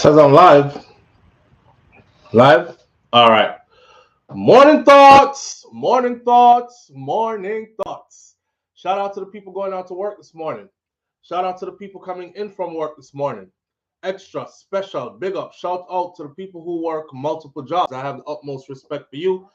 Says I'm live. Live? All right. Morning thoughts. Morning thoughts. Morning thoughts. Shout out to the people going out to work this morning. Shout out to the people coming in from work this morning. Extra, special, big up. Shout out to the people who work multiple jobs. I have the utmost respect for you.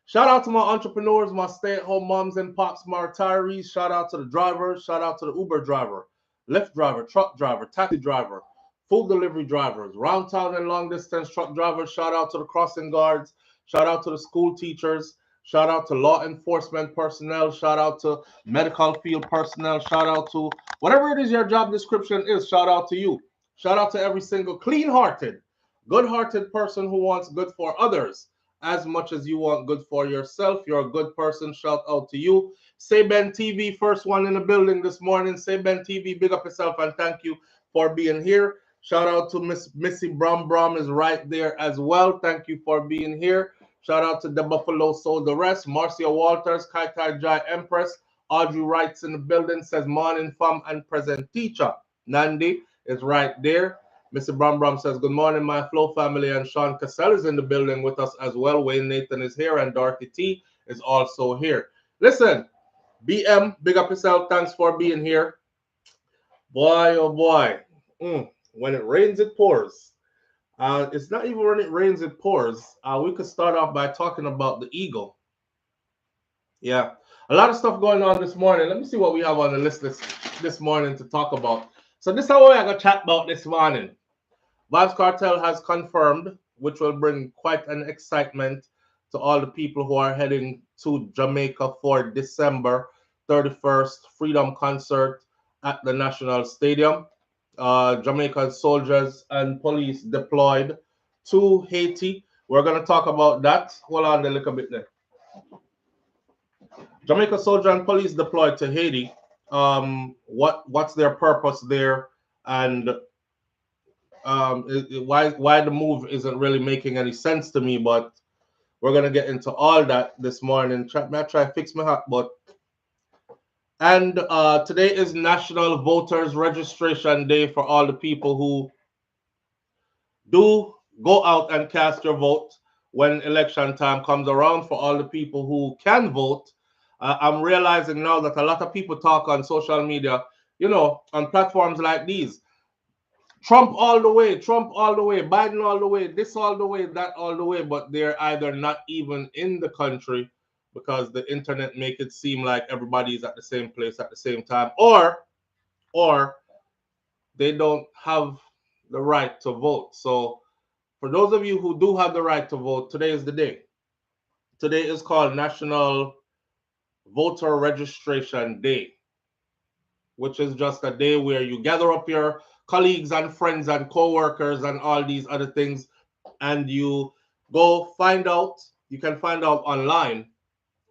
Shout out to my entrepreneurs, my stay at home moms and pops, my retirees. Shout out to the drivers. Shout out to the Uber driver, Lyft driver, truck driver, taxi driver, food delivery drivers, round town and long distance truck drivers. Shout out to the crossing guards. Shout out to the school teachers. Shout out to law enforcement personnel. Shout out to medical field personnel. Shout out to whatever it is your job description is. Shout out to you. Shout out to every single clean hearted, good hearted person who wants good for others as much as you want good for yourself. You're a good person. Shout out to you. Say Ben TV, first one in the building this morning. Say Ben TV, big up yourself and thank you for being here. Shout out to Miss Missy Brom Brom is right there as well. Thank you for being here. Shout out to the Buffalo Soul the rest. Marcia Walters, Kai Tai Jai Empress. Audrey Wright's in the building. Says morning fam and present teacher. Nandi is right there. Mr. Brom Brom says, good morning, my Flow family. And Sean Cassell is in the building with us as well. Wayne Nathan is here and Dorothy T is also here. Listen, BM, big up yourself. Thanks for being here. Boy, oh boy. When it rains, it pours. It's not even when it rains, it pours. We could start off by talking about the eagle. Yeah, a lot of stuff going on this morning. Let me see what we have on the list this morning to talk about. So this is how we're going to chat about this morning. Vybz Kartel has confirmed, which will bring quite an excitement to all the people who are heading to Jamaica for December 31st Freedom Concert at the National Stadium. Jamaican soldiers and police deployed to Haiti. We're going to talk about that. Hold on a little bit there. Jamaica soldier and police deployed to Haiti. What's their purpose there, and why the move isn't really making any sense to me? But we're gonna get into all that this morning. Try to fix my hat, but and today is National Voters Registration Day for all the people who do go out and cast your vote when election time comes around. For all the people who can vote, I'm realizing now that a lot of people talk on social media, on platforms like these. Trump all the way, Biden all the way, this all the way, that all the way, but they're either not even in the country because the internet make it seem like everybody's at the same place at the same time, or they don't have the right to vote. So for those of you who do have the right to vote, today is the day. Today is called National Voter Registration Day, which is just a day where you gather up your colleagues and friends and co-workers and all these other things, and you go find out. You can find out online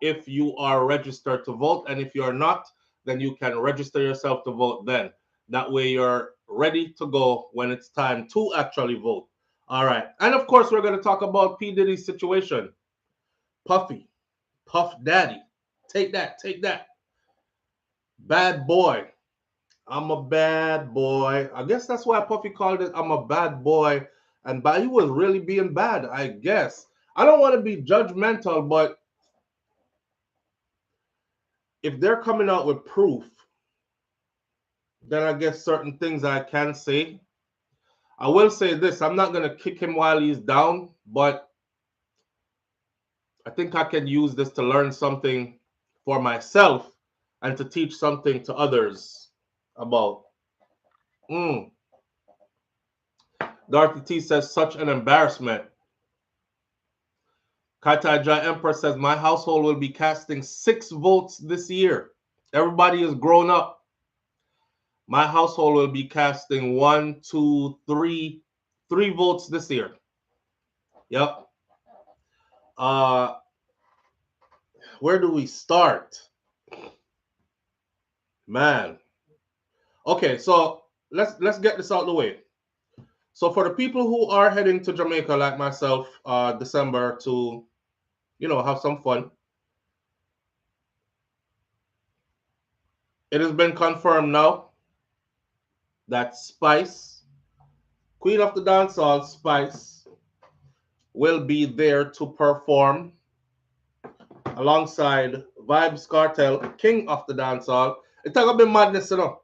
if you are registered to vote, and if you're not, then you can register yourself to vote then. That way you're ready to go when it's time to actually vote. All right. And of course, we're going to talk about P. Diddy's situation. Puffy, Puff Daddy. Take that. Bad boy. I'm a bad boy. I guess that's why Puffy called it I'm a bad boy. And he was really being bad, I guess. I don't want to be judgmental, but if they're coming out with proof, then I guess certain things I can say. I will say this, I'm not going to kick him while he's down, but I think I can use this to learn something for myself and to teach something to others about. Dorothy T says, such an embarrassment. Kaitai Jai Emperor says, my household will be casting 6 votes this year. Everybody is grown up. My household will be casting 1, 2, 3 votes this year. Yep. Where do we start? Man. Okay, so let's get this out of the way. So for the people who are heading to Jamaica like myself, December to, have some fun, it has been confirmed now that Spice, Queen of the Dancehall, Spice, will be there to perform alongside Vybz Kartel, King of the Dancehall. It's gonna be madness, you know.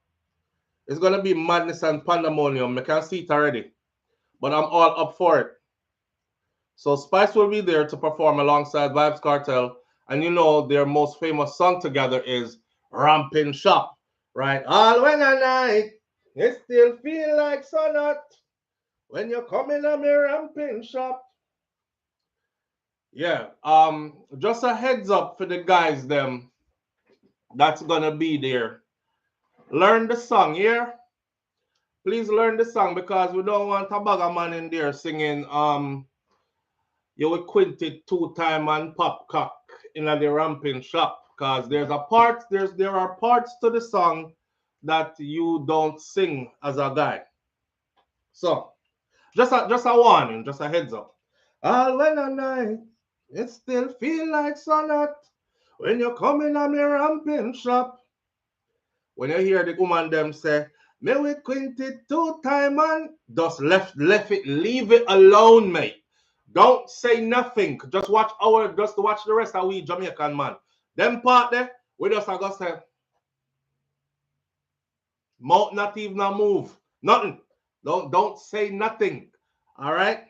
It's gonna be madness and pandemonium. I can see it already, but I'm all up for it. So Spice will be there to perform alongside Vybz Kartel, and you know their most famous song together is Rampin Shop, right? All when a night, it still feel like sun hot when you come in a me Rampin Shop. Yeah, just a heads up for the guys them that's gonna be there. Learn the song, yeah? Please learn the song because we don't want a bag of man in there singing you will quint it 2 time and pop cock in the Ramping Shop. Because there are parts to the song that you don't sing as a guy. So just a warning, just a heads up. All when a night, it still feel like sun hot when you come in a me Ramping Shop. When you hear the woman them say, "Me we quint it 2 time and just left it, leave it alone, mate. Don't say nothing. Just watch the rest of we Jamaican man. Them part there, we just are gonna say, mouth not even a move. Nothing. Don't say nothing. All right?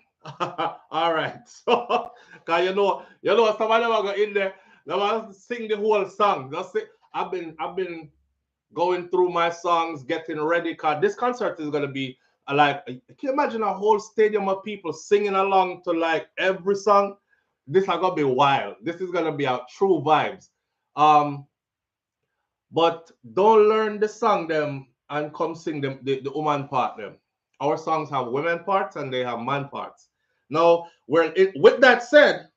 All right. So cause you know some of them are go in there, they want to sing the whole song. Just say, I've been going through my songs, getting ready. Cause this concert is gonna be like, can you imagine a whole stadium of people singing along to like every song? This is gonna be wild. This is gonna be our true vibes. Um, but don't learn the song them and come sing them the woman part them. Our songs have women parts and they have man parts. Now, with that said,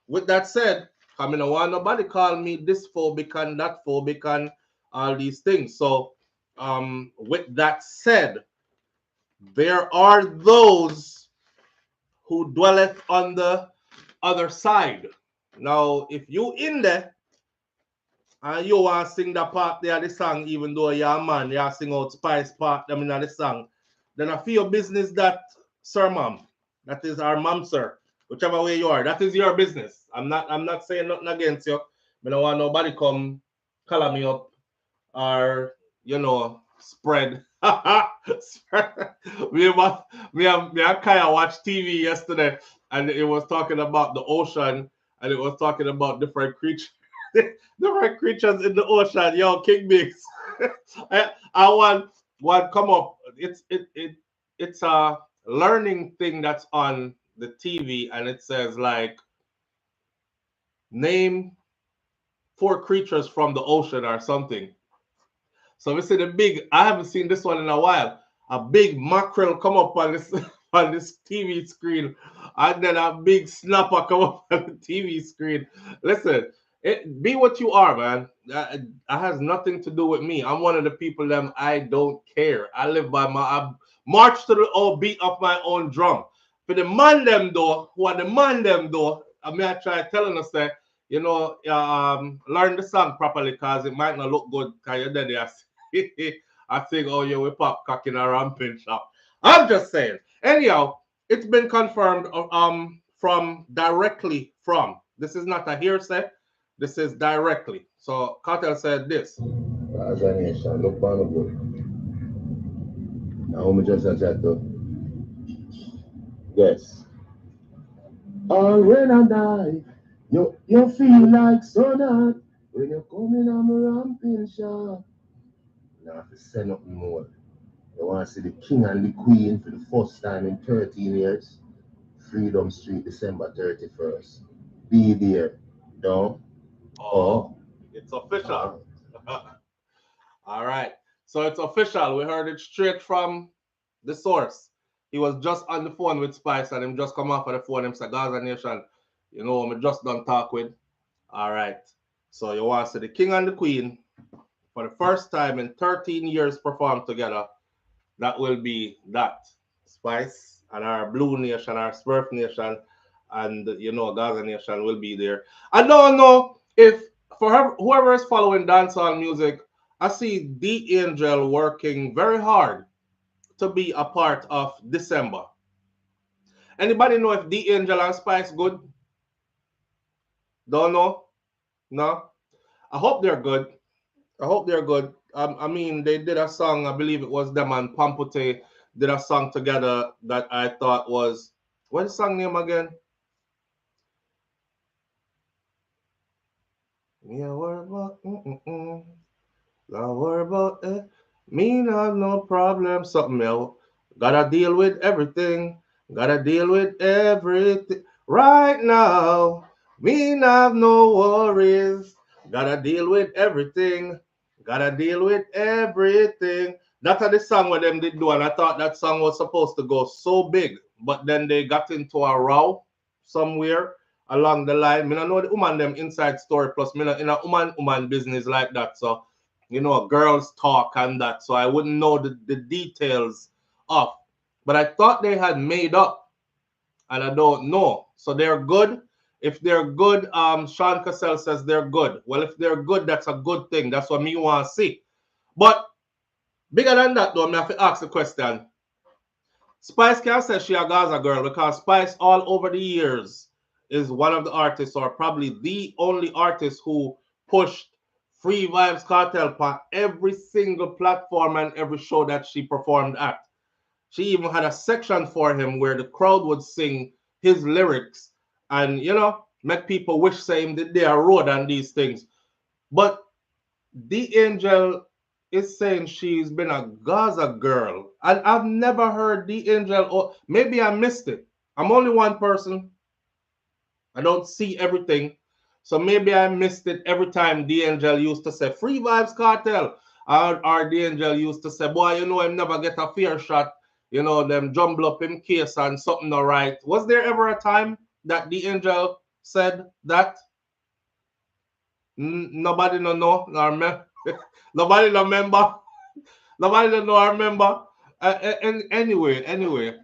I mean, I want nobody call me this phobic and that phobic and all these things. So, with that said, there are those who dwelleth on the other side. Now, if you in there and you want to sing the part there the song, even though you're a man, you sing out Spice part them in the song, then I feel your business that, sir, mom. That is our mom, sir. Whichever way you are, that is your business. I'm not saying nothing against you. I don't want nobody come color me up or spread. Me and Kaya watched TV yesterday, and it was talking about the ocean, and it was talking about different creatures, different creatures in the ocean. Yo, King Mix. I want one come up. It's a learning thing that's on the TV, and it says like name 4 creatures from the ocean or something. So we see the big. I haven't seen this one in a while. A big mackerel come up on this on this TV screen, and then a big snapper come up on the TV screen. Listen, be what you are, man. That has nothing to do with me. I'm one of the people that I don't care. I live by I march to the old beat of my own drum. For the man them though, who are the man them though, I mean I try telling us that learn the song properly because it might not look good because you're there. I think, oh, yeah, we pop cock in a Rampin Shop. I'm just saying. Anyhow, it's been confirmed from directly from. This is not a hearsay. This is directly. So Cartel said this. As a nation, look on the book. Now, we just chat to. Yes. All when I die, you feel like so not when you come in on a ramping shop. Now, have to say nothing more. You want to see the king and the queen for the first time in 13 years? Freedom Street, December 31st. Be there. Don't. Oh, Oh. it's official. All right. So it's official. We heard it straight from the source. He was just on the phone with Spice and him just come off of the phone. Him say, Gaza Nation, me just done talk with. All right. So you want to see the king and the queen for the first time in 13 years perform together. That will be that. Spice and our Blue Nation, our Smurf Nation, and Gaza Nation will be there. I don't know if for whoever is following dancehall music, I see D Angel working very hard to be a part of December. Anybody know if the Angel and Spice good? Don't know? No? I hope they're good. I hope they're good. I mean, they did a song, I believe it was them and Pampute did a song together that I thought was, what's the song name again? Yeah, worry about, don't worry about it. Me not no problem. Something else. Gotta deal with everything. Gotta deal with everything. Right now, me not no worries. Gotta deal with everything. Gotta deal with everything. That's the song where them did do, and I thought that song was supposed to go so big, but then they got into a row somewhere along the line. Me not know the woman them inside story. Plus, me not in a woman business like that. So girls talk and that. So I wouldn't know the details of. But I thought they had made up, and I don't know. So they're good. If they're good, Sean Cassell says they're good. Well, if they're good, that's a good thing. That's what me want to see. But bigger than that, though, I have to ask the question. Spice can't say she a Gaza girl because Spice all over the years is one of the artists, or probably the only artist who pushed Free Vybz Kartel on every single platform and every show that she performed at. She even had a section for him where the crowd would sing his lyrics and make people wish same that they are road and these things. But the Angel is saying she's been a Gaza girl. And I've never heard the Angel, or maybe I missed it. I'm only one person. I don't see everything. So maybe I missed it every time the Angel used to say Free Vybz Kartel. Or the Angel used to say, boy, him never get a fair shot. Them jumble up him case and something not right. Was there ever a time that the Angel said that? Nobody no know, nobody no remember. Nobody don't know. I remember. And anyway,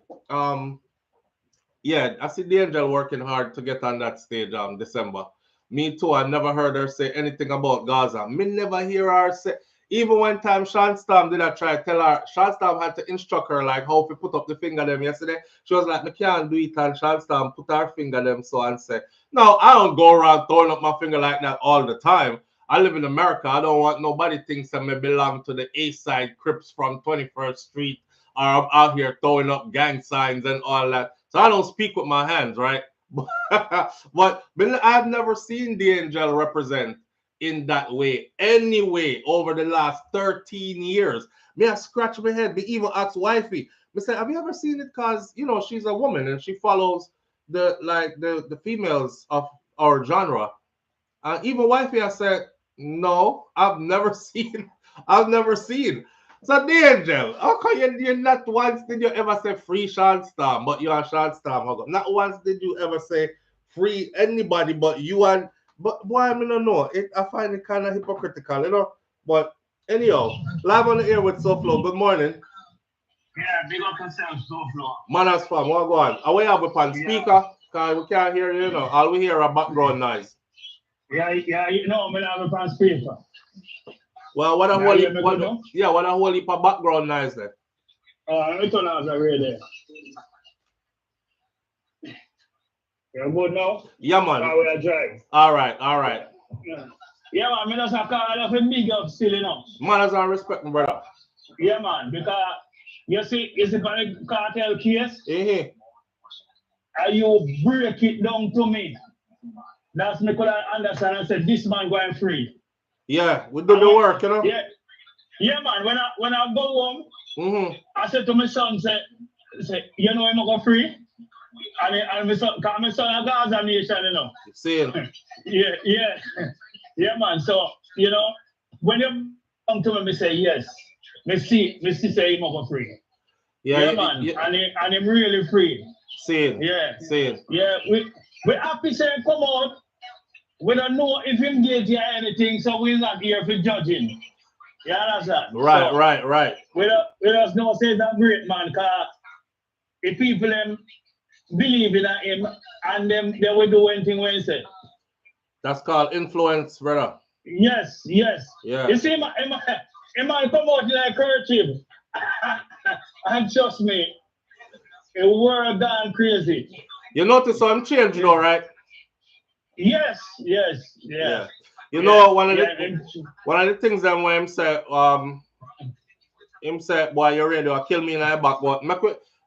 yeah, I see the Angel working hard to get on that stage. December. Me too. I never heard her say anything about Gaza. Me never hear her say. Even one time Sean Storm did I try to tell her. Sean Storm had to instruct her like how to put up the finger them yesterday. She was like, "Me can't do it," and Sean Storm put her finger them so and say, "No, I don't go around throwing up my finger like that all the time. I live in America. I don't want nobody thinks that me belong to the East Side Crips from 21st Street, or I'm out here throwing up gang signs and all that. So I don't speak with my hands, right?" But I've never seen the Angel represent in that way anyway over the last 13 years. Me I scratch my head. Me even ask wifey. Me say, have you ever seen it? Cause she's a woman and she follows the females of our genre. Even wifey, I said, no, I've never seen. I've never seen. So the Angel, how come you not once did you ever say free Sean Storm, but you are Sean Storm? Not once did you ever say free anybody but you and but boy, I mean, no, I find it kind of hypocritical. But anyhow, live on the air with SouFLo. Good morning. Yeah, big up yourself, SouFLo. Manners fam, what go on? Away have upon speaker, cause we can't hear you. All we hear are background noise. Yeah, me have a pan speaker. Well, what a whole heap, what a whole heap of background noise there. Let me turn off the radio. You're good now? Yeah, man. How will I drive? All right. Yeah, man, me just a call of a big up still, Manners and respect, my brother. Yeah, man, because you see for the cartel case, and you break it down to me. That's me could understand and say this man going free. Yeah, we do the work, Yeah, man. When I go home, I said to my son, say, him go free. And my son a Gaza nation, See him. Yeah, man. So, when you come to me say yes, me see say him go free. Yeah, man. And him really free. See him. Yeah. See him. Yeah, we happy say come out. We don't know if him guilty or anything, so we're not here for judging. You understand? Right, so, right. We just know say that great man, because if people believe in him and they will do anything when he say. That's called influence, brother. Yes. Yeah. You see, it might come out like kerchief. And trust me, A world gone crazy. You notice I'm changed though, right? Yes, yes, yeah. You know, one of the things that when him say, boy, you're ready to kill me in the back, but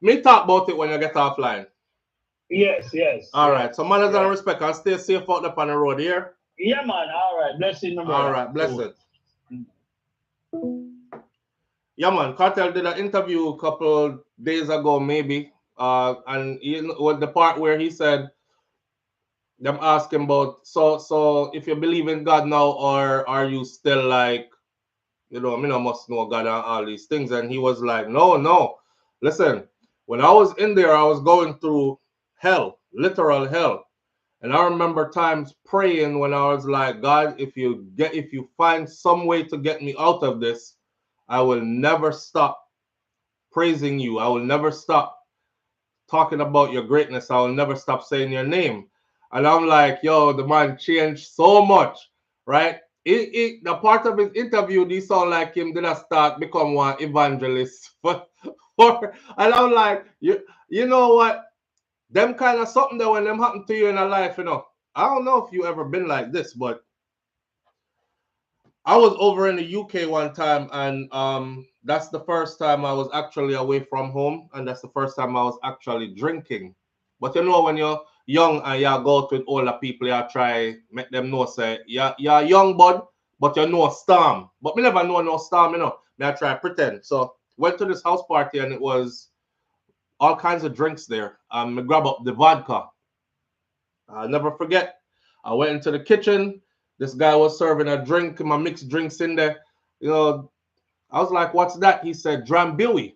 me talk about it when you get offline. Yes, yes. All right. So manners and respect and stay safe out there on the road here. Yeah, man. All right. Blessing, my brother. All right, blessed. Yeah, man. Cartel did an interview a couple days ago, maybe. And you know, the part where he said them asking about so if you believe in God now, or are you still like, you know, I mean, I must know God and all these things. And he was like, no. Listen, when I was in there, I was going through hell, literal hell. And I remember times praying when I was like, God, if you find some way to get me out of this, I will never stop praising you. I will never stop talking about your greatness. I will never stop saying your name. And I'm like, yo, the man changed so much, right? The part of his interview, he sound like him did start become one evangelist. And I'm like, you know what? Them kind of something that when them happen to you in a life, you know. I don't know if you ever been like this, but I was over in the UK one time, and that's the first time I was actually away from home, and that's the first time I was actually drinking. But you know, when you're young and you go out with older people, you try make them know say you're young bud, but you know storm. But me never know no storm, you know. Me I try pretend. So went to this house party and it was all kinds of drinks there. Me grab up the vodka. I'll never forget. I went into the kitchen. This guy was serving a drink, my mixed drinks in there. You know, I was like, what's that? He said, Drambilly.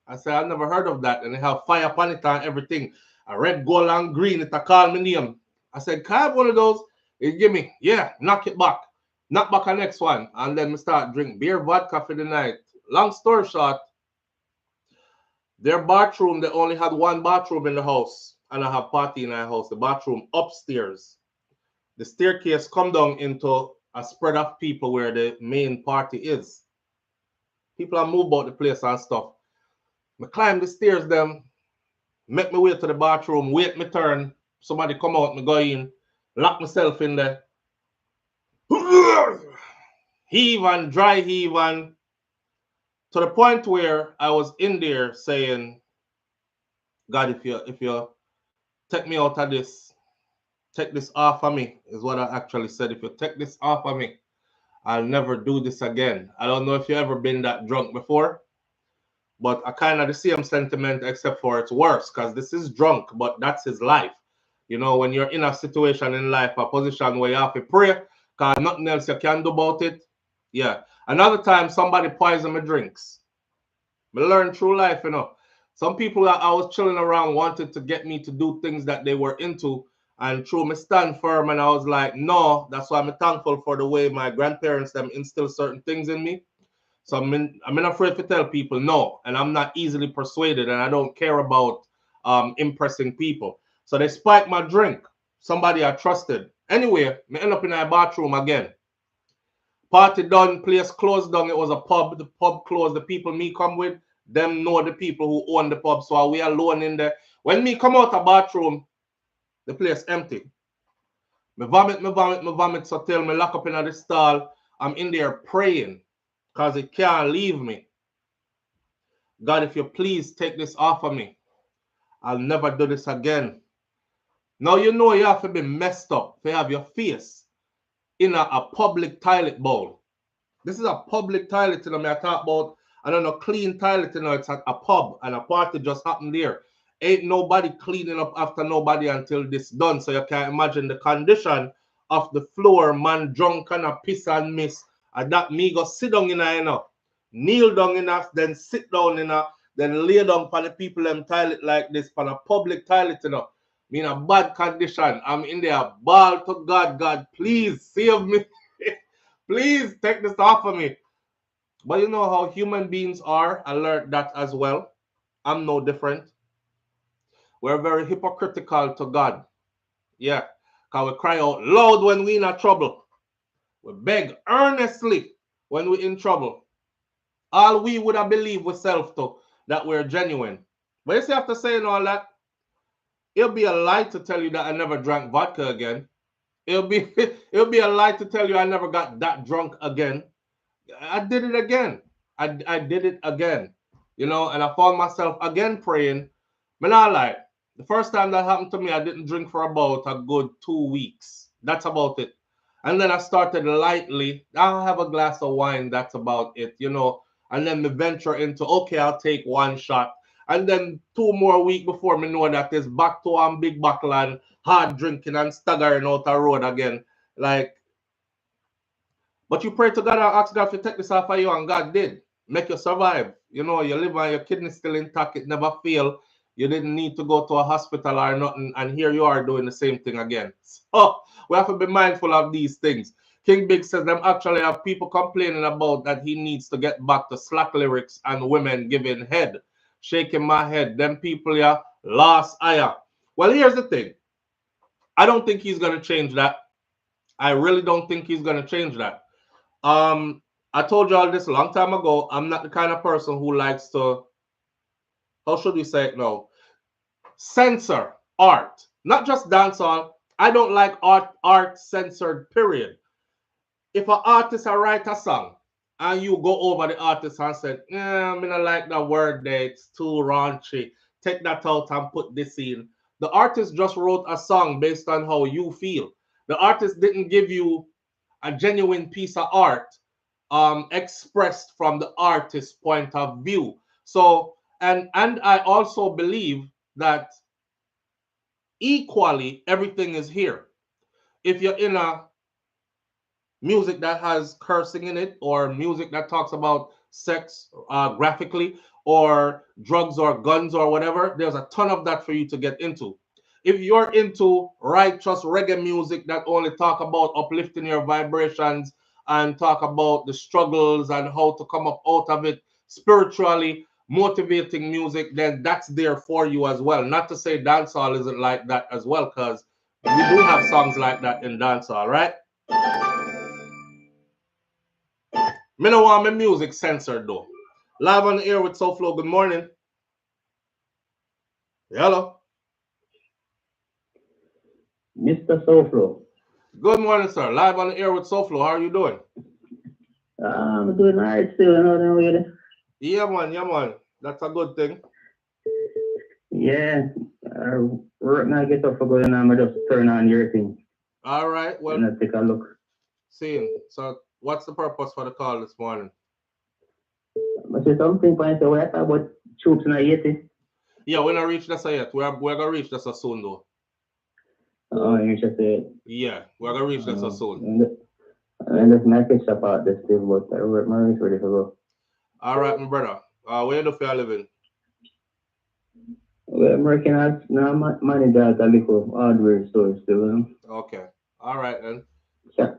I said, I've never heard of that. And they have fire upon it and everything. A red, gold, and green. It a call me name. I said, can I have one of those? He give me, yeah, knock it back. Knock back the next one. And then we start drink beer vodka for the night. Long story short, their bathroom, they only had one bathroom in the house. And I have party in our house. The bathroom upstairs. The staircase come down into a spread of people where the main party is. People are moved about the place and stuff. I climb the stairs them, make me way to the bathroom, wait my turn. Somebody come out, me go in, lock myself in there. Heave and dry heave and to the point where I was in there saying, God, if you take me out of this, take this off of me, is what I actually said. If you take this off of me, I'll never do this again. I don't know if you ever been that drunk before, but I kind of the same sentiment, except for it's worse because this is drunk, but that's his life. You know, when you're in a situation in life, a position where you have to pray because nothing else you can do about it. Yeah. Another time, somebody poisoned my drinks. I learned through life, you know. Some people that I was chilling around wanted to get me to do things that they were into. And through me stand firm, and I was like, no, that's why I'm thankful for the way my grandparents them instill certain things in me. So I'm not afraid to tell people no, and I'm not easily persuaded, and I don't care about impressing people. So they spiked my drink. Somebody I trusted. Anyway, me end up in a bathroom again. Party done, place closed down. It was a pub. The pub closed. The people me come with, them know the people who own the pub. So we alone in there. When me come out of bathroom, the place empty. Me vomit. So till me lock up in the stall, I'm in there praying because it can't leave me. God, if you please take this off of me, I'll never do this again. Now you know you have to be messed up to have your face in a public toilet bowl. This is a public toilet, you know, I talk about, I don't know, clean toilet, you know, it's a pub and a party just happened there. Ain't nobody cleaning up after nobody until this done. So you can imagine the condition of the floor, man drunk and a piss and miss. And that me go sit down in a, you know, kneel down in a, then sit down in a, then lay down for the people them toilet like this, for a public toilet, you know. Me in a bad condition. I'm in there, ball to God, God, please save me. Please take this off of me. But you know how human beings are. I learned that as well. I'm no different. We're very hypocritical to God. Yeah. Because we cry out loud when we're in trouble. We beg earnestly when we're in trouble. All we would have believed with self to that we're genuine. But you see, after saying all that, it'll be a lie to tell you that I never drank vodka again. It'll be a lie to tell you I never got that drunk again. I did it again. I did it again. You know, and I found myself again praying. But not lie. The first time that happened to me, I didn't drink for about a good 2 weeks. That's about it. And then I started lightly. I'll have a glass of wine. That's about it, you know. And then me venture into, okay, I'll take one shot. And then 2 more weeks before me know that it's back to one big buckle and hard drinking and staggering out the road again. Like, but you pray to God and ask God to take this off of you, and God did. Make you survive. You know, you live and your kidney still intact, it never failed. You didn't need to go to a hospital or nothing, and here you are doing the same thing again. So we have to be mindful of these things. King Big says them actually have people complaining about that he needs to get back to slack lyrics and women giving head. Shaking my head. Them people, yeah, lost ire. Well, here's the thing. I don't think he's going to change that. I really don't think he's going to change that. I told you all this a long time ago. I'm not the kind of person who likes to, how should we say it now? Censor art, not just dancehall. I don't like art censored, period. If an artist write a song and you go over the artist and said, yeah, I mean, I like that word there, it's too raunchy. Take that out and put this in. The artist just wrote a song based on how you feel. The artist didn't give you a genuine piece of art expressed from the artist's point of view. So, and I also believe that equally everything is here. If you're in a music that has cursing in it, or music that talks about sex graphically, or drugs or guns or whatever, there's a ton of that for you to get into. If you're into righteous reggae music that only talk about uplifting your vibrations and talk about the struggles and how to come up out of it spiritually, motivating music, then that's there for you as well. Not to say dancehall isn't like that as well, because we do have songs like that in dancehall, right? Me no want my music censored though. Live on the air with SouFLo. Good morning. Hello. Mr. SouFLo. Good morning, sir. Live on the air with SouFLo. How are you doing? I'm doing all right still, you know, really. Yeah, man. That's a good thing. Yeah. Right now I get up for going on, I just turn on your thing. All right. Well, and I take a look. Seeing. So what's the purpose for the call this morning? But there's something point to what about troops in Haiti? Yeah, we're not reach that yet. We're gonna reach that soon though. Oh, you just say. Yeah, we're gonna reach that soon. And this message about this thing, but I'm ready to go. All right, my brother. Where do you living? Well, I'm working at now manager at a little hardware store still, you know? Okay. All right then. Yeah.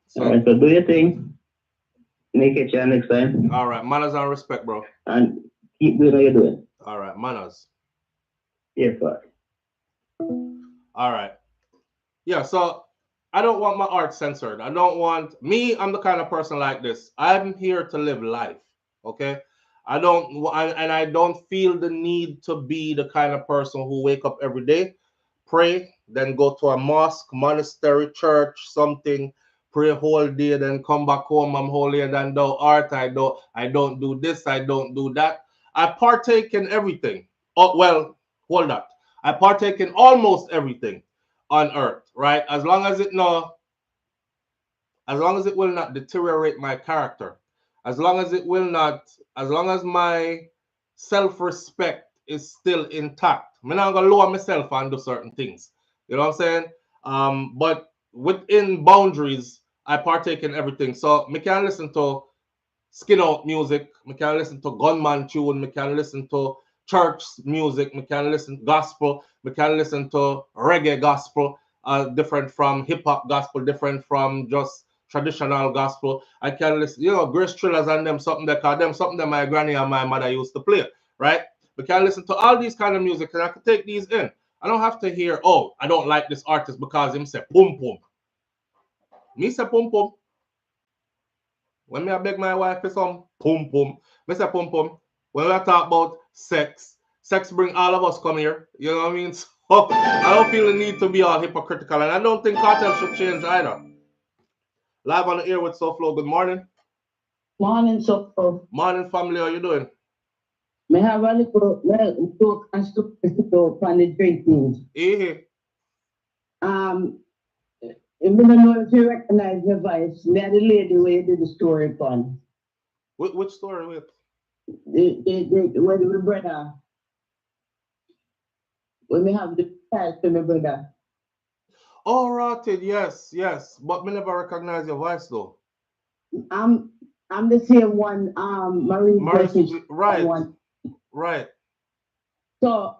So, all right, so do your thing. Make it your next time. All right, manners and respect, bro. And keep doing what you're doing. All right, manners. Yes, sir. All right. Yeah, so I don't want my art censored. I don't want I'm the kind of person like this. I'm here to live life. Okay. I don't feel the need to be the kind of person who wake up every day, pray, then go to a mosque, monastery, church, something, pray whole day, then come back home. I'm holier than thou art. I don't do this. I don't do that. I partake in everything. Oh, well, hold that. I partake in almost everything on earth, right? As long as it will not deteriorate my character, as long as my self-respect is still intact. I'm not gonna lower myself and do certain things. You know what I'm saying? But within boundaries, I partake in everything. So I can listen to skin out music, I can listen to gunman tune, I can listen to church music, I can listen to gospel, I can listen to reggae gospel, different from hip-hop gospel, different from just traditional gospel. I can listen, Grace Trillers and them something that my granny and my mother used to play, right? We can listen to all these kind of music, and I can take these in. I don't have to hear, oh, I don't like this artist because him say pum pum. Me say pum pum. When me I beg my wife for some pum pum, me say pum pum. When we talk about sex, sex bring all of us come here. You know what I mean? So I don't feel the need to be all hypocritical, and I don't think Cartel should change either. Live on the air with SouFLo. Good morning. Morning, SouFLo. Morning, family. How you doing? May have a little talk and stuff on the drinking. I don't know if you recognize your voice. Me and the lady where you did the story on. Which story with? Where the brother. When we have the child to my brother. Oh, rotted, yes. But me never recognize your voice though. I'm the same one, Marie right. One. Right. So,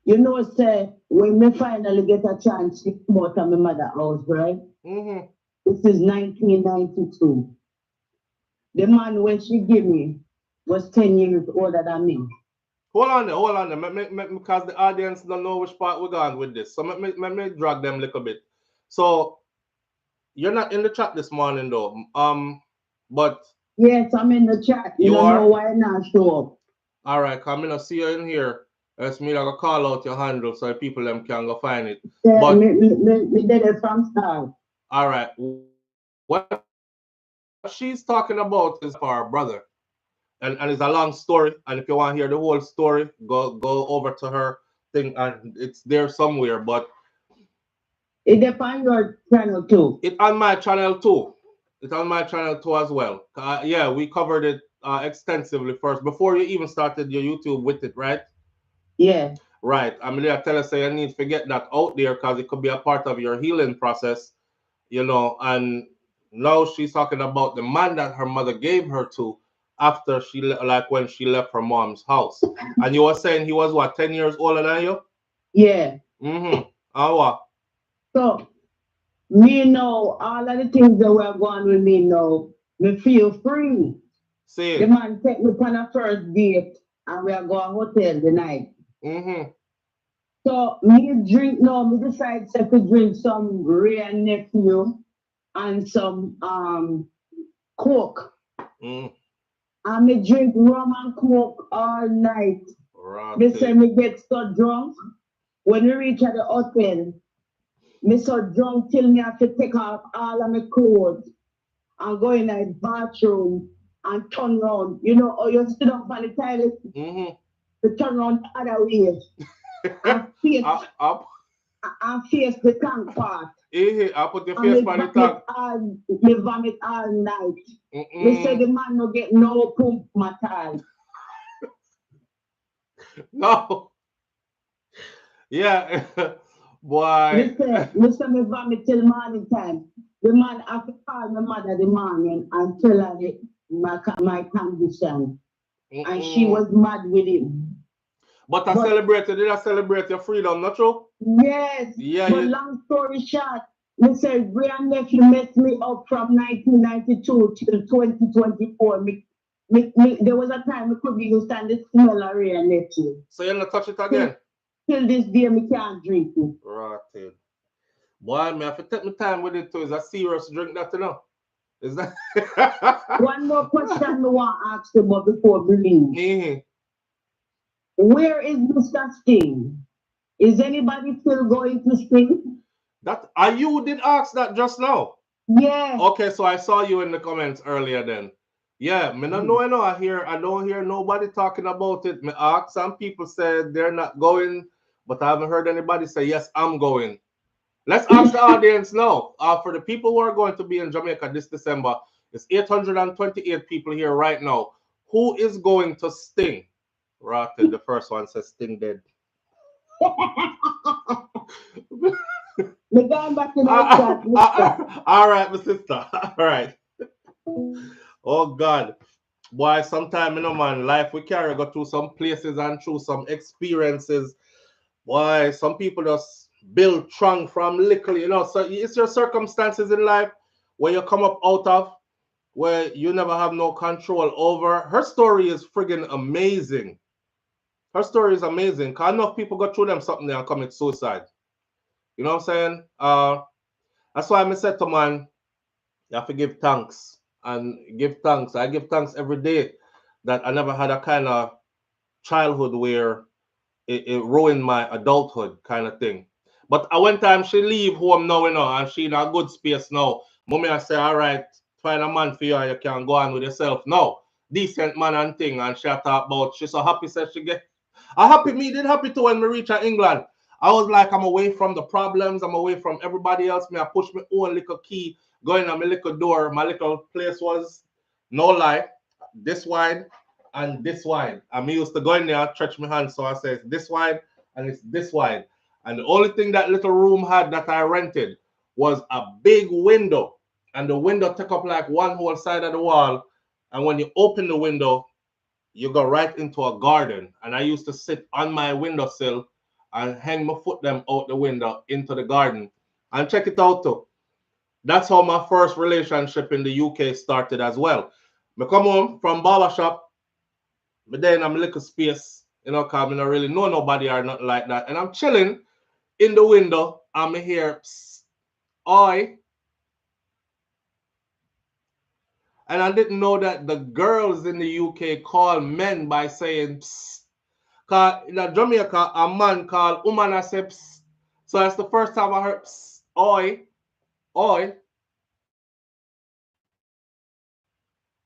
you know, say, when we finally get a chance to come out of my mother's house, right? Mm-hmm. This is 1992. The man when she gave me was 10 years older than me. Hold on there. Because the audience don't know which part we're going with this. So let me drag them a little bit. So you're not in the chat this morning though. But yes, I'm in the chat. You don't know why I not show up. All right, I'm gonna see you in here. It's me like call out your handle so people them can go find it. Yeah, but me did it from start. All right. What she's talking about is for her brother. And it's a long story. And if you want to hear the whole story, go over to her thing, and it's there somewhere. But it's on your channel too. It's on my channel too. It's on my channel too as well. Yeah, we covered it extensively first before you even started your YouTube with it, right? Yeah. Right. I mean, I tell her say you need to get that out there because it could be a part of your healing process, you know. And now she's talking about the man that her mother gave her to after when she left her mom's house. And you were saying he was what, 10 years older than you? Yeah. Mm-hmm. What? So me know all of the things that were going with me now, me feel free. See. The man take me on a first date and we are going hotel the night. Mm-hmm. So me drink now, me decide to drink some Ray Nephew and some Coke. Mm. And me drink rum and Coke all night. Me say me get so drunk. When we reach at the hotel, me so drunk till me have to take off all of my clothes and go in the bathroom and turn around. You know, or you sit up on the toilet, to turn around the other way. And face, and face the tank part. I put your face on the tank. Me vomit all night. Me say the man no get no pump matal. No. Yeah. Boy. Me say me vomit till morning time. The man have to call my mother the morning and tell her my condition. And she was mad with him. But did I celebrate your freedom, not true? Yes. Yeah. But long story short, me say Brian Nephew messed me up from 1992 till 2024. There was a time we couldn't even stand the smell of Brian Nephew. So you're not touch it again? Till this day, me can't drink it. Rotted. Boy, me have to take my time with it too. Is a serious drink that, you know? Is that? One more question I want to ask you about before we leave. Where is Mr. Sting? Is anybody still going to Sting? You did ask that just now? Yeah. Okay, so I saw you in the comments earlier then. Yeah, me not know, I don't hear nobody talking about it. Me ask, some people said they're not going, but I haven't heard anybody say, yes, I'm going. Let's ask the audience now. For the people who are going to be in Jamaica this December, it's 828 people here right now. Who is going to Sting? Rotted, the first one says Sting dead. All right, my sister. All right. Oh God. Boy, sometime, you know, man, life we carry go through some places and through some experiences. Boy, some people just build trunk from little, you know. So it's your circumstances in life where you come up out of, where you never have no control over. Her story is friggin' amazing. Her story is amazing. Cause enough people go through them something there and commit suicide. You know what I'm saying? That's why I said to man, you have to give thanks and give thanks. I give thanks every day that I never had a kind of childhood where it ruined my adulthood kind of thing. But when time she leave home now, you know, and she in a good space now, mommy I say, all right, find a man for you and you can go on with yourself. No, decent man and thing. And she talk about, she's so happy, said she get. I happy, me did happy too when we reach England. I was like, I'm away from the problems. I'm away from everybody else. Me, I push my own little key, going on my little door. My little place was, no lie, this wide and this wide. And me used to go in there and stretch my hand. So I said, this wide and it's this wide. And the only thing that little room had that I rented was a big window. And the window took up like one whole side of the wall. And when you open the window, you go right into a garden. And I used to sit on my windowsill and hang my foot them out the window into the garden. And check it out too. That's how my first relationship in the UK started as well. I come home from barbershop, but then I'm a little space, you know, because I don't really know nobody or nothing like that. And I'm chilling in the window, I'm here, oi. And I didn't know that the girls in the UK call men by saying psst. Because in Jamaica, a man called woman, I say psst. So that's the first time I heard psst, oi, oi.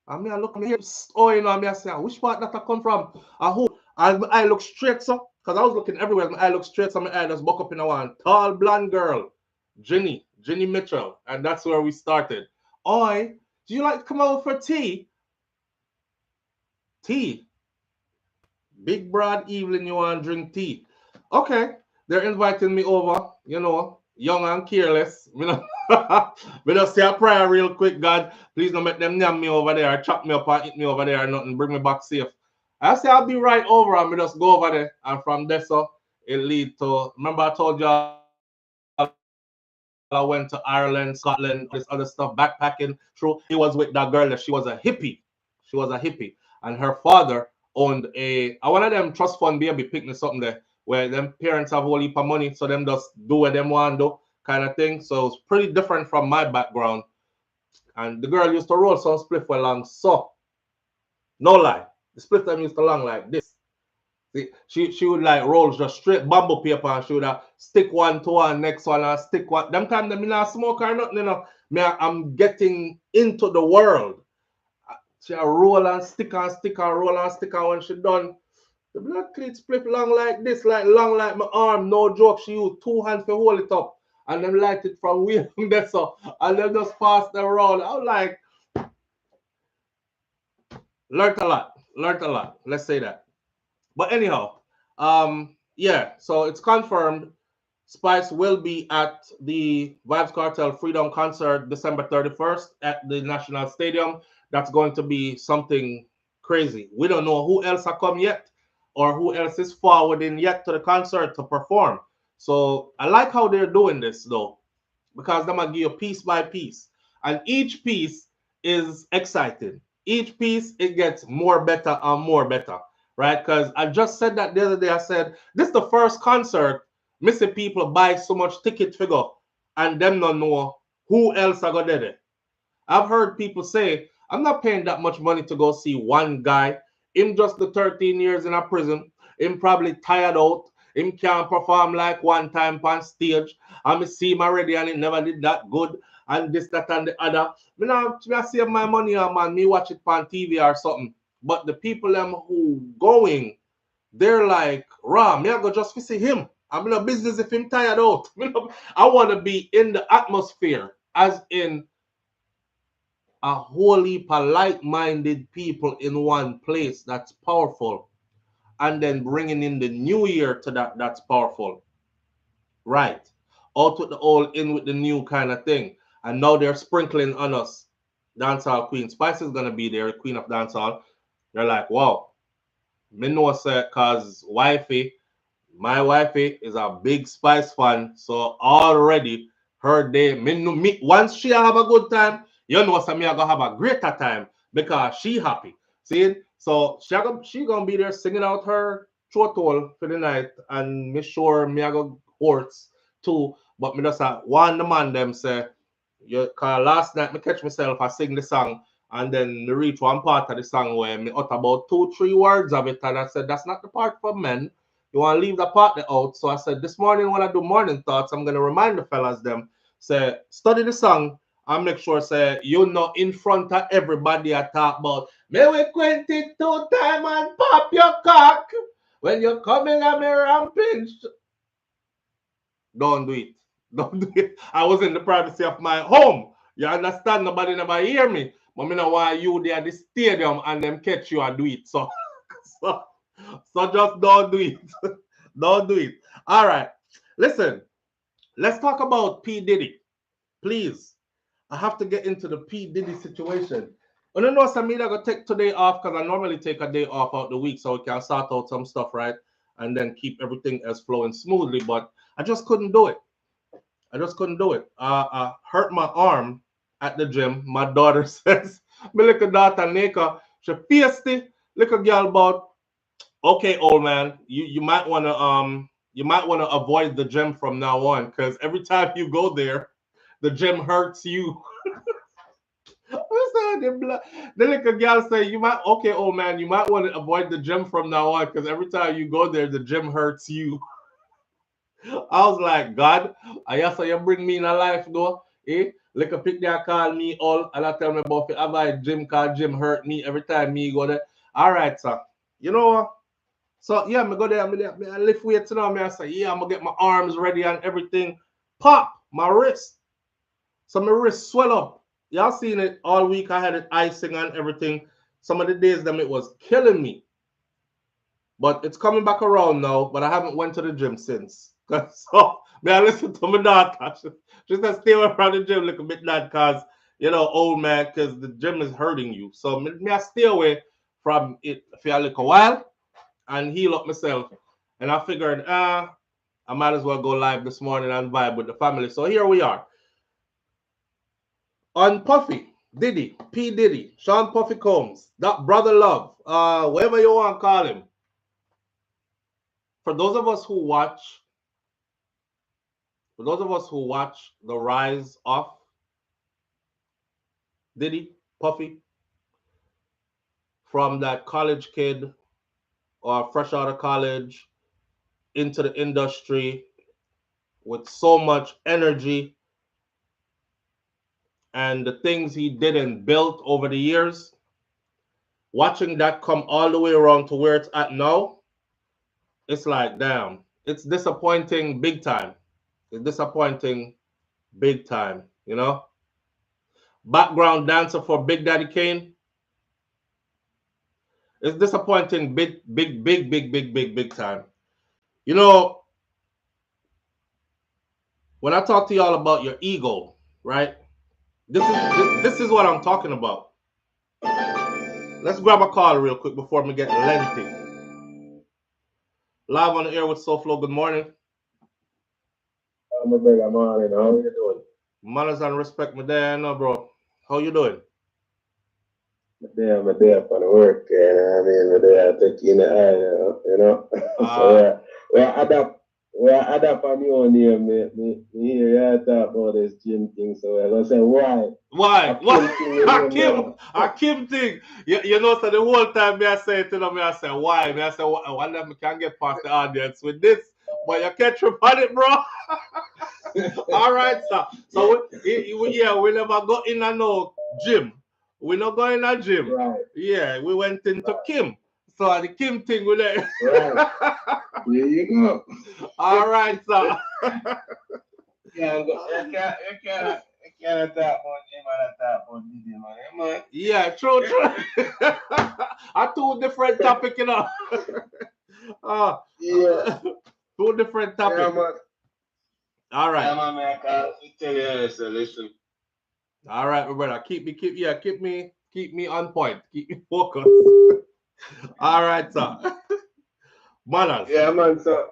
I mean, I look here, psst, oi, you know, I say, which part that I come from? Who? And I look straight, so, because I was looking everywhere, my eye look straight, so my eye just buck up in a one. Tall, blonde girl, Jenny Mitchell. And that's where we started. Oi, do you like to come over for tea? Tea. Big broad evening, you want to drink tea. Okay, they're inviting me over, you know, young and careless. You know, we just say a prayer real quick, God. Please don't make them name me over there, chop me up and eat me over there, nothing, bring me back safe. I say I'll be right over and we just go over there. And from there, so it lead to, remember I told you I went to Ireland, Scotland, all this other stuff, backpacking through. He was with that girl that she was a hippie. She was a hippie. And her father owned one of them trust fund baby picnic something there where them parents have a whole heap of money, so them just do what them want to do kind of thing. So it's pretty different from my background. And the girl used to roll some spliff along, so no lie, the spliff them used to long like this. See, she would like roll just straight bamboo paper and she would stick one to one, next one and stick one. Them time them not smoke or nothing, you know. I'm getting into the world. She roll and stick and stick and roll and stick, and when she done, the blood cleat split long like this, like long like my arm, no joke. She used 2 hands to hold it up and then light it from way from there, so and then just pass them around. I was like, learned a lot. Let's say that. But anyhow, yeah, so it's confirmed Spice will be at the Vybz Kartel Freedom Concert December 31st at the National Stadium. That's going to be something crazy. We don't know who else has come yet or who else is forwarding yet to the concert to perform. So I like how they're doing this though, because they're going to give you piece by piece. And each piece is exciting. Each piece, it gets more better and more better. Right? Because I just said that the other day. I said, this is the first concert missing people buy so much ticket figure and them not know who else are going to do it. I've heard people say, I'm not paying that much money to go see one guy. Him just the 13 years in a prison. Him probably tired out. Him can't perform like one time on stage. I see him already and it never did that good. And this, that, and the other. I save my money on man. Me watch it on TV or something. But the people them who going, they're like, raw, me I go just visit him. I'm in a business if him tired out. I want to be in the atmosphere, as in a whole heap of like-minded people in one place that's powerful. And then bringing in the new year to that's powerful. Right. Out with the old, in with the new kind of thing. And now they're sprinkling on us. Dancehall Queen. Spice is going to be there, Queen of Dancehall. They're like, wow, me know sir, cause my wifey is a big Spice fan, so already her day, me once she have a good time, you know, so me I gonna have a greater time because she happy. See, so she gonna be there singing out her chotol for the night, and me sure me I go horse too, but me just one the man them say, cause last night me catch myself I sing the song. And then me reach one part of the song where me utter about 2-3 words of it, and I said, that's not the part for men. You want to leave the partner out. So I said, this morning when I do morning thoughts, I'm going to remind the fellas them, say, study the song and make sure, say, you know, in front of everybody I talk about, may we 22 time and pop your cock when you're coming at me ramping. Don't do it. Don't do it. I was in the privacy of my home. You understand? Nobody never hear me. But me know why you there at the stadium and them catch you and do it. So just don't do it. Don't do it. All right. Listen, let's talk about P. Diddy. Please. I have to get into the P. Diddy situation. I don't know, some media gonna take today off because I normally take a day off out the week so we can sort out some stuff, right? And then keep everything as flowing smoothly. But I just couldn't do it. I just couldn't do it. I hurt my arm at the gym. My daughter says, my little daughter Nika, she feisty, little girl about, okay, old man, you might wanna avoid the gym from now on, because every time you go there, the gym hurts you. The little girl say, okay, old man, you might want to avoid the gym from now on, because every time you go there, the gym hurts you. I was like, God, I guess you bring me in a life though. Eh? Like a pick there call me all and I tell me about it. Avoid gym cause gym hurt me every time me go there. Alright, sir. You know, so yeah, me go there, I lift weights now. I say, yeah, I'm gonna get my arms ready and everything. Pop, my wrist. So my wrist swell up. Y'all seen it all week. I had it icing and everything. Some of the days them it was killing me. But it's coming back around now, but I haven't went to the gym since. So, I listen to my daughter. She said, stay away from the gym a little bit, that because, you know, old man, because the gym is hurting you. So, I stay away from it for a little while and heal up myself. And I figured, I might as well go live this morning and vibe with the family. So, here we are. On Puffy, Diddy, P. Diddy, Sean Puffy Combs, that brother love, whatever you want to call him. For those of us who watch the rise of Diddy, Puffy, from that college kid or fresh out of college into the industry with so much energy and the things he did and built over the years, watching that come all the way around to where it's at now, it's like, damn, it's disappointing big time. It's disappointing big time, you know? Background dancer for Big Daddy Kane. It's disappointing big time. You know, when I talk to y'all about your ego, right? This is what I'm talking about. Let's grab a call real quick before we get lengthy. Live on the air with SouFLo. Good morning. My brother, morning. How you doing? Manners and respect, my dad, no, bro. How you doing? I'm there for the work, and I mean, I take you in the eye, you know. So we adapt on your own name. Me hear you talk about this gym thing, so I'm gonna say why? Why? Kim thing. You know, so the whole time me I say it to them, I say why? I say one of them can get past the audience with this, but you catch up on it, bro. All right, sir. So we never go in a no gym. We not going in a gym. Right. Yeah, we went into Kim. So the Kim thing we there. Right. There you go. All right, sir. You can't talk about him and talk about Diddy, man. Yeah, true. A two different topic, you know. Yeah. Two different topics. Yeah, man. All right. Yeah, man, I can't tell you, so listen. All right, my brother. Keep me on point. Keep me focused. All right, sir. Manners. Yeah, man. So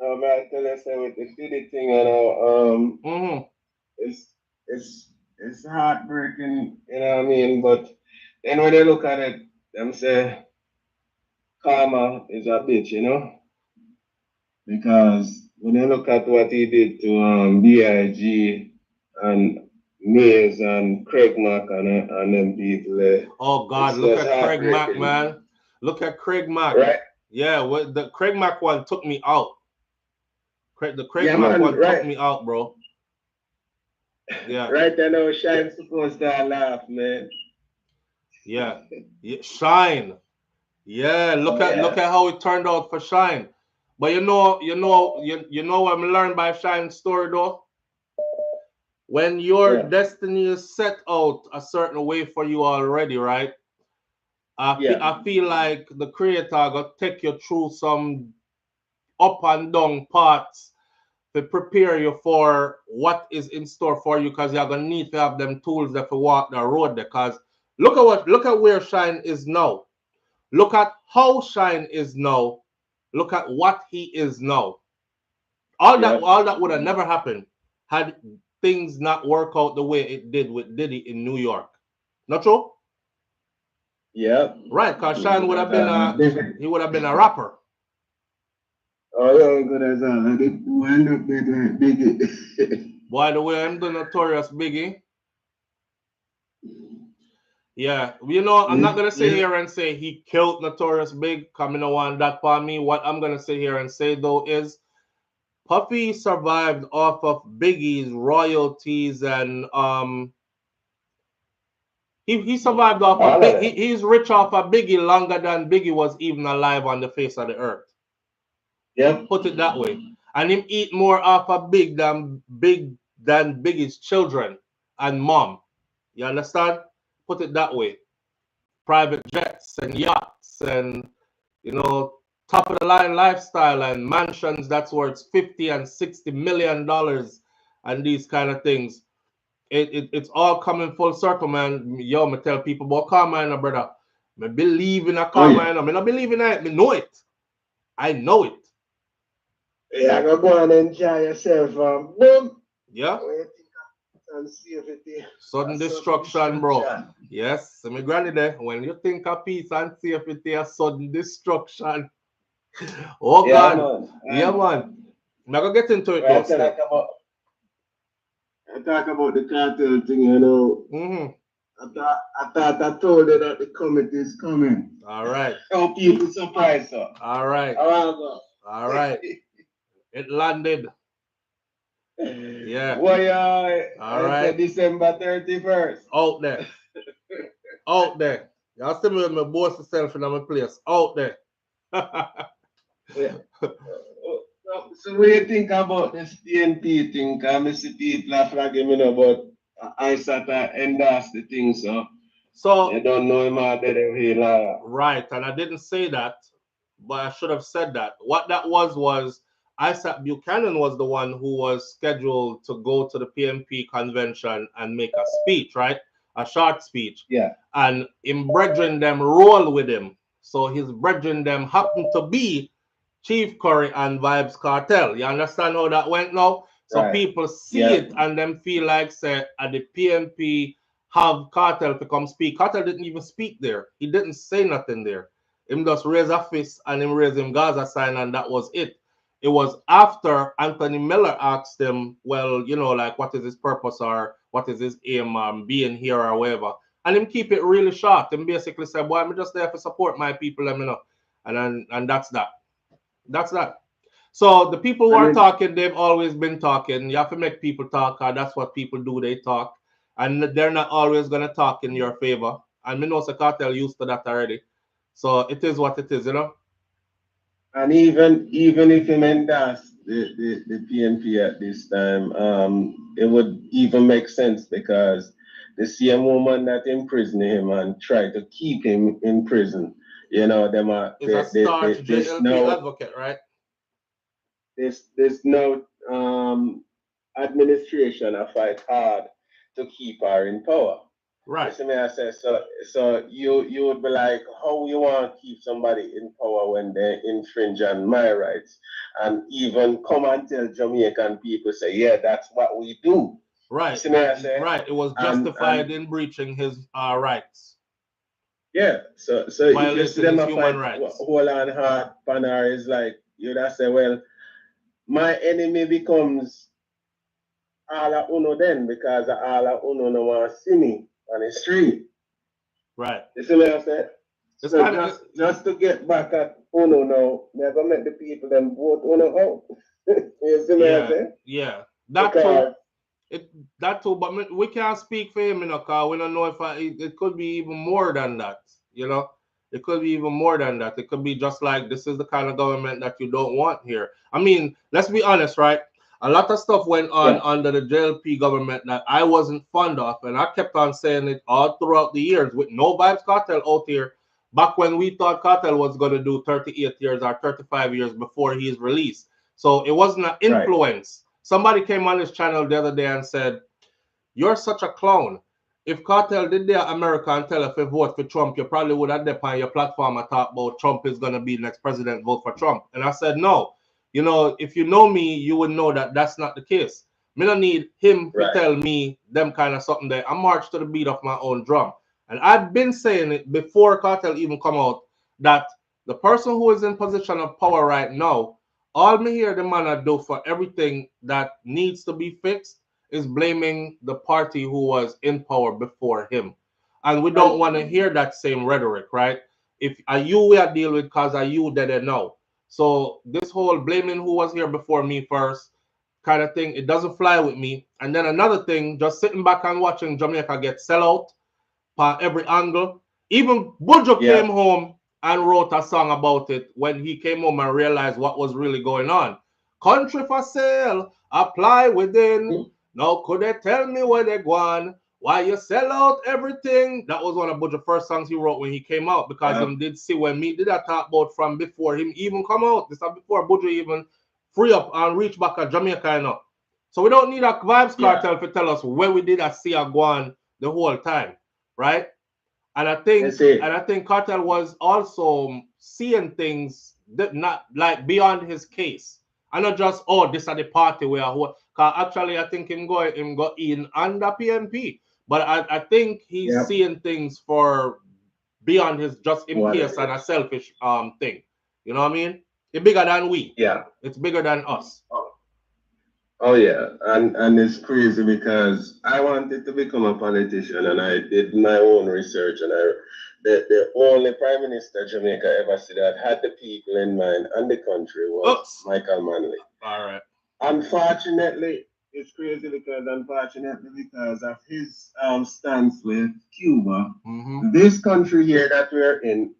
man, I tell you, so with the Diddy thing, you know, it's heartbreaking, you know what I mean? But then when they look at it, them say karma is a bitch, you know? Because when you look at what he did to B.I.G. and Maze and Craig Mack and them people. Oh God, look at Craig Mack, man. Look at Craig Mack. Right. Yeah, the Craig Mack one took me out. The Craig Mack one took me out, bro. Yeah. Right now, Shine's supposed to laugh, man. Yeah. Shine. Yeah, look at how it turned out for Shine. But you know what I learned by Shine's story though? When your destiny is set out a certain way for you already, right? I feel like the creator got take you through some up and down parts to prepare you for what is in store for you, because you're gonna need to have them tools that to walk the road there. Because look at where Shine is now. Look at how Shine is now. Look at what he is now. All that would have never happened had things not work out the way it did with Diddy in New York. Not true? Yeah. Right, because Shine would have been a rapper. Oh yeah, good as all. I did wind up with Biggie. By the way, I'm the notorious Biggie. Yeah, I'm not gonna sit here and say he killed Notorious Big. Coming on that for me. What I'm gonna sit here and say though is Puffy survived off of Biggie's royalties, and he survived off of Biggie. He's rich off of Biggie longer than Biggie was even alive on the face of the earth. Yep. Put it that way. And him eat more off of Big than Biggie's children and mom. You understand? Put it that way. Private jets and yachts and top of the line lifestyle and mansions that's worth $50 and $60 million and these kind of things. It's all coming full circle, man. Yo, me tell people about Carmine, brother. Me believe in a Carmine. I mean, I believe in it. Me know it. I know it. Yeah, go and enjoy yourself. Boom. Yeah. And safety. Sudden destruction, bro. Yes. So my granny there, when you think of peace and safety, a sudden destruction. Oh God. Man. Yeah, man. I'm gonna get into it. I talk about the cartel thing, you know. I thought I told you that the comet is coming. All right. How people surprised, sir. All right. All right. It landed. Yeah. Boy, all right. December 31st. Out there. Out there. Y'all see me with my boss myself in my place. Out there. Yeah. So what do you think about this TNT thing? I see people are flagging me about I sat and endorse the thing, so you don't know him out there. Right, and I didn't say that, but I should have said that. What that was Isaac Buchanan was the one who was scheduled to go to the PMP convention and make a speech, right? A short speech. Yeah. And him brethren them roll with him. So his brethren them happened to be Chief Curry and Vybz Kartel. You understand how that went now? So people see it and them feel like, say, at the PMP have Cartel to come speak. Cartel didn't even speak there. He didn't say nothing there. Him just raise a fist and him raise him Gaza sign, and that was it. It was after Anthony Miller asked him, well, like, what is his purpose or what is his aim being here or whatever. And him keep it really short. Him basically said, boy, I'm just there to support my people, let me know. And that's that. That's that. So the people who are talking, they've always been talking. You have to make people talk. That's what people do. They talk. And they're not always going to talk in your favor. And me know Cartel used to that already. So it is what it is, And even if he endorse the PNP at this time, it would even make sense because the same woman that imprisoned him and tried to keep him in prison, them are it's a starch JLP advocate, right? There's no administration I fight hard to keep her in power. Right. You see me, I say, so you would be like, how you want to keep somebody in power when they infringe on my rights? And even come and tell Jamaican people, say, yeah, that's what we do. Right. You see me, I say? Right. It was justified in breaching his rights. Yeah. So if you see them human rights. Hold on hard, Panar is like, you'd say, well, my enemy becomes all of uno then because all of uno no want to see me on the street. Right. You see what I said? So just to get back at Uno no, never met the people them vote Uno out. You see what I'm saying? Yeah, that too. That too, but we can't speak for him, cause we don't know if it could be even more than that, It could be even more than that. It could be just like, this is the kind of government that you don't want here. I mean, let's be honest, right? A lot of stuff went on under the JLP government that I wasn't fond of, and I kept on saying it all throughout the years with no Vybz Kartel out here. Back when we thought Cartel was going to do 38 years or 35 years before he's released. So it wasn't an influence. Somebody came on his channel the other day and said, "You're such a clown. If Cartel did their America and tell if you vote for Trump, you probably would have depend on your platform and talk about Trump is going to be the next president, vote for Trump." And I said, no. If you know me, you would know that that's not the case. Me don't need him to tell me them kind of something that I march to the beat of my own drum. And I've been saying it before Cartel even come out, that the person who is in position of power right now, all me hear the man do for everything that needs to be fixed is blaming the party who was in power before him. And we don't want to hear that same rhetoric, right? If are you we are dealing with because are you that they know. So this whole blaming who was here before me first kind of thing, it doesn't fly with me. And then another thing, just sitting back and watching Jamaica get sell out by every angle. Even Buju came home and wrote a song about it when he came home and realized what was really going on. Country for sale, apply within. Now could they tell me where they gone? Why you sell out everything? That was one of Buju's first songs he wrote when he came out, because him did see when me did I talk about from before him even come out. This is before Buju even free up and reach back at Jamaica. So we don't need a Vybz Kartel to tell us where we did a see a go on the whole time, right? And I think Cartel was also seeing things that not like beyond his case. And not just, this are the party where actually I think him go in under PNP. But I think he's seeing things for beyond his just in case and a selfish thing. You know what I mean? It's bigger than we. Yeah. It's bigger than us. Oh yeah, and it's crazy because I wanted to become a politician, and I did my own research, and the only prime minister Jamaica ever said that had the people in mind and the country was Michael Manley. All right. Unfortunately, it's crazy because of his stance with Cuba, this country here that we're in,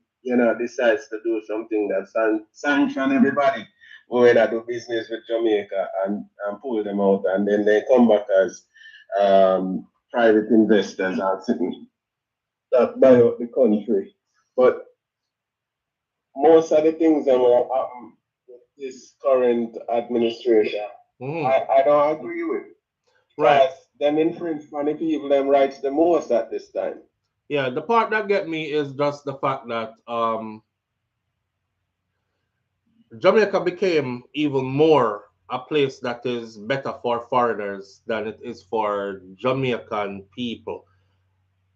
decides to do something that sanction everybody who that do business with Jamaica and pull them out, and then they come back as private investors and sitting that buy out the country. But most of the things that will happen with this current administration, I don't agree with. Right. Them infringe on the people them rights the most at this time. Yeah, the part that get me is just the fact that Jamaica became even more a place that is better for foreigners than it is for Jamaican people.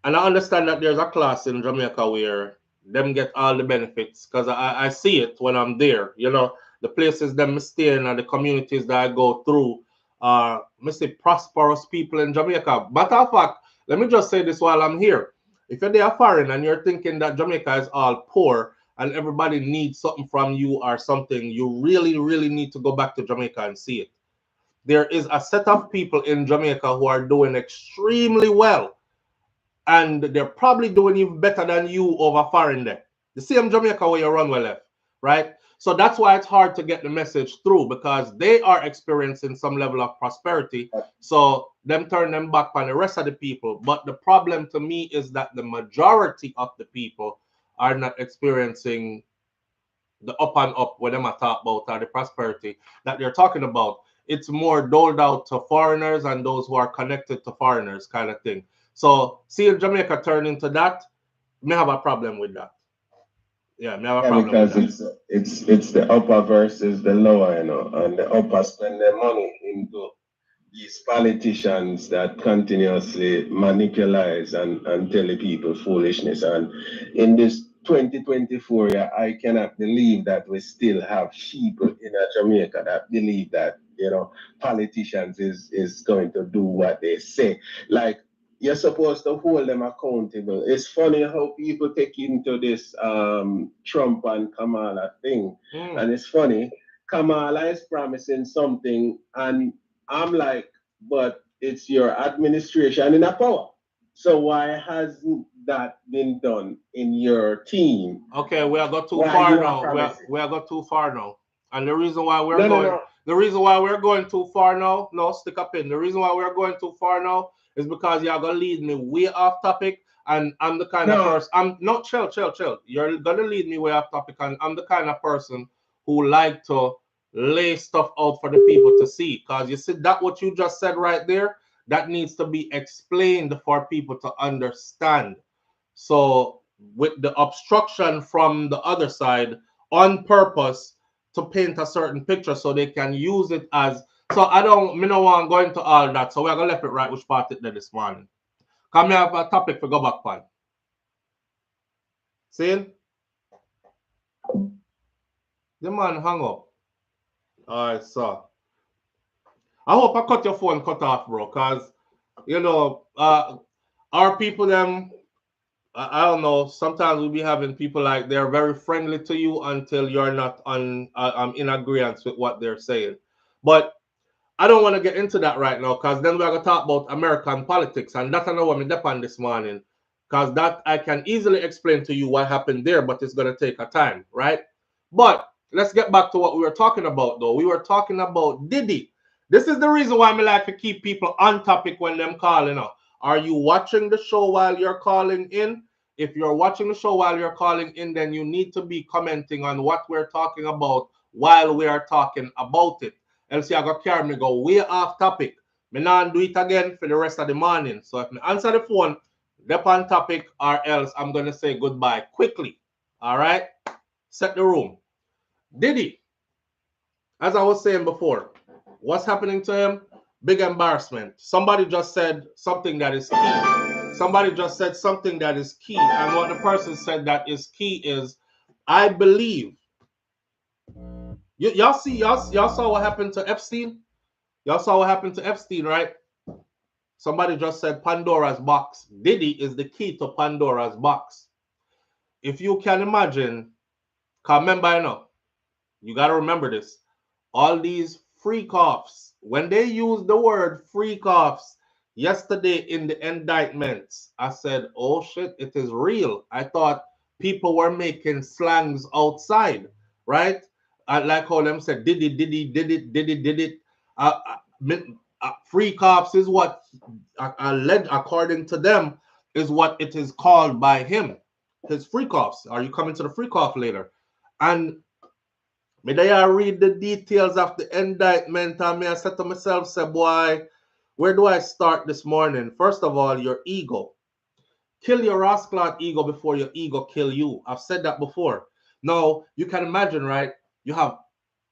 And I understand that there's a class in Jamaica where them get all the benefits, because I see it when I'm there. The places them stay in and the communities that I go through are, prosperous people in Jamaica. Matter of fact, let me just say this while I'm here. If you're there foreign and you're thinking that Jamaica is all poor and everybody needs something from you or something, you really, really need to go back to Jamaica and see it. There is a set of people in Jamaica who are doing extremely well, and they're probably doing even better than you over foreign there. The same Jamaica where you run well left, right? So that's why it's hard to get the message through, because they are experiencing some level of prosperity. So them turn them back on the rest of the people. But the problem to me is that the majority of the people are not experiencing the up and up when them are talk about, or the prosperity that they're talking about. It's more doled out to foreigners and those who are connected to foreigners kind of thing. So seeing Jamaica turn into that, may have a problem with that. Yeah, me have a problem because with that. it's the upper versus the lower, and the upper spend their money into these politicians that continuously manipulate and tell the people foolishness. And in this 2024, I cannot believe that we still have people in Jamaica that believe that politicians is going to do what they say. Like you're supposed to hold them accountable. It's funny how people take into this Trump and Kamala thing. And it's funny, Kamala is promising something, and I'm like, but it's your administration in a power. So why hasn't that been done in your team? Okay, we are got too far now. We are got too far now. And the reason why we're the reason why we're going too far now, no, stick up in. The reason why we're going too far now is because you're gonna lead me way off topic, and I'm the kind of person. I'm not chill. You're gonna lead me way off topic, and I'm the kind of person who like to lay stuff out for the people to see. Cause you see that what you just said right there, that needs to be explained for people to understand. So with the obstruction from the other side on purpose to paint a certain picture so they can use it as, so I don't want to go into all that. So we're gonna left it right which part it there this morning. Come here, have a topic for go back on. See? The man hung up. Alright, so I hope I cut your phone cut off, bro, because you know our people them, I don't know. Sometimes we'll be having people like they're very friendly to you until you're not on in agreement with what they're saying. But I don't want to get into that right now because then we're gonna talk about American politics, and that's another one we depend this morning. Because that I can easily explain to you what happened there, but it's gonna take a time, right? But let's get back to what we were talking about, though. We were talking about Diddy. This is the reason why I like to keep people on topic when them calling up. Are you watching the show while you're calling in? If you're watching the show while you're calling in, then you need to be commenting on what we're talking about while we are talking about it. Else I go carry me go way off topic. Me not do it again for the rest of the morning. So if me answer the phone, dep on topic, or else I'm gonna say goodbye quickly. All right, set the room. Diddy, as I was saying before, what's happening to him? Big embarrassment. Somebody just said something that is key. Somebody just said something that is key. And what the person said that is key is, I believe. Y'all saw what happened to Epstein? Y'all saw what happened to Epstein, right? Somebody just said Pandora's box. Diddy is the key to Pandora's box. If you can imagine, because remember, you got to remember this. All these freak offs, when they use the word freak offs yesterday in the indictments, I said, oh shit, it is real. I thought people were making slangs outside, right? Like how them said, did it. Freak offs is what, according to them, is what it is called by him. His freak offs. Are you coming to the freak off later? And may I read the details of the indictment, and I said to myself, say, boy, where do I start this morning? First of all, your ego. Kill your rascal ego before your ego kill you. I've said that before. Now, you can imagine, right? You have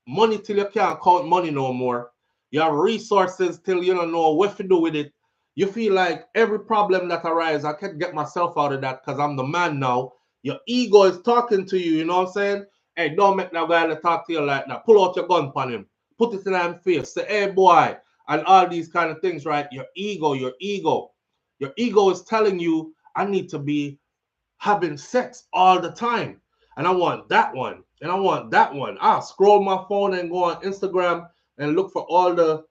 money till you can't count money no more. You have resources till you don't know what to do with it. You feel like every problem that arises, I can't get myself out of that because I'm the man now. Your ego is talking to you, you know what I'm saying? Hey, don't make that guy talk to you like that. Pull out your gun upon him. Put it in his face. Say, hey, boy. And all these kind of things, right? Your ego. Your ego is telling you, I need to be having sex all the time. And I want that one. And I want that one. I'll scroll my phone and go on Instagram and look for all the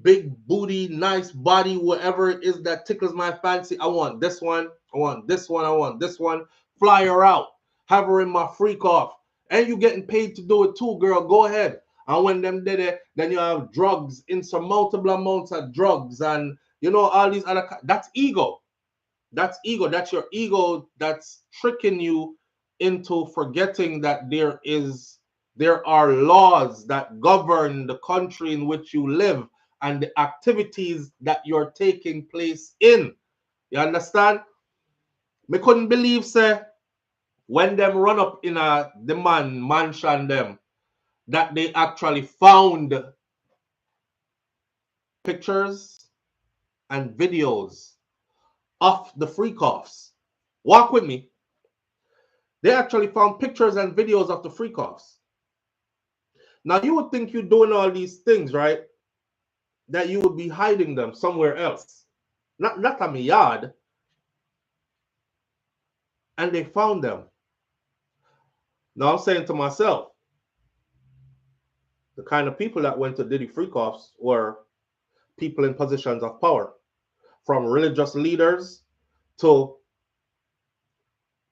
big booty, nice body, whatever it is that tickles my fancy. I want this one. I want this one. I want this one. Fly her out. Have her in my freak off. And you getting paid to do it too, girl. Go ahead. And when them did it, then you have drugs, insurmountable amounts of drugs, and you know all these other. That's ego. That's ego. That's your ego that's tricking you into forgetting that there are laws that govern the country in which you live and the activities that you're taking place in. You understand? Me couldn't believe, say, when them run up in a demand mansion them, that they actually found pictures and videos of the freak offs. Walk with me. They actually found pictures and videos of the freak offs. Now you would think you're doing all these things, right? That you would be hiding them somewhere else. not on my yard. And they found them. Now I'm saying to myself, the kind of people that went to Diddy freak-offs were people in positions of power, from religious leaders to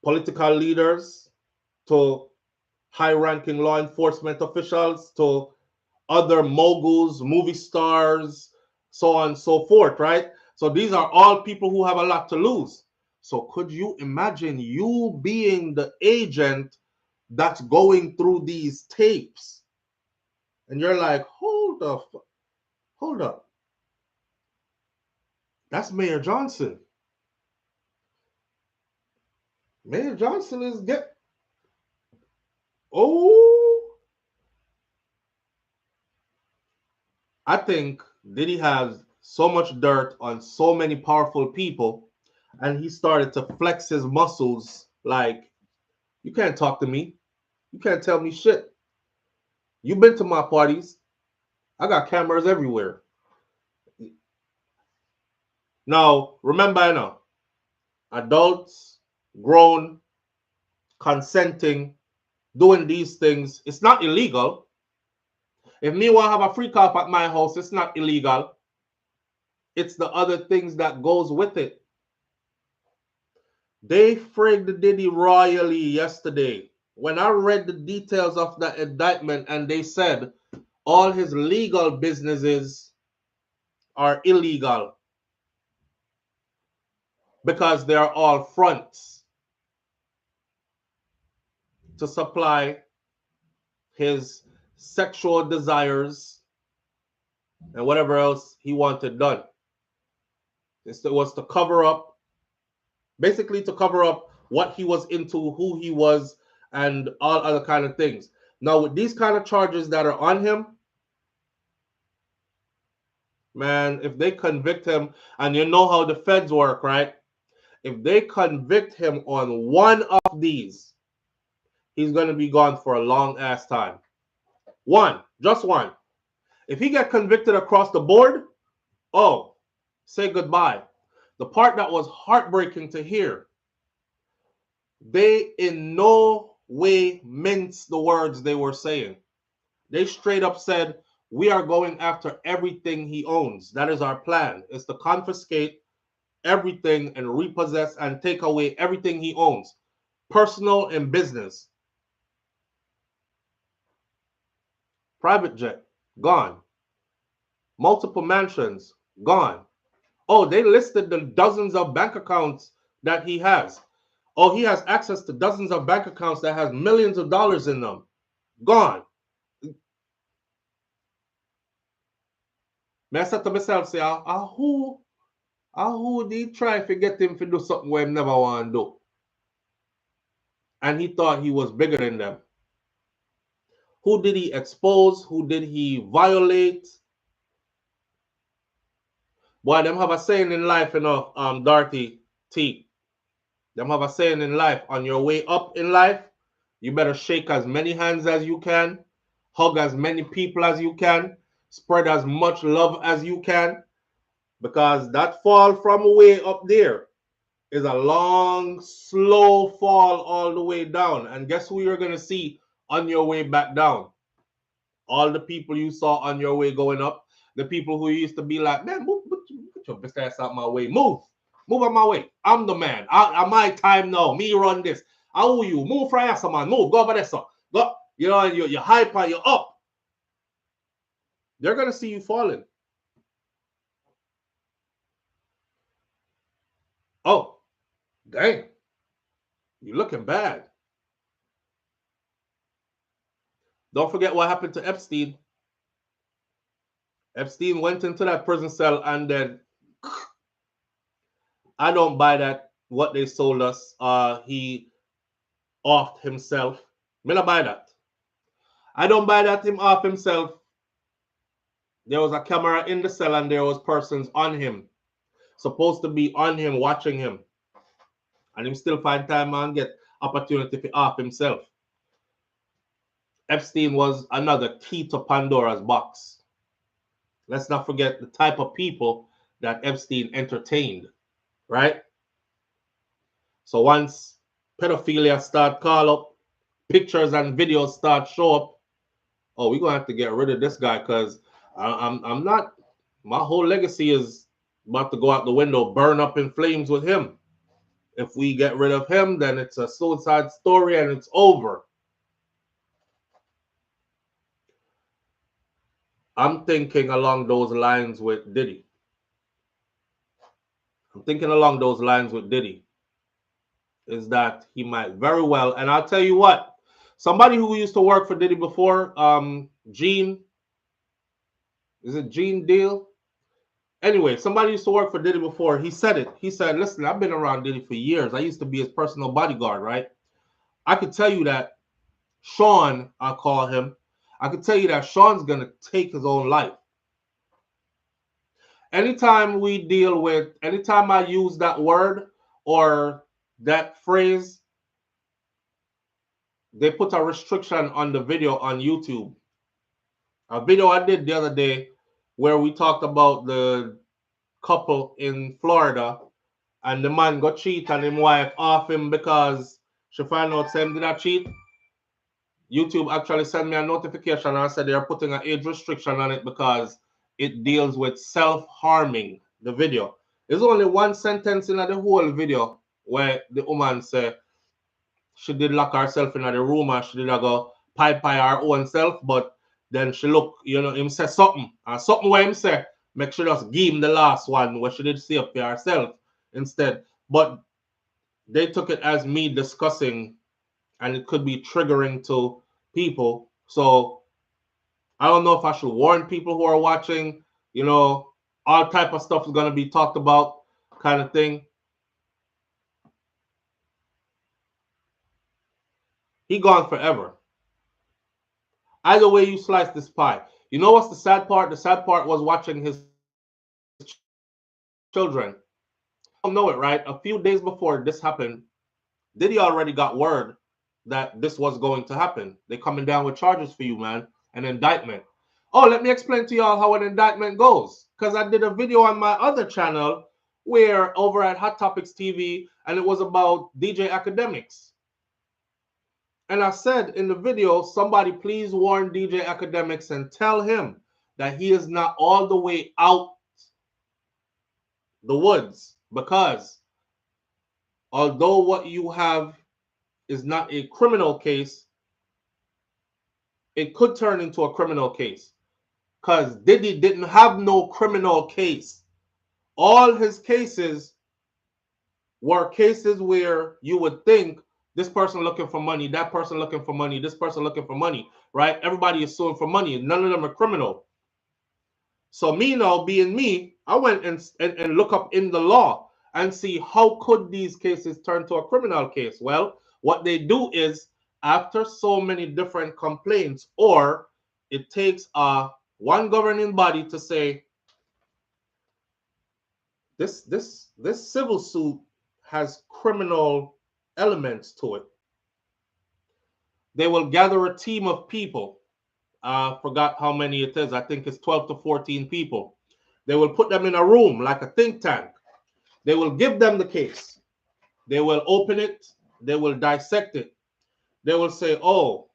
political leaders to high-ranking law enforcement officials to other moguls, movie stars, so on and so forth, right? So these are all people who have a lot to lose. So could you imagine you being the agent that's going through these tapes? And you're like, hold up. That's Mayor Johnson. Mayor Johnson is I think Diddy has so much dirt on so many powerful people, and he started to flex his muscles like, you can't talk to me. You can't tell me shit. You've been to my parties. I got cameras everywhere. Now, remember, adults, grown, consenting, doing these things, it's not illegal. If me want to have a freak off at my house, it's not illegal. It's the other things that goes with it. They frigged Diddy royally yesterday. When I read the details of the indictment and they said all his legal businesses are illegal because they are all fronts to supply his sexual desires and whatever else he wanted done. It was to cover up, basically to cover up what he was into, who he was, and all other kind of things. Now, with these kind of charges that are on him, man, if they convict him, and you know how the feds work, right? If they convict him on one of these, he's going to be gone for a long ass time. One, just one. If he get convicted across the board, oh, say goodbye. The part that was heartbreaking to hear, they in no way minced the words they were saying. They straight up said, we are going after everything he owns. That is our plan. It's to confiscate everything and repossess and take away everything he owns, personal and business. Private jet, gone. Multiple mansions, gone. Oh, they listed the dozens of bank accounts that he has. Oh, he has access to dozens of bank accounts that has millions of dollars in them. Gone. I said to myself, say, who did try to get him to do something where he never want to do? And he thought he was bigger than them. Who did he expose? Who did he violate? Boy, them have a saying in life, Darty T. Them have a saying in life, on your way up in life, you better shake as many hands as you can, hug as many people as you can, spread as much love as you can, because that fall from way up there is a long, slow fall all the way down. And guess who you're going to see on your way back down? All the people you saw on your way going up, the people who used to be like, man, move your bitch ass out my way. Move out my way. I'm the man. My time now. Me run this. I owe you. Move from here, man. Move. Go over there, sir. Go. You know, you're hyper, you're up. They're going to see you falling. Oh, dang. You're looking bad. Don't forget what happened to Epstein. Epstein went into that prison cell and then I don't buy that, what they sold us. He offed himself. Me not buy that. I don't buy that him off himself. There was a camera in the cell and there was persons on him. Supposed to be on him, watching him. And him still find time and get opportunity to off himself. Epstein was another key to Pandora's box. Let's not forget the type of people that Epstein entertained, right? So once pedophilia start call up, pictures and videos start show up, oh, we're gonna have to get rid of this guy because I'm not, my whole legacy is about to go out the window, burn up in flames with him. If we get rid of him, then it's a suicide story and it's over. I'm thinking along those lines with Diddy. Is that he might very well, and I'll tell you what, somebody who used to work for Diddy before, Gene, is it Gene Deal? Anyway, somebody used to work for Diddy before. He said it. He said, listen, I've been around Diddy for years. I used to be his personal bodyguard, right? I could tell you that Sean, I call him, I could tell you that Sean's going to take his own life. Anytime I use that word or that phrase, they put a restriction on the video on YouTube. A video I did the other day where we talked about the couple in Florida and the man got cheat and his wife off him because she found out him did not cheat. YouTube actually sent me a notification and said they're putting an age restriction on it because it deals with self-harming, the video. There's only one sentence in the whole video where the woman said she did lock herself in the room and she did go pipe by her own self, but then she look, him say something. And something where him say, make sure just give him the last one where she did say up for herself instead. But they took it as me discussing, and it could be triggering to people. So I don't know if I should warn people who are watching, all type of stuff is going to be talked about kind of thing. He gone forever. Either way you slice this pie. You know what's the sad part? The sad part was watching his children. I don't know it, right? A few days before this happened, Diddy already got word that this was going to happen. They're coming down with charges for you, man. An indictment. Oh, let me explain to y'all how an indictment goes. Because I did a video on my other channel where over at Hot Topics TV, and it was about DJ Academics. And I said in the video, somebody please warn DJ Academics and tell him that he is not all the way out the woods, because although what you have is not a criminal case, it could turn into a criminal case. Because Diddy didn't have no criminal case. All his cases were cases where you would think this person looking for money, that person looking for money, this person looking for money, right? Everybody is suing for money. None of them are criminal. So me now, being me, I went and look up in the law and see how could these cases turn to a criminal case. Well, what they do is after so many different complaints, or it takes one governing body to say this civil suit has criminal elements to it. They will gather a team of people. Forgot how many it is. I think it's 12 to 14 people. They will put them in a room like a think tank. They will give them the case. They will open it. They will dissect it. They will say, oh,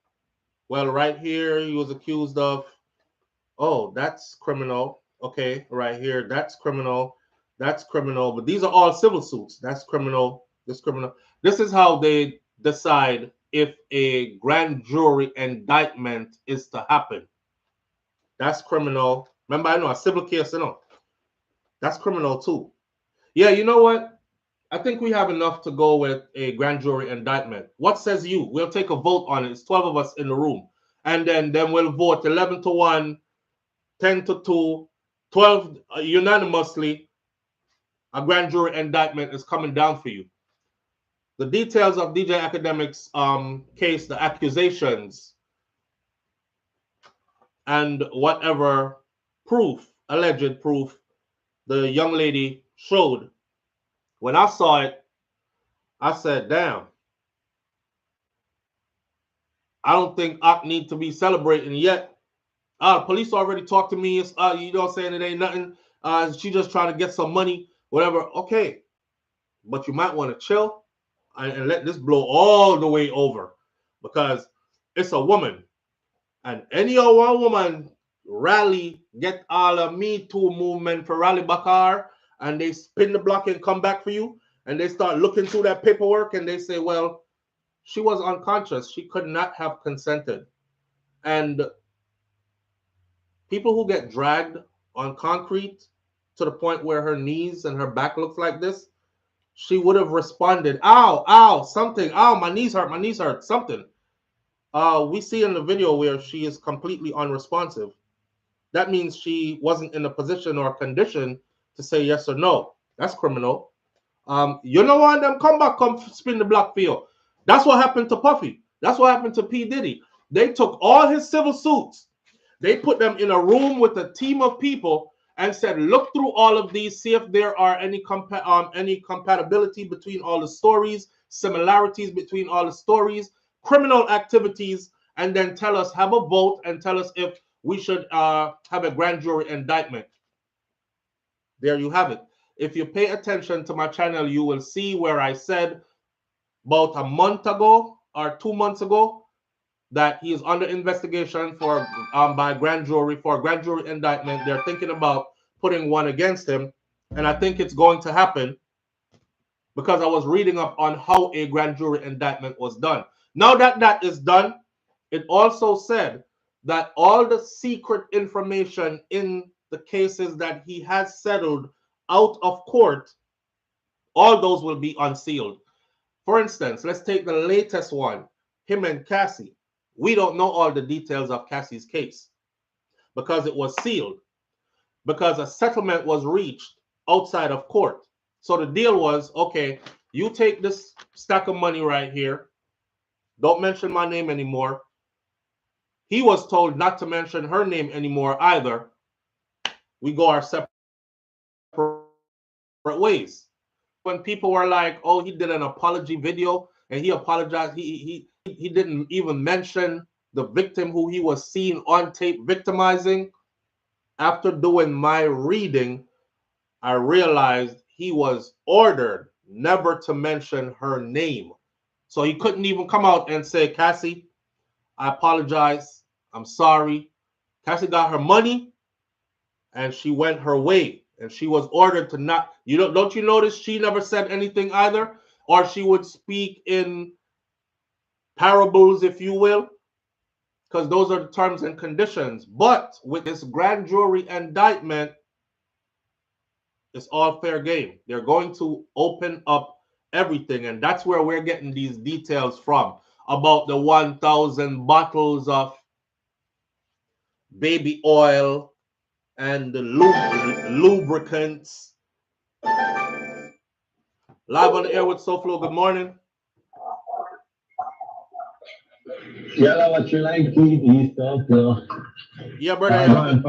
well, right here he was accused of, oh, that's criminal. Okay, right here, that's criminal. That's criminal. But these are all civil suits. That's criminal. This criminal. This is how they decide if a grand jury indictment is to happen. That's criminal. Remember, I know a civil case, that's criminal too. Yeah, you know what? I think we have enough to go with a grand jury indictment. What says you? We'll take a vote on it. It's 12 of us in the room. And then we'll vote 11 to 1, 10 to 2, 12 unanimously. A grand jury indictment is coming down for you. The details of DJ Academics' case, the accusations, and whatever proof, alleged proof, the young lady showed. When I saw it, I said, damn. I don't think I need to be celebrating yet. Police already talked to me. It ain't nothing. She just trying to get some money, whatever. Okay, but you might want to chill and let this blow all the way over, because it's a woman, and any one woman rally, get all of Me Too movement for rally back her, and they spin the block and come back for you, and they start looking through that paperwork and they say, well, she was unconscious, she could not have consented. And people who get dragged on concrete to the point where her knees and her back looks like this, she would have responded, ow, ow, something, ow, my knees hurt, something. We see in the video where she is completely unresponsive. That means she wasn't in a position or condition to say yes or no. That's criminal. You know what? Them come spin the block for you. That's what happened to Puffy. That's what happened to P Diddy. They took all his civil suits. They put them in a room with a team of people and said, look through all of these, see if there are any compatibility between all the stories, similarities between all the stories, criminal activities, and then tell us, have a vote, and tell us if we should have a grand jury indictment. There you have it. If you pay attention to my channel, you will see where I said about a month ago or 2 months ago that he is under investigation for by grand jury for a grand jury indictment. They're thinking about putting one against him, and I think it's going to happen because I was reading up on how a grand jury indictment was done. Now that that is done, it also said that all the secret information in the cases that he has settled out of court, all those will be unsealed. For instance, let's take the latest one, him and Cassie. We don't know all the details of Cassie's case because it was sealed, because a settlement was reached outside of court. So the deal was, okay, you take this stack of money right here. Don't mention my name anymore. He was told not to mention her name anymore either. We go our separate ways. When people were like, oh, he did an apology video and he apologized, he didn't even mention the victim who he was seen on tape victimizing. After doing my reading, I realized he was ordered never to mention her name. So he couldn't even come out and say, Cassie, I apologize, I'm sorry. Cassie got her money and she went her way. And she was ordered to not, don't you notice she never said anything either? Or she would speak in parables, if you will, because those are the terms and conditions. But with this grand jury indictment, it's all fair game. They're going to open up everything. And that's where we're getting these details from about the 1,000 bottles of baby oil and the lubricants. Live on the air with SouFLo. Good morning. Yeah, what you like to eat, SouFLo. Yeah, brother.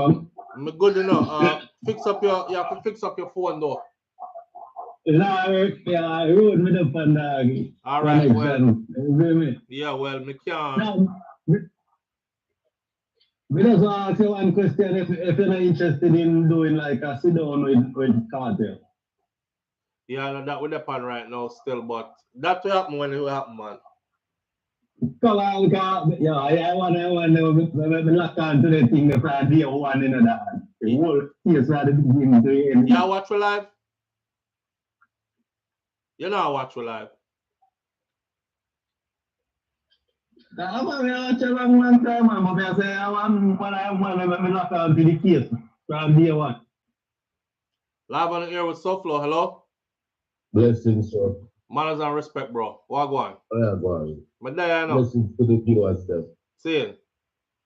I'm good enough. Fix up your phone though. Yeah, road me up on dog. All right, well. Yeah, well, me can't. No, we just want to ask you one question. If you're not interested in doing like a sit down with Cartel. Yeah, that will happen right now still, but that will happen when it will happen, man. Come on, yeah, I want to lock on to the thing before I do one in that. The whole case at the beginning to the end. Yeah, watch for live. You know, watch for live. I'm going to watch one time, but I say I want to lock on to the case from day one. Live on the air with SouFLo. Hello. Blessings, sir. Manners and respect, bro. What go on? Yeah, go on. But there you know. Blessings to the viewers, sir. See it.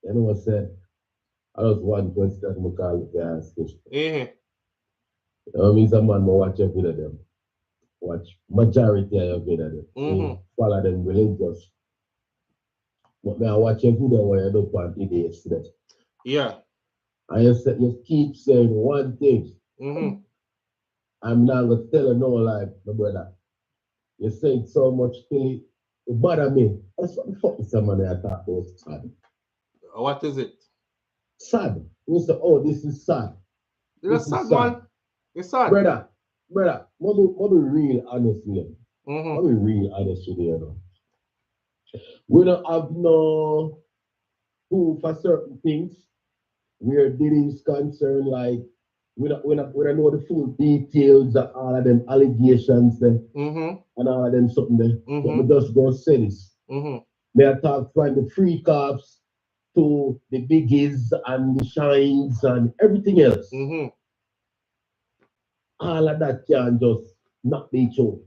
You know what I said? I was one question I call it the ask question. You know, means a man will watch every of them. Watch majority of your video them. Follow them religious. But now watch your video where you don't want idiots today. Yeah. And you keep saying one thing. I'm not gonna tell you no lie, my brother. You say so much thing, it bother me. That's what the fuck is somebody I thought was sad. What is it? Sad. You say, oh, this is sad. It's sad, man. It's sad. Brother, what be real honest here? What be real honest here? We don't have no proof for certain things where Diddy is concerned, like we don't know the full details of all of them allegations there and all of them something there. But we just go say this. They are talk from the free cops to the biggies and the shines and everything else. All of that can just not be true.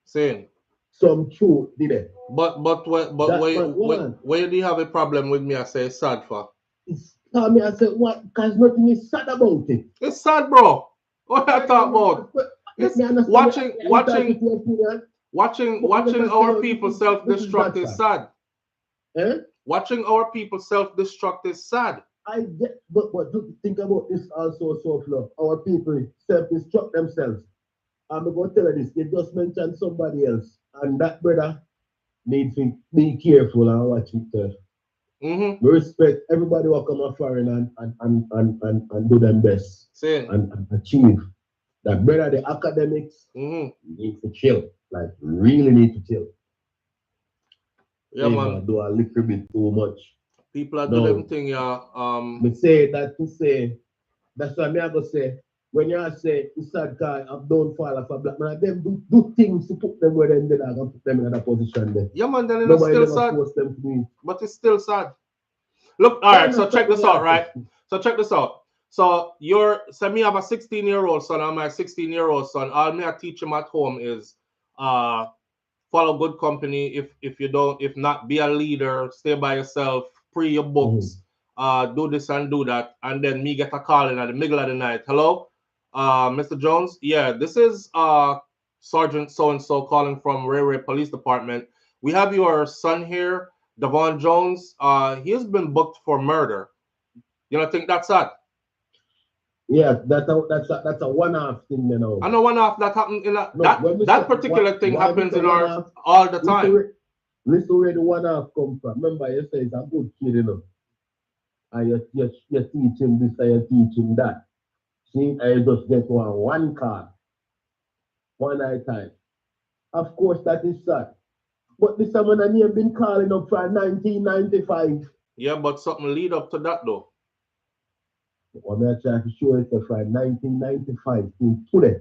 Saying some truth, did it? But where do you have a problem with me? I say it's sad for. It's me. I said what? Because nothing is sad about it. It's sad, bro. What I talk about? It's watching our people self-destruct is sad. Watching our people self-destruct is sad. I get, but think about this also, SouFLo. Our people self-destruct themselves. I'm going to tell you this. You just mentioned somebody else, and that brother needs to be careful and watch it. We respect everybody who come up foreign and do their best and achieve. That brother, the academics need to chill. Like really need to chill. Yeah, man. Do a little bit too much. People are doing them thing, yeah. Me say that to say. That's what I'm gonna say. When you say it's sad guy, I've done fall off a black man, them do things to put them where them are gonna put them in another position there. Yeah, man, then it's still sad. But it's still sad. Look, all right, so check this out, right? So check this out. So me have a 16-year-old son, and my 16-year-old son, all me I teach him at home is follow good company. If not, be a leader, stay by yourself, pre your books, do this and do that, and then me get a call in at the middle of the night. Hello, Mr. Jones? Yeah, this is Sergeant so-and-so calling from Ray Police Department. We have your son here, Devon Jones. He has been booked for murder. You don't think that's sad? Yeah, that's a one-off thing, you know. I know one-off that happened in that particular thing happens in ours all the time. Listen where the one-off come from. Remember, you say it's a good kid, you know. And you teach him this and you teach him that. See, I just get one card, one night time. Of course, that is sad. But this someone I have been calling up for 1995. Yeah, but something lead up to that though. What I'm trying to show you from 1995 to today.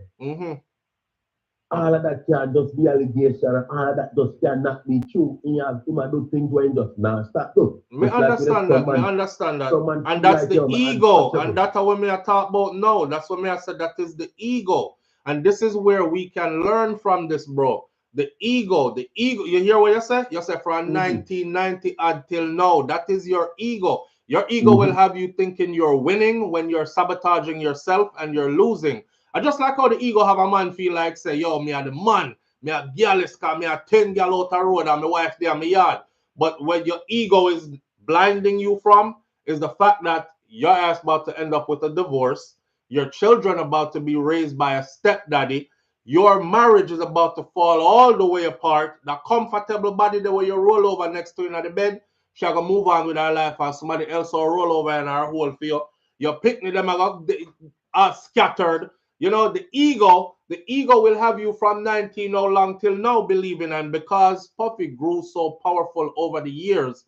All of that can just be allegation, and all of that just cannot be true. You have to do things when you just not stop. I understand that. And that's the ego. And that's what I talk about now. That's what I said. That is the ego. And this is where we can learn from this, bro. The ego. You hear what you say? You say from 1990 until now. That is your ego. Your ego will have you thinking you're winning when you're sabotaging yourself and you're losing. I just like how the ego have a man feel like say, yo, me are the man. Me a girl me a 10 girl out the road and my wife there in my yard. But what your ego is blinding you from is the fact that your ass about to end up with a divorce. Your children about to be raised by a stepdaddy. Your marriage is about to fall all the way apart. That comfortable body the way you roll over next to in the bed, she'll go move on with her life and somebody else will roll over in her hole for you. Your picnic them are scattered. You know, the ego will have you from 19 how long till now believing, and because Puffy grew so powerful over the years,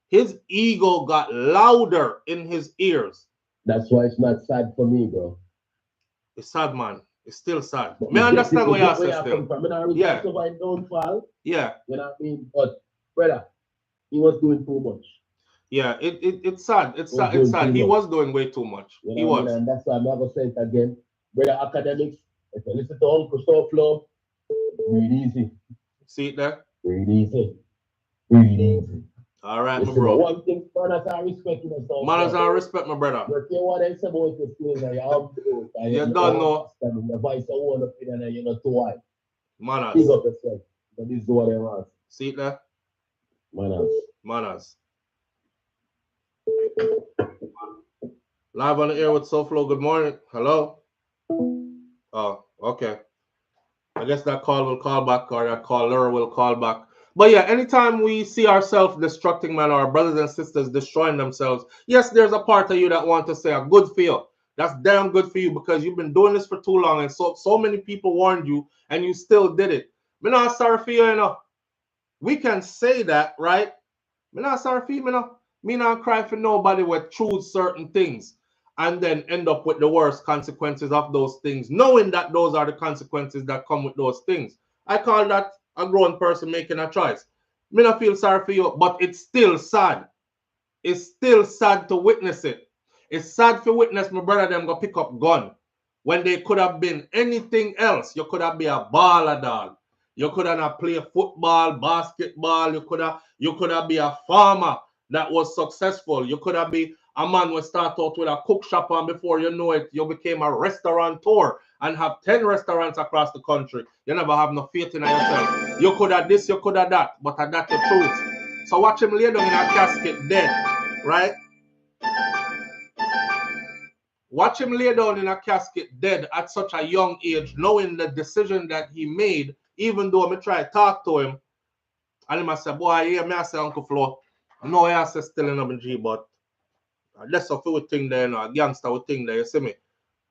his ego got louder in his ears. That's why it's not sad for me, bro. It's sad, man. It's still sad. May I understand where you're saying still. Yeah. Don't fall. Yeah. You know what I mean? But brother, he was doing too much. Yeah, it's sad. It's sad. He was doing way too much. You know he was. And that's why I'm never say it again. Brother academics, if you listen to Uncle SouFLo, breathe easy. See it there? Breathe easy. Breathe easy. All right, my bro. One thing, manners and respect. Manners and respect, my brother. But you what I say about your skills and you don't know. The voice of one opinion and you're not too wide. Manners. Speak up yourself. But this is what I want. See it there? Manners. Manners. Live on the air with SouFLo. Good morning. Hello. Oh, okay. I guess that call will call back, or that caller will call back. But yeah, anytime we see ourselves destructing, man, our brothers and sisters destroying themselves, yes, there's a part of you that want to say a good feel. That's damn good for you because you've been doing this for too long and so many people warned you and you still did it. Me not sorry for you, you know. We can say that, right? Me not sorry for you, me no. Me not cry for nobody with choose certain things and then end up with the worst consequences of those things, knowing that those are the consequences that come with those things. I call that a grown person making a choice. Me not feel sorry for you, but it's still sad. It's still sad to witness it. It's sad to witness my brother them go pick up gun when they could have been anything else. You could have been a baller dog. You could have played football, basketball. You could have been a farmer that was successful. You could have been a man who start out with a cook shop and before you know it, you became a restaurateur and have 10 restaurants across the country. You never have no faith in yourself. You could have this, you could have that, but that's the truth. So watch him lay down in a casket dead, right? Watch him lay down in a casket dead at such a young age, knowing the decision that he made, even though I try to talk to him. And he say, boy, yeah, me I say, Uncle Flo, no, I say still in a G, but that's a few thing there, you know, a gangster would think there, you see me?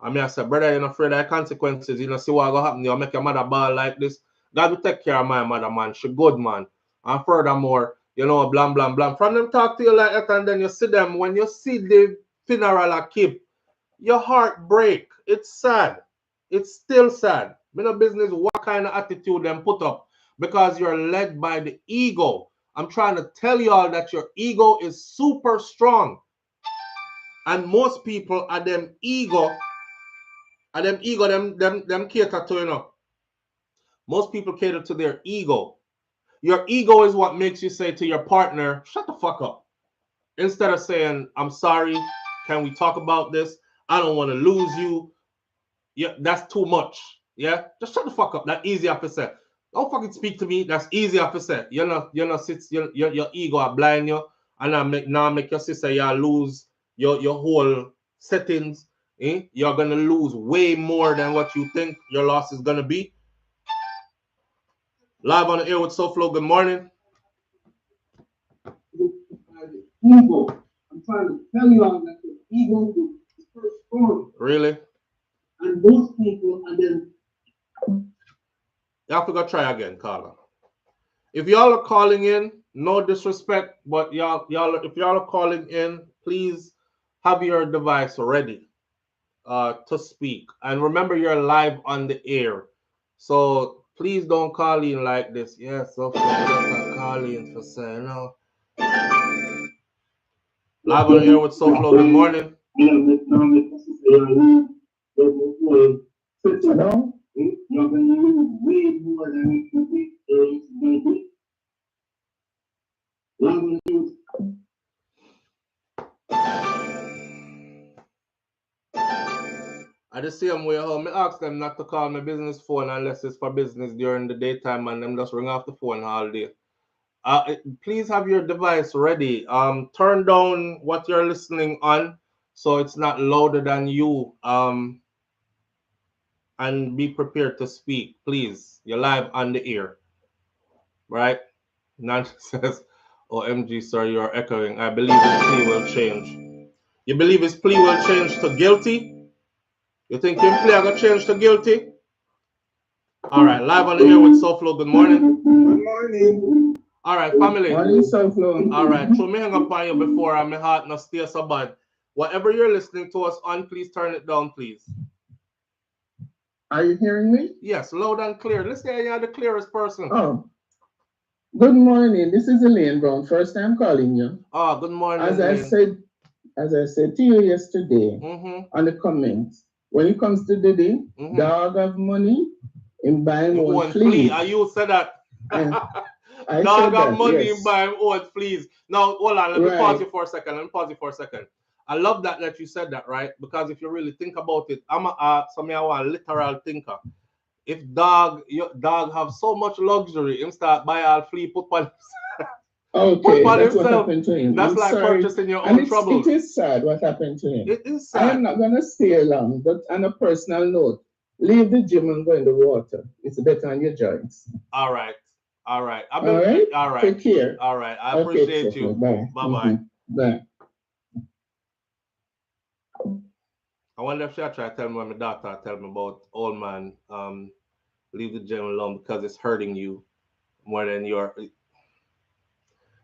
And I say, brother, you're not afraid of the consequences, you know, see what going to happen, you make your mother ball like this. God will take care of my mother, man. She good, man. And furthermore, you know, blam, blam, blam. From them talk to you like that, and then you see them, when you see the funeral a keep, your heart break. It's sad. It's still sad. Me no business what kind of attitude them put up because you're led by the ego. I'm trying to tell you all that your ego is super strong. And most people are them ego, them cater to, you know. Most people cater to their ego. Your ego is what makes you say to your partner, shut the fuck up. Instead of saying, I'm sorry, can we talk about this? I don't want to lose you. Yeah, that's too much. Yeah, just shut the fuck up. That's easy to say. Don't fucking speak to me. That's easy to say. Your ego are blind you, and now make your sister you lose your whole settings. You're gonna lose way more than what you think your loss is gonna be. Live on the air with SouFLo. Good morning. Ego. I'm trying to tell you all that the ego is the first story. Really? And those people, and then you have to go try again, Carla. If y'all are calling in, no disrespect, but if y'all are calling in, please have your device ready to speak. And remember, you're live on the air, so please don't call in like this. Yes, okay, just call in for say no. Live on the air with SouFLo. Good morning. You're going to lose way more than you think. I just see them way home. I ask them not to call my business phone unless it's for business during the daytime, and them just ring off the phone all day. Please have your device ready. Turn down what you're listening on so it's not louder than you. And be prepared to speak, please. You're live on the air, right? Nan says, OMG, sir, you're echoing. I believe his plea will change. You believe his plea will change to guilty? You think his plea will change to guilty? All right, live on the air with SouFLo. Good morning. Good morning. All right, family. Morning, SouFLo. All right, so me hang up on you before and my heart not stay so bad. Whatever you're listening to us on, please turn it down, please. Are you hearing me? Yes, loud and clear. Let's say you're the clearest person. Oh. Good morning. This is Elaine Brown. First time calling you. Oh, good morning. As I said to you yesterday on the comments, when it comes to Diddy, dog have money in buying own fleas. You said that. Dog have money in buying own fleas. Now, hold on. Let me pause you for a second. I love that you said that, right? Because if you really think about it, I'm a literal thinker. If your dog have so much luxury, him start buy all flea put on that's what happened to him. That's like purchasing your own trouble. It is sad what happened to him. It is sad. I am not gonna stay long, but on a personal note, leave the gym and go in the water. It's better on your joints. All right. All right. Take care. All right. I appreciate you. Bye. Bye-bye. Bye. I wonder if she'll try to tell me when my doctor tell me about old man, leave the gym alone because it's hurting you more than your.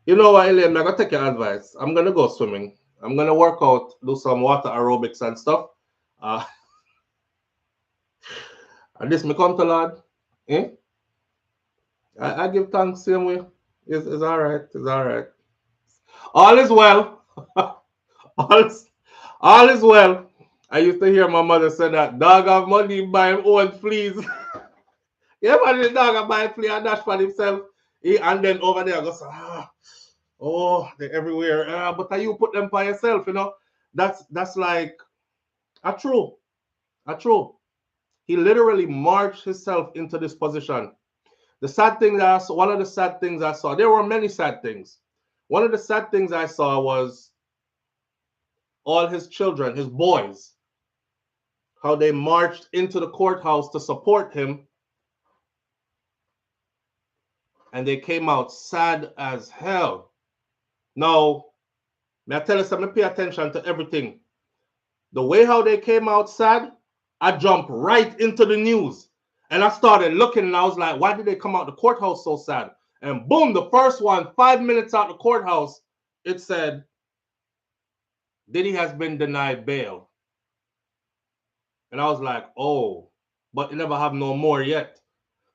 You know what, Elaine, I'm gonna take your advice. I'm gonna go swimming. I'm gonna work out, do some water aerobics and stuff. Uh, and this me come to Lord. Eh? I give thanks same way. It's all right. It's all right. All is well. all is well. I used to hear my mother say that dog have money buy him own fleas. Yeah, man, the dog have buy flea and dash for himself. And then over there goes, oh, they're everywhere. But you put them by yourself, you know. That's like a true. A true. He literally marched himself into this position. The sad thing that I saw, one of the sad things I saw, there were many sad things. One of the sad things I saw was all his children, his boys, how they marched into the courthouse to support him. And they came out sad as hell. Now, may I tell you something? Pay attention to everything. The way how they came out sad, I jumped right into the news. And I started looking and I was like, why did they come out the courthouse so sad? And boom, the first one, 5 minutes out the courthouse, it said, Diddy has been denied bail. And I was like, oh, but you never have no more yet.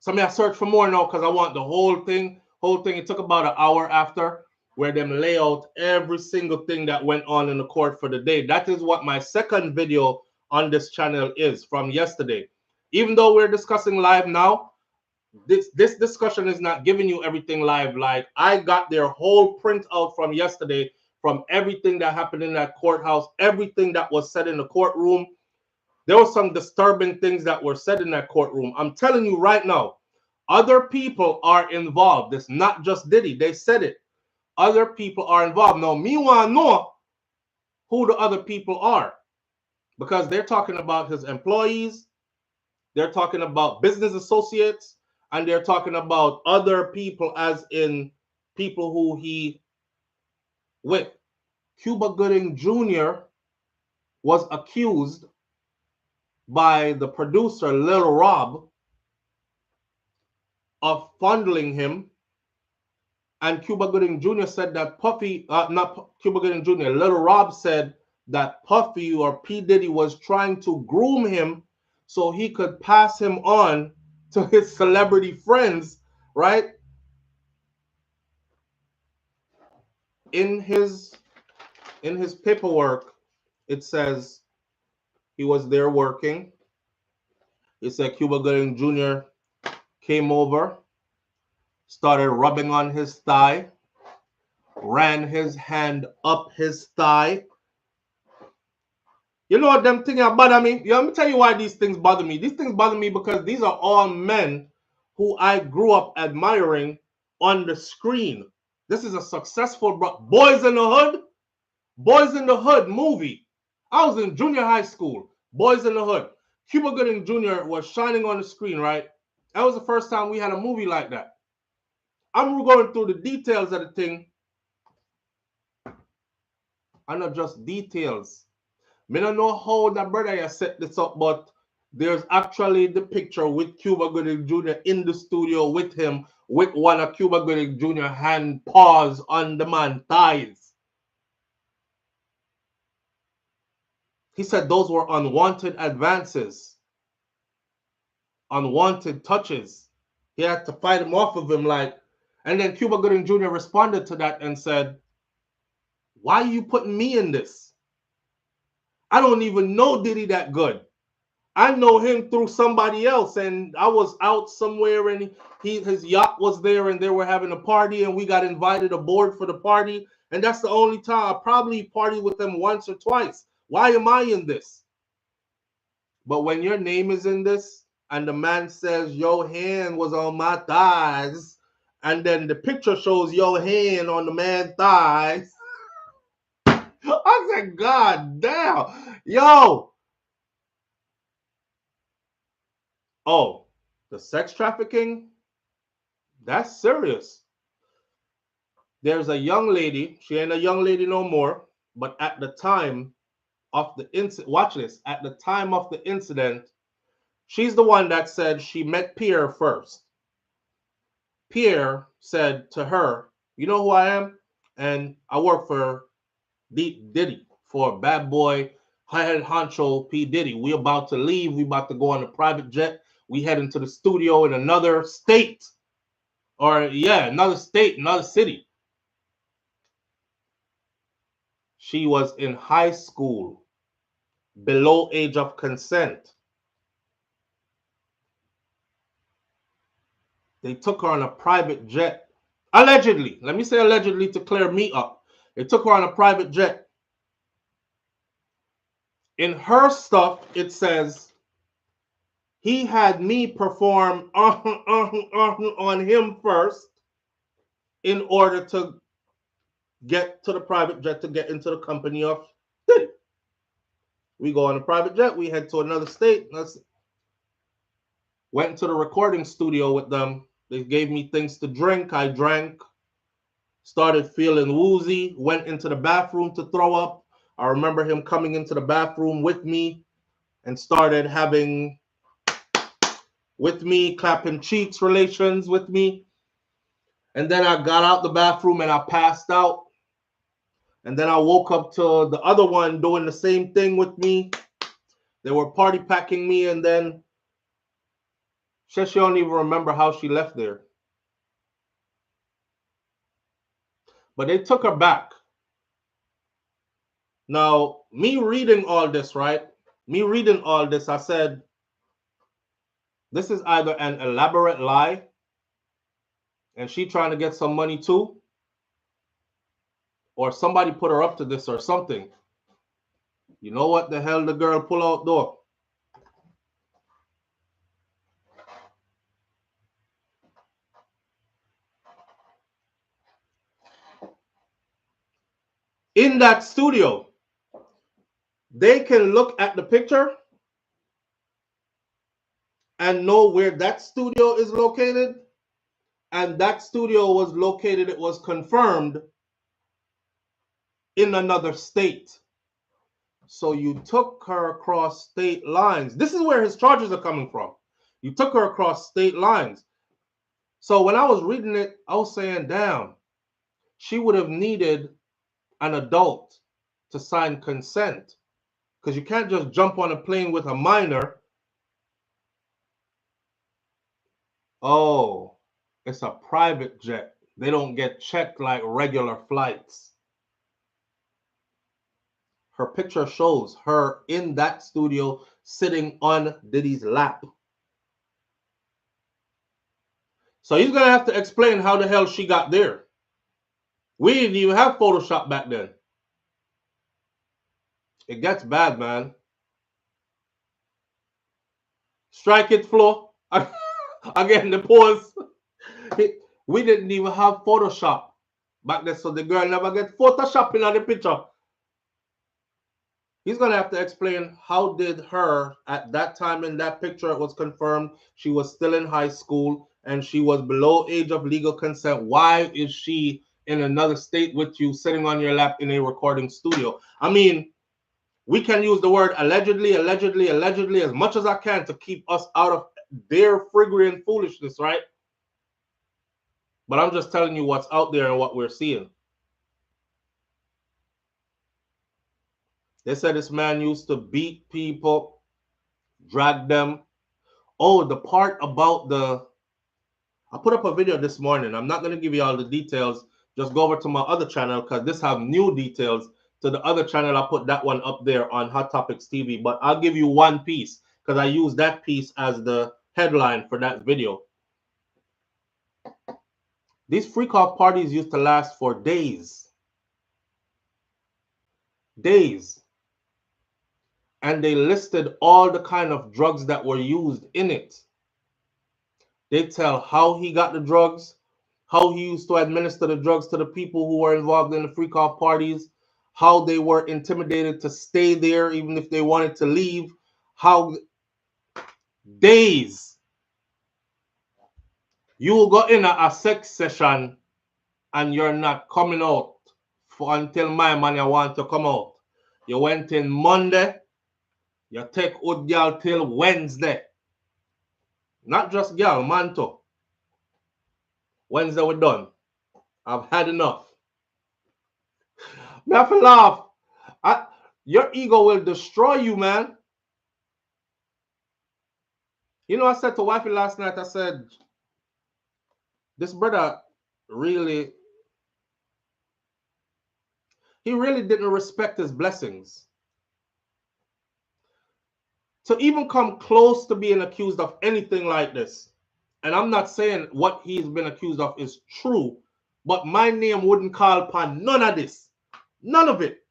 So I search for more now because I want the whole thing. It took about an hour after where them lay out every single thing that went on in the court for the day. That is what my second video on this channel is from yesterday. Even though we're discussing live now, this discussion is not giving you everything live. Like I got their whole printout from yesterday, from everything that happened in that courthouse, everything that was said in the courtroom. There were some disturbing things that were said in that courtroom. I'm telling you right now, other people are involved. It's not just Diddy. They said it. Other people are involved. Now, me want to know who the other people are because they're talking about his employees, they're talking about business associates, and they're talking about other people as in people who he with. Cuba Gooding Jr. was accused by the producer Lil Rob of fondling him, and Cuba Gooding Jr. said that not Cuba Gooding Jr., Lil Rob said that Puffy or P. Diddy was trying to groom him so he could pass him on to his celebrity friends, right? In his paperwork, it says he was there working. It said Cuba Gooding Jr. came over, started rubbing on his thigh, ran his hand up his thigh. You know what them things bother me? Let me tell you why these things bother me. These things bother me because these are all men who I grew up admiring on the screen. This is a successful Boys in the Hood. Boys in the Hood movie. I was in junior high school. Boys in the Hood. Cuba Gooding Jr. was shining on the screen, right? That was the first time we had a movie like that. I'm going through the details of the thing. I know just details. I don't know how the brother has set this up, but there's actually the picture with Cuba Gooding Jr. in the studio with him, with one of Cuba Gooding Jr. hand paws on the man's thighs. He said those were unwanted advances, unwanted touches. He had to fight him off of him like, and then Cuba Gooding Jr. responded to that and said, why are you putting me in this? I don't even know Diddy that good. I know him through somebody else, and I was out somewhere, and his yacht was there, and they were having a party, and we got invited aboard for the party, and that's the only time I probably partied with them once or twice. Why am I in this? But when your name is in this, and the man says your hand was on my thighs, and then the picture shows your hand on the man's thighs, I said, God damn, yo. Oh, the sex trafficking? That's serious. There's a young lady, she ain't a young lady no more, but at the time of the incident, watch this, at the time of the incident, she's the one that said she met Pierre first. Pierre said to her, you know who I am? And I work for Diddy, for Bad Boy, head honcho P Diddy. We about to leave. We about to go on a private jet. We head into the studio in another state. Or, yeah, another state, another city. She was in high school, below age of consent. They took her on a private jet. Allegedly. Let me say allegedly to clear me up. They took her on a private jet. In her stuff, it says, he had me perform on him first in order to get to the private jet to get into the company of Diddy. We go on a private jet. We head to another state. Went into the recording studio with them. They gave me things to drink. I drank. Started feeling woozy. Went into the bathroom to throw up. I remember him coming into the bathroom with me and started having with me, clapping cheeks relations with me. And then I got out the bathroom and I passed out. And then I woke up to the other one doing the same thing with me. They were party packing me, and then she don't even remember how she left there. But they took her back. Now, me reading all this, right? Me reading all this, I said, this is either an elaborate lie, and she trying to get some money too, or somebody put her up to this or something. You know what the hell the girl pull out though? In that studio, they can look at the picture and know where that studio is located. And that studio was located, it was confirmed, in another state. So you took her across state lines. This is where his charges are coming from. You took her across state lines. So when I was reading it, I was saying, damn, she would have needed an adult to sign consent. Because you can't just jump on a plane with a minor. Oh, it's a private jet. They don't get checked like regular flights. Her picture shows her in that studio sitting on Diddy's lap. So he's going to have to explain how the hell she got there. We didn't even have Photoshop back then. It gets bad, man. Strike it, Flo. Again, the pause. We didn't even have Photoshop back then, so the girl never get Photoshop in the picture. He's going to have to explain how did her, at that time in that picture, it was confirmed she was still in high school and she was below age of legal consent. Why is she in another state with you sitting on your lap in a recording studio? I mean, we can use the word allegedly as much as I can to keep us out of their friggery and foolishness, right? But I'm just telling you what's out there and what we're seeing. They said this man used to beat people, drag them. Oh, the part about I put up a video this morning. I'm not going to give you all the details. Just go over to my other channel because this have new details. To the other channel, I put that one up there on Hot Topics TV. But I'll give you one piece because I use that piece as the headline for that video. These freak-off parties used to last for days. Days. And they listed all the kind of drugs that were used in it. They tell how he got the drugs, how he used to administer the drugs to the people who were involved in the freak-off parties, how they were intimidated to stay there even if they wanted to leave, how days. You will go in a sex session and you're not coming out until my man want to come out. You went in Monday. You take out girl till Wednesday. Not just girl, man too. Wednesday we're done. I've had enough. Me have to laugh. Your ego will destroy you, man. You know, I said to wifey last night, I said, this brother really, he really didn't respect his blessings. To even come close to being accused of anything like this, and I'm not saying what he's been accused of is true, but my name wouldn't call upon none of this. None of it.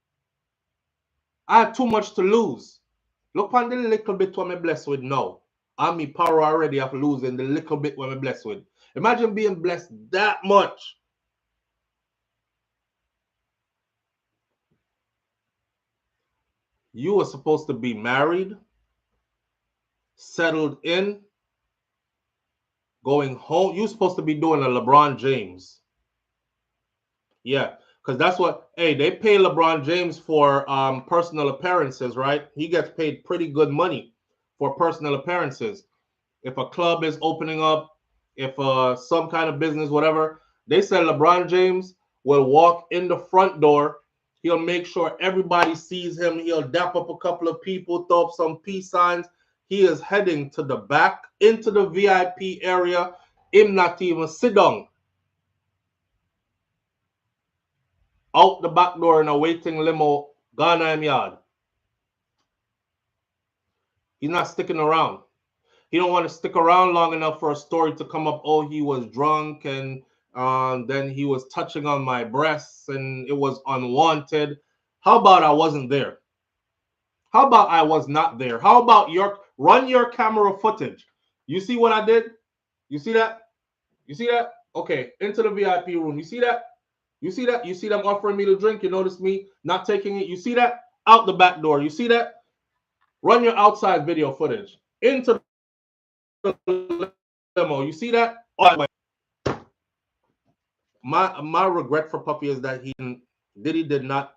I had too much to lose. Look on the little bit what I'm blessed with now. I'm me power already of losing the little bit what I'm blessed with. Imagine being blessed that much. You were supposed to be married, settled in, going home. You're supposed to be doing a LeBron James. Yeah, because that's what, hey, they pay LeBron James for personal appearances, right? He gets paid pretty good money for personal appearances. If a club is opening up, if some kind of business, whatever, they said LeBron James will walk in the front door. He'll make sure everybody sees him. He'll dap up a couple of people, throw up some peace signs. He is heading to the back into the VIP area. Him not even sit down. Out the back door in a waiting limo, gone in yard. He's not sticking around. He don't want to stick around long enough for a story to come up. Oh, he was drunk and then he was touching on my breasts and it was unwanted. How about I wasn't there? How about I was not there? How about run your camera footage? You see what I did? You see that? You see that? Okay, into the VIP room. You see that? You see that? You see them offering me to drink? You notice me not taking it? You see that? Out the back door. You see that? Run your outside video footage. Into the limo. You see that? My regret for Puffy is that Diddy did not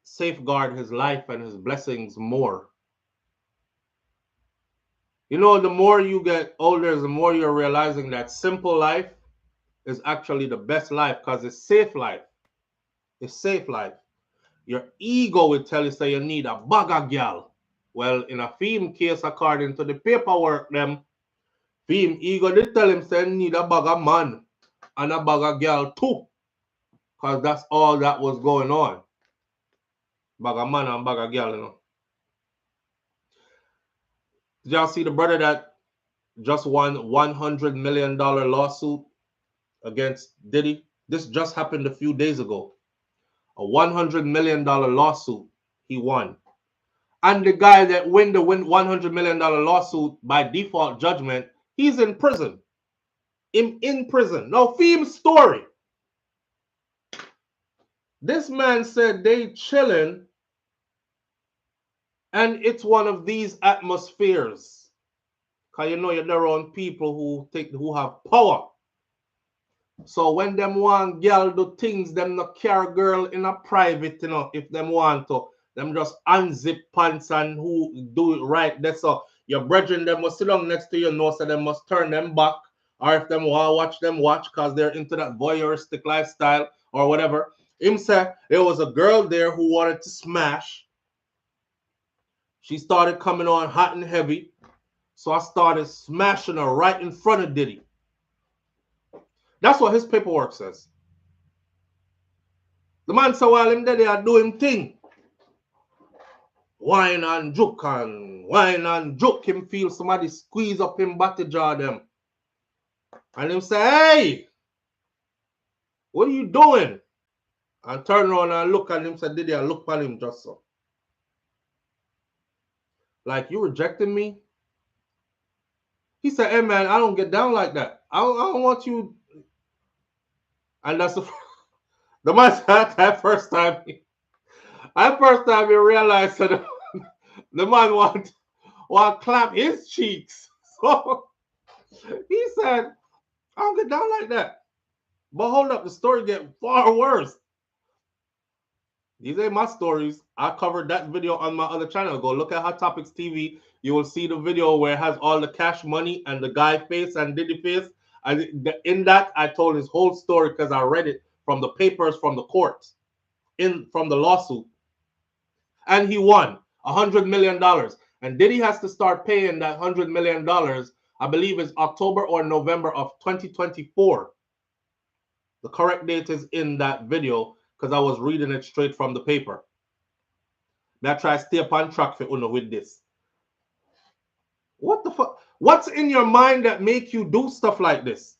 safeguard his life and his blessings more. You know, the more you get older, the more you're realizing that simple life is actually the best life because it's safe life. It's safe life. Your ego will tell you say you need a bag of girl. Well, in a film case, according to the paperwork, them film ego they tell him say need a bag of man and a bag of girl too. Because that's all that was going on. Bag of man and bag of girl, you know. Did y'all see the brother that just won $100 million lawsuit against Diddy? This just happened a few days ago. A $100 million lawsuit he won. And the guy that win the $100 million lawsuit by default judgment, he's in prison. In prison. Now, film story. This man said they chilling and it's one of these atmospheres. Because you know you're around people who have power. So when them want girl do things, them not care girl in a private, you know, if them want to. Them just unzip pants and who do it right. That's all. Your brethren, them must sit down next to you, know, so them must turn them back. Or if them want to watch, them watch because they're into that voyeuristic lifestyle or whatever. Him said there was a girl there who wanted to smash. She started coming on hot and heavy. So I started smashing her right in front of Diddy. That's what his paperwork says. The man said while him there, they are doing thing. Wine and joke him feel somebody squeeze up him body jaw them. And him say, hey, what are you doing? And turn around and look at him, say, Diddy, I look at him just so. Like, you rejecting me? He said, hey man, I don't get down like that. I don't want you. And that's the man said that first time he realized that the man want to clap his cheeks. So he said, I don't get down like that. But hold up, the story get far worse. These ain't my stories. I covered that video on my other channel. Go look at Hot Topics TV. You will see the video where it has all the Cash Money and the guy face and Diddy face. In that, I told his whole story because I read it from the papers from the courts, from the lawsuit. And he won $100 million. And Diddy has to start paying that $100 million, I believe it's October or November of 2024. The correct date is in that video because I was reading it straight from the paper. That try to stay up on track for Uno with this. What the fuck? What's in your mind that make you do stuff like this?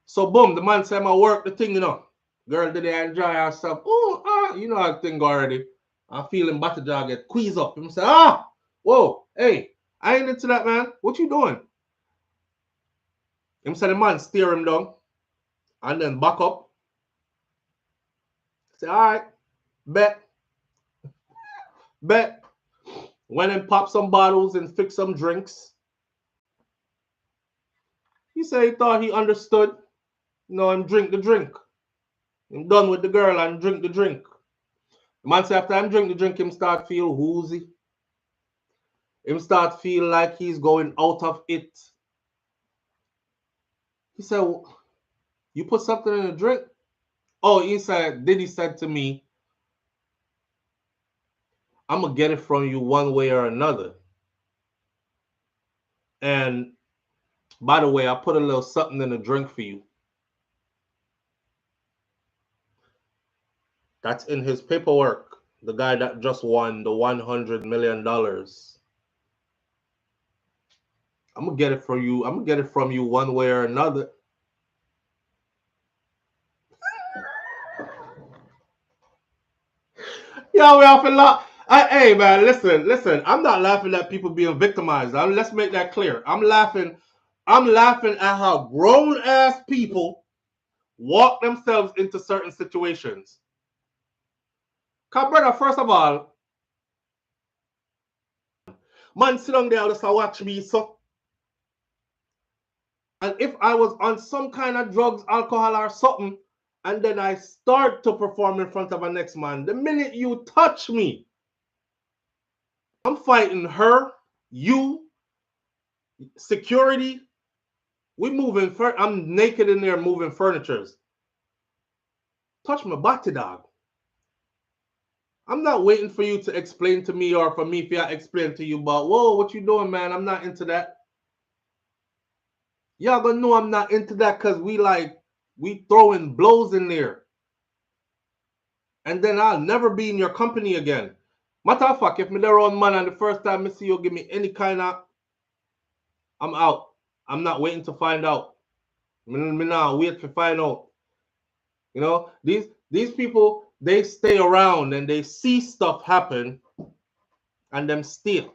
So boom, the man said, "I work the thing, you know. Girl, did they enjoy herself? Oh, you know how thing already. I'm feeling butter jaw get squeezed up. Him say, whoa, hey, I ain't into that, man. What you doing?" Him said the man steer him down and then back up. Say, all right, bet. Went and pop some bottles and fix some drinks. He said he thought he understood. No, him drink the drink. I'm done with the girl and drink the drink. The man say after him drink the drink, him start feel woozy. Him start feel like he's going out of it. He said, well, you put something in the drink? Oh, Diddy said to me, I'm going to get it from you one way or another. And by the way, I put a little something in the drink for you. That's in his paperwork. The guy that just won the $100 million. I'm going to get it from you. I'm going to get it from you one way or another. Yo, we have a lot. Hey, man, listen. I'm not laughing at people being victimized. Let's make that clear. I'm laughing at how grown-ass people walk themselves into certain situations. Because, brother, first of all, man, sit down there just watch me, so. And if I was on some kind of drugs, alcohol, or something, and then I start to perform in front of a next man, the minute you touch me, I'm fighting her, you, security. We moving. I'm naked in there moving furnitures. Touch my body, dog. I'm not waiting for you to explain to me or for me to explain to you about, whoa, what you doing, man? I'm not into that. Y'all gonna know I'm not into that because we throwing blows in there. And then I'll never be in your company again. Matter of fact, if me there on man and the first time I see you give me any kind of, I'm out. I'm not waiting to find out. Me now wait to find out. You know, these people, they stay around and they see stuff happen and them steal.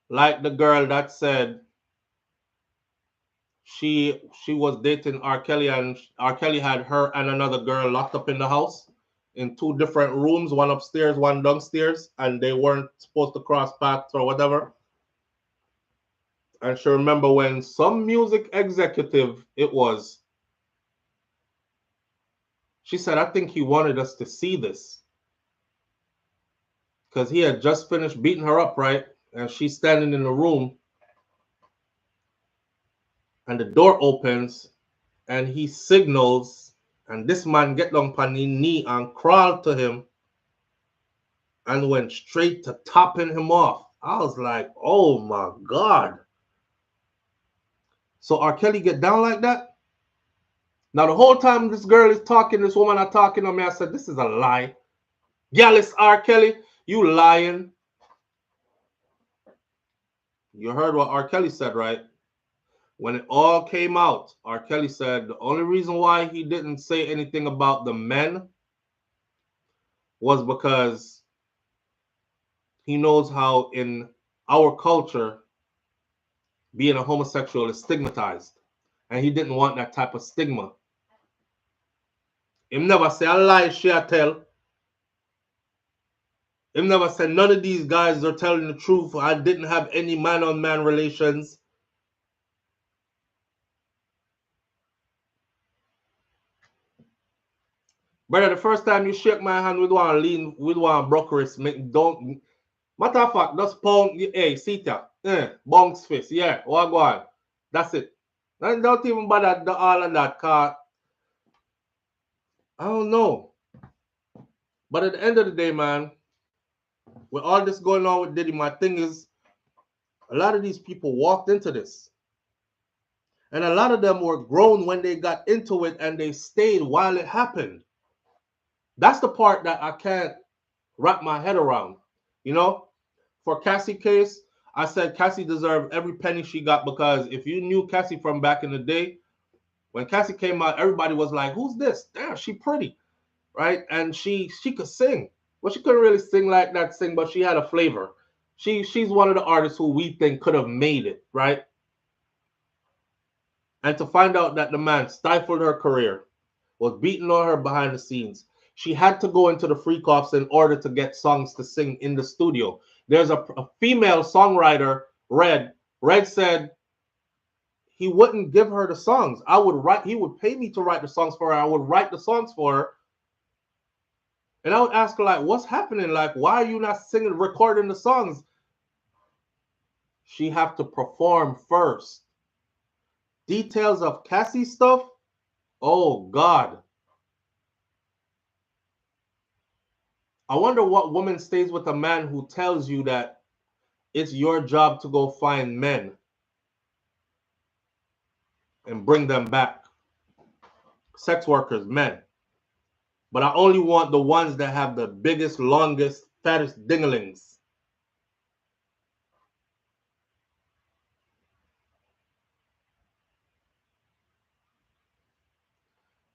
Like the girl that said she was dating R. Kelly and R. Kelly had her and another girl locked up in the house in 2 different rooms, one upstairs, one downstairs, and they weren't supposed to cross paths or whatever. And she remember when some music executive she said, I think he wanted us to see this. Because he had just finished beating her up, right? And she's standing in the room. And the door opens. And he signals. And this man get down on his knee and crawled to him. And went straight to topping him off. I was like, oh my God. So R. Kelly get down like that? Now, the whole time this girl is talking, this woman are talking to me, I said, this is a lie. Y'all, it's R. Kelly. You lying. You heard what R. Kelly said, right? When it all came out, R. Kelly said the only reason why he didn't say anything about the men was because he knows how in our culture being a homosexual is stigmatized. And he didn't want that type of stigma. Him never say a lie, she a tell. Him never said none of these guys are telling the truth. I didn't have any man-on-man relations. Brother, the first time you shake my hand with one lean, with one brokerist, don't matter of fact, just pound, hey, Sita, bounce fist, yeah, what go on. That's it. And don't even bother all of that, cause I don't know. But at the end of the day, man, with all this going on with Diddy, my thing is, a lot of these people walked into this. And a lot of them were grown when they got into it and they stayed while it happened. That's the part that I can't wrap my head around. You know, for Cassie case, I said Cassie deserved every penny she got, because if you knew Cassie from back in the day, when Cassie came out, everybody was like, who's this? Damn, she pretty, right? And she could sing. Well, she couldn't really sing like that, but she had a flavor. She's one of the artists who we think could have made it, right? And to find out that the man stifled her career, was beating on her behind the scenes. She had to go into the freak offs in order to get songs to sing in the studio. There's a female songwriter, Red. Red said he wouldn't give her the songs. He would pay me to write the songs for her. I would write the songs for her. And I would ask her, like, what's happening? Like, why are you not singing, recording the songs? She have to perform first. Details of Cassie stuff, oh God. I wonder what woman stays with a man who tells you that it's your job to go find men and bring them back. Sex workers, men. But I only want the ones that have the biggest, longest, fattest dinglings.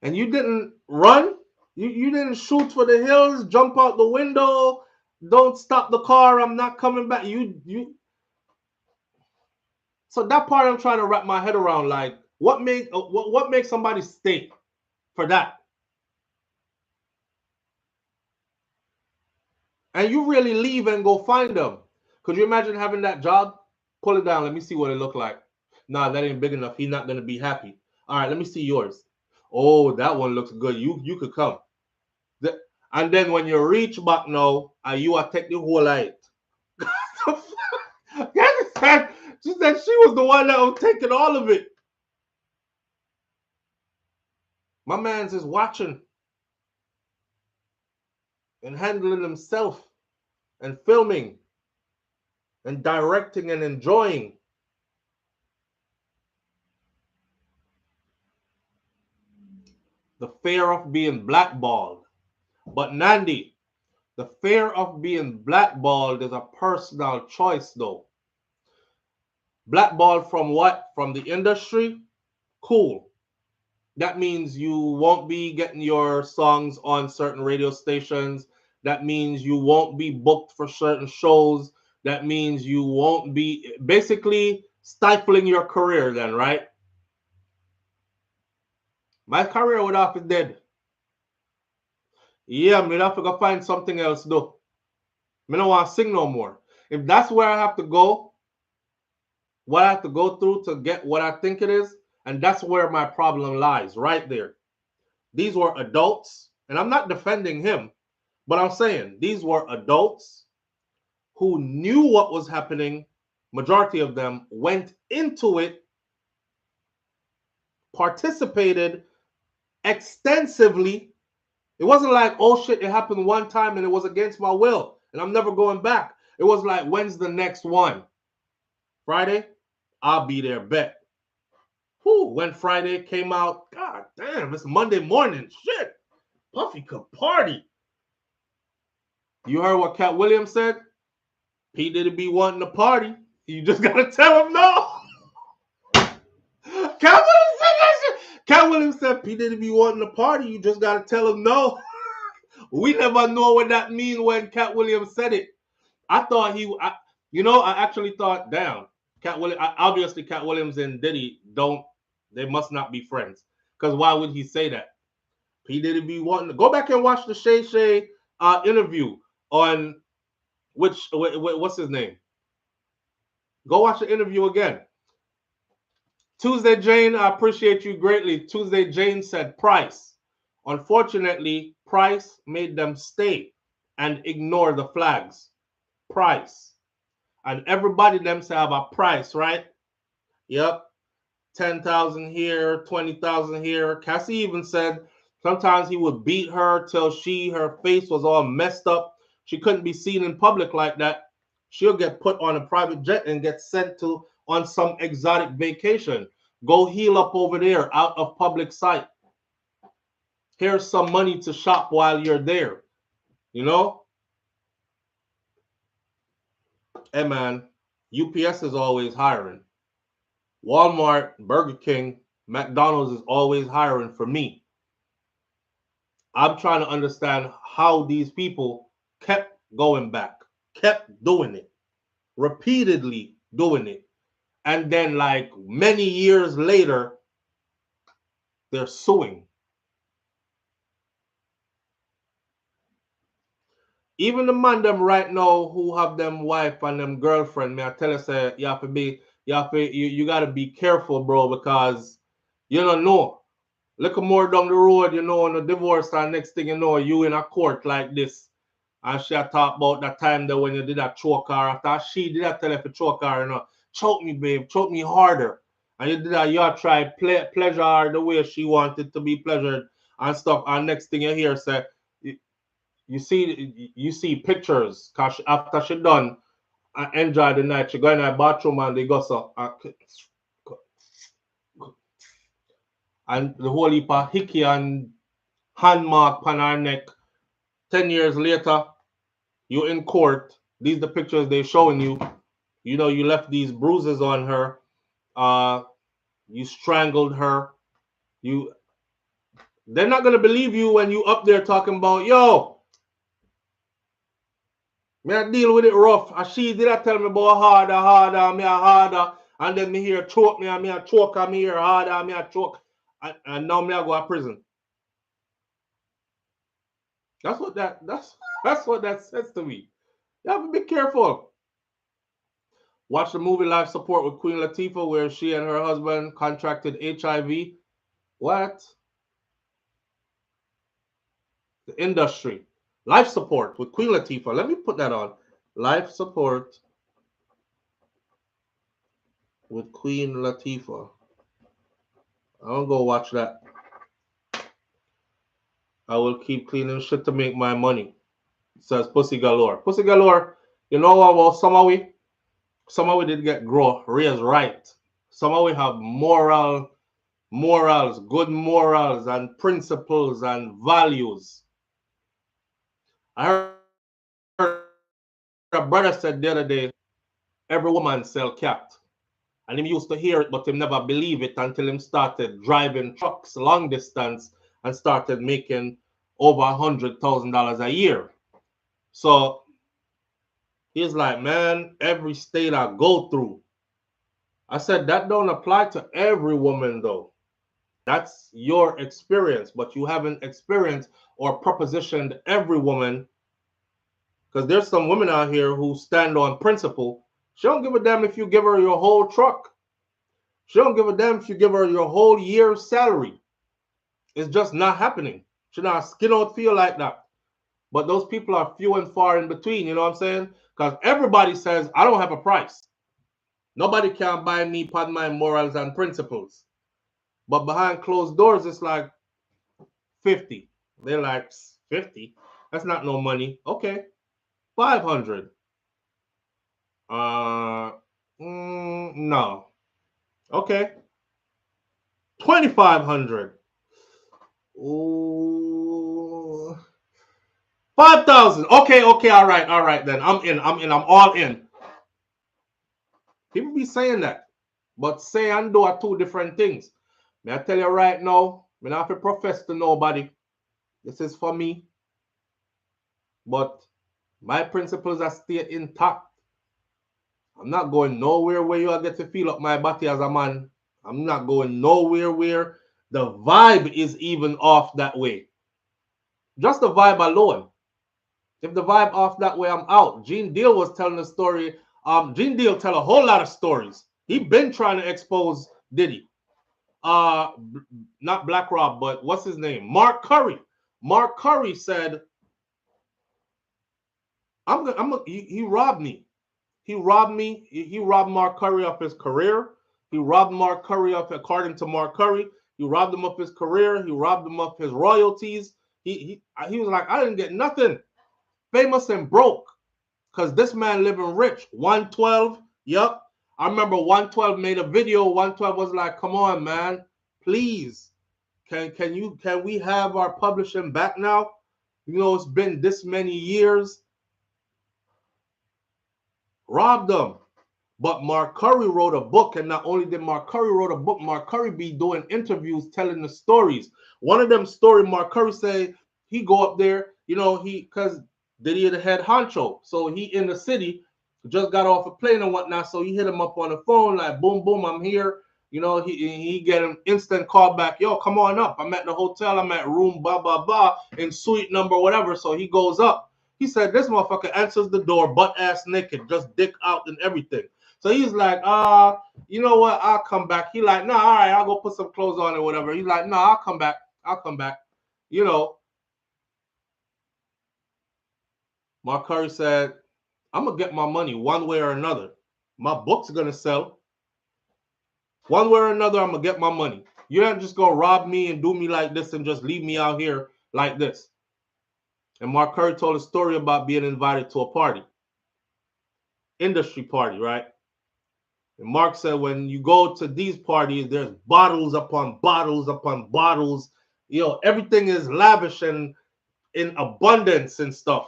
And you didn't run? You didn't shoot for the hills, jump out the window, don't stop the car, I'm not coming back. So that part I'm trying to wrap my head around. Like, what makes somebody stay for that? And you really leave and go find them. Could you imagine having that job? Pull it down. Let me see what it look like. Nah, that ain't big enough. He's not going to be happy. All right, let me see yours. Oh, that one looks good. You could come. And then when you reach back now, you are take the whole light. She said she was the one that was taking all of it. My man's is watching and handling himself and filming and directing and enjoying. The fear of being blackballed. But Nandi, the fear of being blackballed is a personal choice though. Blackballed from what? From the industry? Cool. That means you won't be getting your songs on certain radio stations. That means you won't be booked for certain shows. That means you won't be basically stifling your career then, right? My career would have been dead. Yeah, I'm gonna have to go find something else though. I don't want to sing no more. If that's where I have to go, what I have to go through to get what I think it is, and that's where my problem lies, right there. These were adults, and I'm not defending him, but I'm saying these were adults who knew what was happening. Majority of them went into it, participated extensively. It wasn't like, oh shit, it happened one time and it was against my will and I'm never going back. It was like, when's the next one? Friday? I'll be there, bet. Whew, when Friday came out, god damn, it's Monday morning. Shit. Puffy could party. You heard what Cat Williams said? P Diddy be wanting to party. You just gotta tell him no. Cat Williams said that shit. Cat Williams said P Diddy be wanting to party. You just gotta tell him no. We never know what that means when Cat Williams said it. I thought I actually thought, damn, obviously Cat Williams and Diddy they must not be friends. Because why would he say that? P Diddy be wanting to go back and watch the Shay Shay interview on what's his name? Go watch the interview again. Tuesday Jane, I appreciate you greatly. Tuesday Jane said price. Unfortunately, Price made them stay and ignore the flags. Price. And everybody them say have a price, right? Yep. 10,000 here, 20,000 here. Cassie even said sometimes he would beat her till her face was all messed up. She couldn't be seen in public like that. She'll get put on a private jet and get sent to on some exotic vacation. Go heal up over there out of public sight. Here's some money to shop while you're there. You know? Hey man, UPS is always hiring. Walmart, Burger King, McDonald's is always hiring for me. I'm trying to understand how these people kept going back, kept doing it, repeatedly doing it. And then like many years later, they're suing. Even the man them right now who have them wife and them girlfriend, me I tell you, say you gotta be careful, bro, because you don't know. Look more down the road, you know, on a divorce, and next thing you know, you in a court like this. And she talk about that time that when you did that choke her, after she did that tell her to choke her, you know, choke me, babe, choke me harder. And you did that, you try pleasure her the way she wanted to be pleasured and stuff. And next thing you hear, say, you see pictures, cause after she done enjoy the night, she go in the bathroom and they go so and the whole heap of hickey and hand mark on her neck. 10 years later, you in court. These the pictures they showing you. You know, you left these bruises on her. You strangled her. They're not gonna believe you when you up there talking about, yo, me I deal with it rough. And she did tell me about harder, me a harder. And then me here choke me, and me a choke, and me here harder, me a choke. And now me I go to prison. That's what that says to me. You have to be careful. Watch the movie Life Support with Queen Latifah, where she and her husband contracted HIV. What? The industry. Life Support with Queen Latifah. Let me put that on. Life Support with Queen Latifah. I'll go watch that. I will keep cleaning shit to make my money. It says Pussy Galore. Pussy Galore, you know what? Well, somehow we did get raised right. Somehow we have morals, good morals and principles and values. I heard a brother said the other day, every woman sell cat. And him used to hear it, but him never believe it until him started driving trucks long distance and started making over $100,000 a year. So he's like, man, every state I go through. I said, that don't apply to every woman though. That's your experience, but you haven't experienced or propositioned every woman, because there's some women out here who stand on principle. She don't give a damn if you give her your whole truck. She don't give a damn if you give her your whole year's salary. It's just not happening. She don't feel like that. But those people are few and far in between, you know what I'm saying? Because everybody says, I don't have a price. Nobody can buy me upon my morals and principles. But behind closed doors, it's like 50. They're like, 50? That's not no money. Okay. 500. No. Okay. 2,500. Ooh. 5,000. Okay, all right then. I'm all in. People be saying that. But say and do are two different things. May I tell you right now, I don't have to profess to nobody. This is for me. But my principles are still intact. I'm not going nowhere where you get to feel up my body as a man. I'm not going nowhere where the vibe is even off that way. Just the vibe alone. If the vibe off that way, I'm out. Gene Deal was telling a story. Gene Deal tell a whole lot of stories. He been trying to expose Diddy. not Black Rob, but what's his name? Mark Curry. Mark Curry said, he robbed me. He robbed me. He robbed Mark Curry of his career. He robbed Mark Curry of, according to Mark Curry, he robbed him of his career. He robbed him of his royalties. He was like, I didn't get nothing. Famous and broke. Because this man living rich. 112. Yup. I remember 112 made a video. 112 was like, come on, man. Please. Can we have our publishing back now? You know, it's been this many years. Robbed them. But Mark Curry wrote a book, and not only did Mark Curry wrote a book, Mark Curry be doing interviews telling the stories. One of them story, Mark Curry say he go up there, you know, because Diddy the head honcho. So he in the city, just got off a plane and whatnot. So he hit him up on the phone, like, boom, boom, I'm here. You know, he get an instant call back. Yo, come on up. I'm at the hotel. I'm at room, blah, blah, blah, in suite number, whatever. So he goes up. He said, this motherfucker answers the door, butt ass naked, just dick out and everything. So he's like, you know what? I'll come back. He like, nah, all right, I'll go put some clothes on or whatever. He's like, nah, I'll come back. I'll come back. You know. Mark Curry said, I'm going to get my money one way or another. My book's going to sell. One way or another, I'm going to get my money. You're not just going to rob me and do me like this and just leave me out here like this. And Mark Curry told a story about being invited to a party. Industry party, right? And Mark said when you go to these parties, there's bottles upon bottles upon bottles. You know, everything is lavish and in abundance and stuff.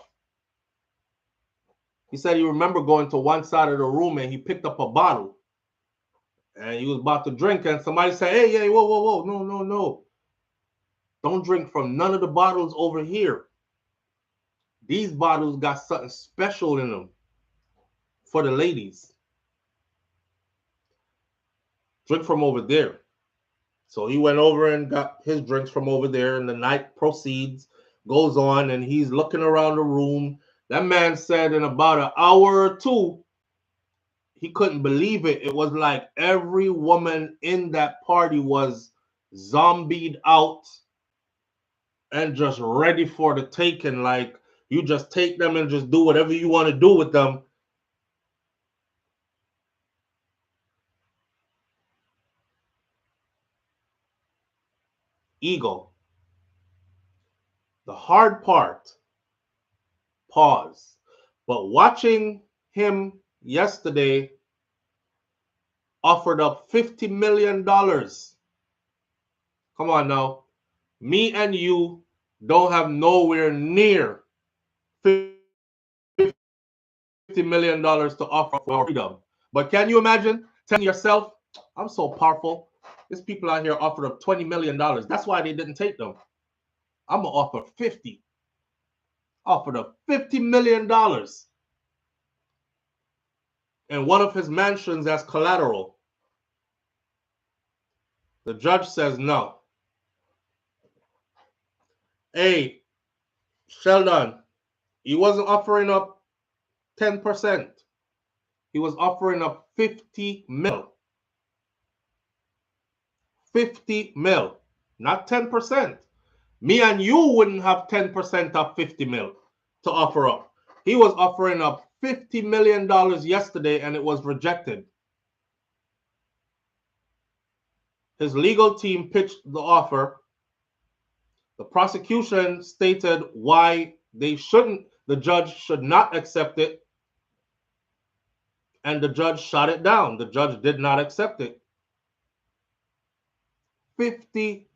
He said he remember going to one side of the room and he picked up a bottle. And he was about to drink and somebody said, hey, whoa, whoa, whoa, no, no, no. Don't drink from none of the bottles over here. These bottles got something special in them for the ladies. Drink from over there. So he went over and got his drinks from over there, and the night proceeds, goes on, and he's looking around the room. That man said in about an hour or two, he couldn't believe it. It was like every woman in that party was zombied out and just ready for the taking. Like, you just take them and just do whatever you want to do with them. Ego. The hard part, pause. But watching him yesterday offered up $50 million. Come on now. Me and you don't have nowhere near $50 million to offer for freedom. But can you imagine telling yourself, I'm so powerful. These people out here offered up $20 million. That's why they didn't take them. I'm going to offer 50. Offered up $50 million. And one of his mansions as collateral. The judge says no. Hey, Sheldon, he wasn't offering up 10%. He was offering up 50 mil. 50 mil, not 10%. Me and you wouldn't have 10% of 50 mil to offer up. He was offering up $50 million yesterday and it was rejected. His legal team pitched the offer. The prosecution stated why they shouldn't, the judge should not accept it. And the judge shot it down. The judge did not accept it. 50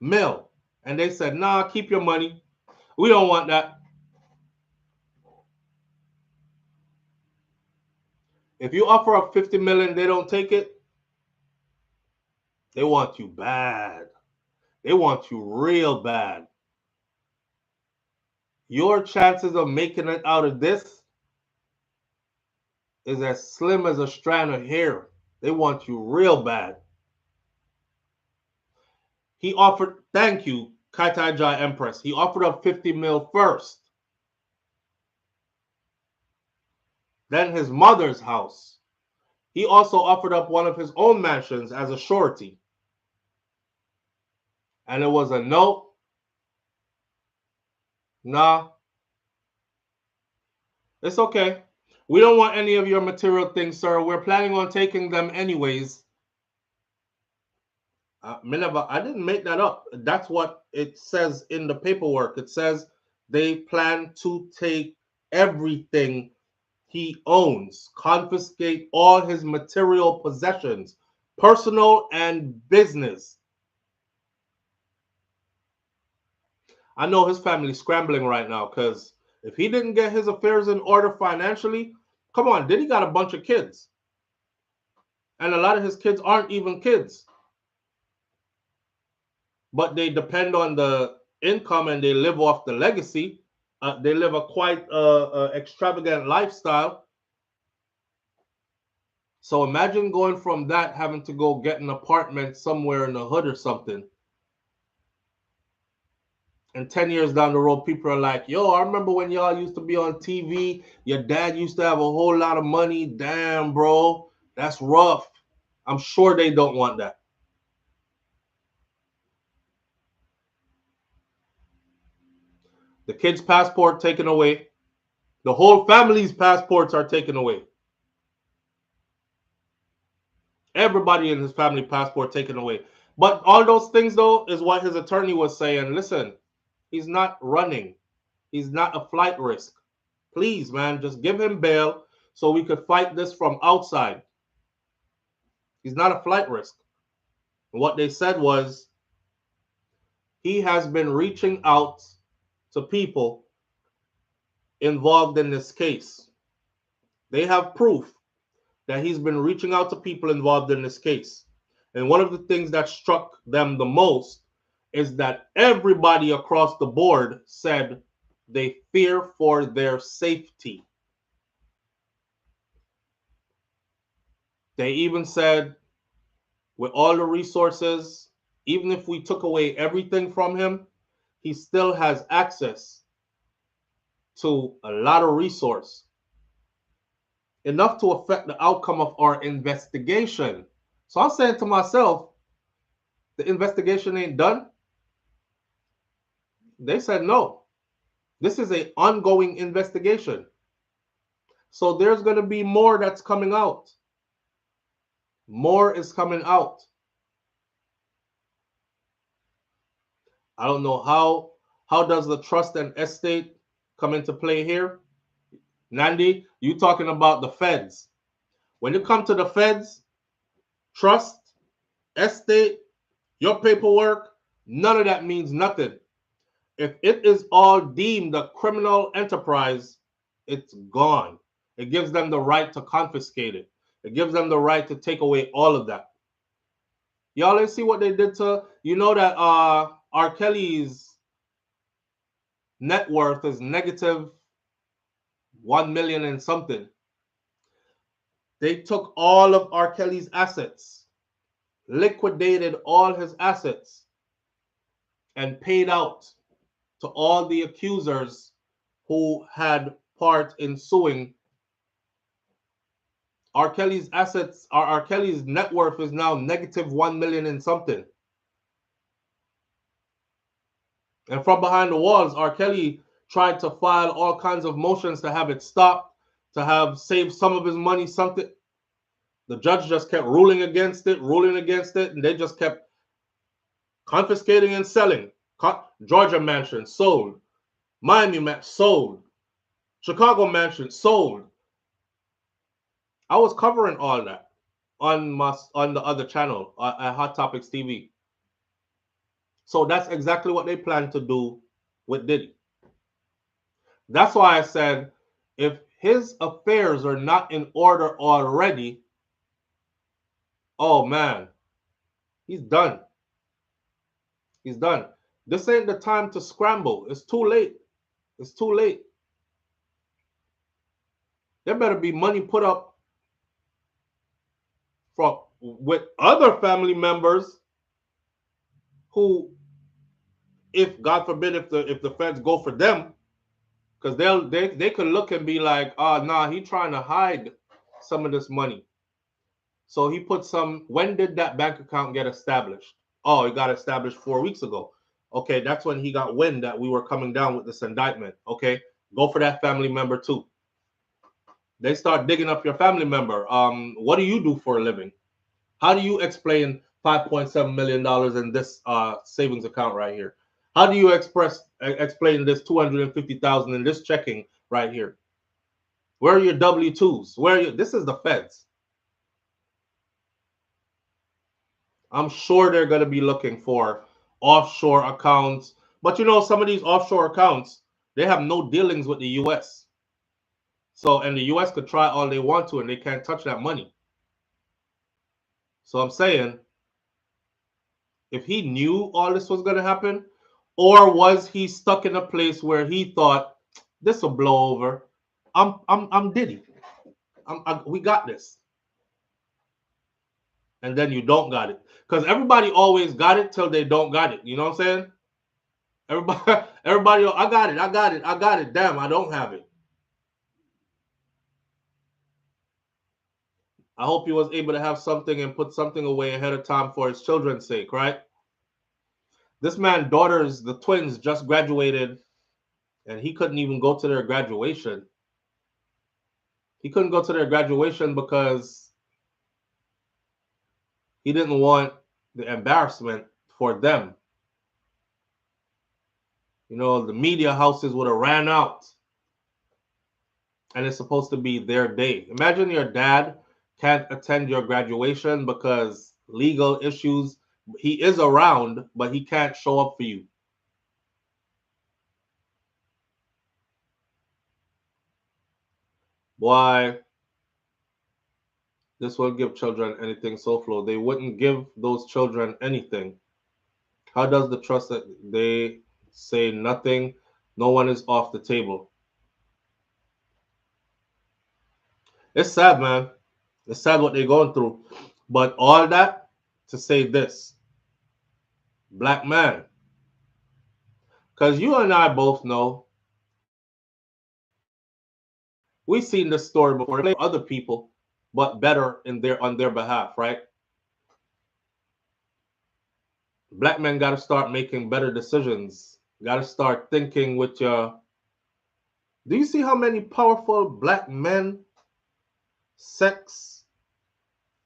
mil. And they said, nah, keep your money. We don't want that. If you offer up 50 million, they don't take it. They want you bad. They want you real bad. Your chances of making it out of this is as slim as a strand of hair. They want you real bad. He offered, thank you, Kaitai Jai Empress. He offered up 50 mil first. Then his mother's house. He also offered up one of his own mansions as a surety. and it was a no, nah, it's okay. We don't want any of your material things, sir. We're planning on taking them anyways. I didn't make that up. That's what it says in the paperwork. It says they plan to take everything he owns, confiscate all his material possessions, personal and business. I know his family's scrambling right now because if he didn't get his affairs in order financially, come on, Diddy got a bunch of kids. And a lot of his kids aren't even kids. But they depend on the income and they live off the legacy. They live a quite extravagant lifestyle. So imagine going from that, having to go get an apartment somewhere in the hood or something. And 10 years down the road, people are like, yo, I remember when y'all used to be on TV. Your dad used to have a whole lot of money. Damn, bro, that's rough. I'm sure they don't want that. The kid's passport taken away. The whole family's passports are taken away. Everybody in his family passport taken away. But all those things, though, is what his attorney was saying. Listen, he's not running. He's not a flight risk. Please, man, just give him bail so we could fight this from outside. He's not a flight risk. And what they said was he has been reaching out to people involved in this case. They have proof that he's been reaching out to people involved in this case. And one of the things that struck them the most is that everybody across the board said they fear for their safety. They even said, with all the resources, even if we took away everything from him, he still has access to a lot of resource, enough to affect the outcome of our investigation. So I'm saying to myself, the investigation ain't done. They said no. This is an ongoing investigation. So there's going to be more that's coming out. More is coming out. I don't know how does the trust and estate come into play here? Nandi, you talking about the feds. When you come to the feds, trust, estate, your paperwork, none of that means nothing. If it is all deemed a criminal enterprise, it's gone. It gives them the right to confiscate it. It gives them the right to take away all of that. Y'all, let's see what they did to, you know that R. Kelly's net worth is negative 1 million and something. They took all of R. Kelly's assets, liquidated all his assets, and paid out to all the accusers who had part in suing. R. Kelly's assets, R. Kelly's net worth is now negative 1 million and something. And from behind the walls, R. Kelly tried to file all kinds of motions to have it stopped, to have saved some of his money, something. The judge just kept ruling against it, and they just kept confiscating and selling. Georgia mansion sold. Miami mansion sold. Chicago mansion sold. I was covering all that on the other channel at Hot Topics TV. So that's exactly what they plan to do with Diddy. That's why I said if his affairs are not in order already, oh man, he's done. He's done. This ain't the time to scramble. It's too late. It's too late. There better be money put up with other family members who, if God forbid, if the feds go for them, because they could look and be like, oh nah, he trying to hide some of this money. So he put some. When did that bank account get established? Oh, it got established 4 weeks ago. Okay, that's when he got wind that we were coming down with this indictment. Okay, go for that family member too. They start digging up your family member. What do you do for a living? How do you explain $5.7 million in this savings account right here? How do you explain this $250,000 in this checking right here? Where are your W-2s? Where are you? This is the feds. I'm sure they're going to be looking for offshore accounts. But you know, some of these offshore accounts, they have no dealings with the U.S. So, and the U.S. could try all they want to, and they can't touch that money. So I'm saying, if he knew all this was going to happen, or was he stuck in a place where he thought this will blow over? I'm Diddy. We got this. And then you don't got it. Because everybody always got it till they don't got it. You know what I'm saying? Everybody, I got it. Damn, I don't have it. I hope he was able to have something and put something away ahead of time for his children's sake, right? This man's daughters, the twins, just graduated, and he couldn't even go to their graduation. He couldn't go to their graduation because he didn't want the embarrassment for them. You know, the media houses would have ran out. And it's supposed to be their day. Imagine your dad can't attend your graduation because legal issues. He is around, but he can't show up for you. Why? This won't give children anything, SouFlo. They wouldn't give those children anything. How does the trust that they say nothing? No one is off the table. It's sad, man. It's sad what they're going through. But all that to say this. Black man. Because you and I both know we've seen this story before. They blame other people, but better on their behalf, right? Black men got to start making better decisions. Got to start thinking with your... Do you see how many powerful black men, sex,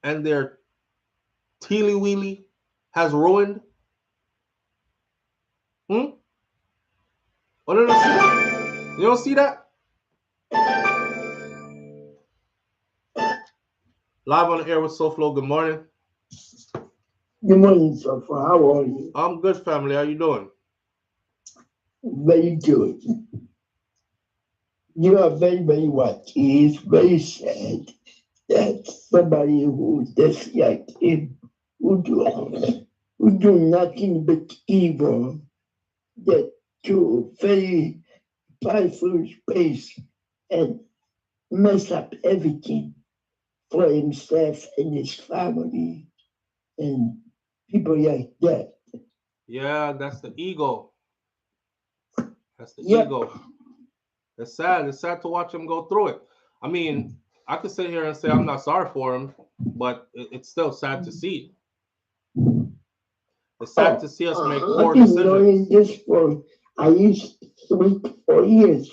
and their teely-weely has ruined? Oh, no, see that? You don't see that? Live on the air with SouFlo. Good morning. Good morning, SouFlo. How are you? I'm good, family. How you doing? Very good. You are very, very what? It is very sad that somebody who just like him, who do nothing but evil, get to a very powerful space and mess up everything for himself and his family and people like that. Yeah, that's the ego. That's the ego. It's sad. It's sad to watch him go through it. I mean, I could sit here and say I'm not sorry for him, but it's still sad to see. It's sad to see us make poor decisions. I used 3-4 years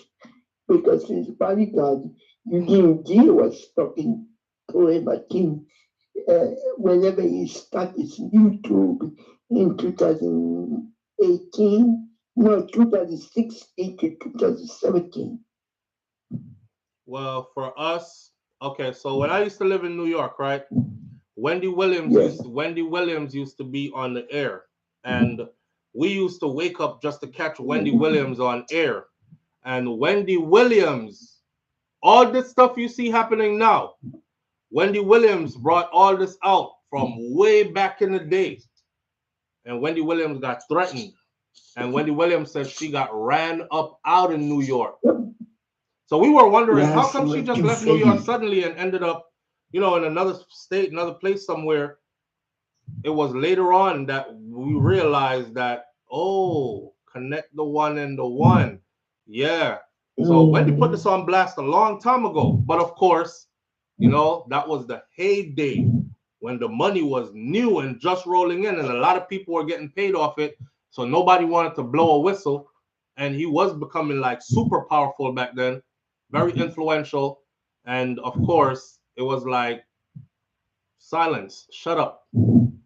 because his bodyguard, Eugene G, was talking to him. I think whenever he started his YouTube in 2018, no, 2016 to 2017. Well, for us, okay, so when I used to live in New York, right? Wendy Williams used to be on the air, and we used to wake up just to catch Wendy Williams on air. And Wendy Williams, all this stuff you see happening now, Wendy Williams brought all this out from way back in the day. And Wendy Williams got threatened. And Wendy Williams said she got ran up out of New York. So we were wondering, how come she just left New York suddenly and ended up, you know, in another state, another place somewhere? It was later on that we realized that, oh, connect the one and the one. Yeah. So Wendy put this on blast a long time ago. But of course, you know, that was the heyday when the money was new and just rolling in, and a lot of people were getting paid off it, so nobody wanted to blow a whistle. And he was becoming like super powerful back then, very influential. And of course, it was like, silence, shut up.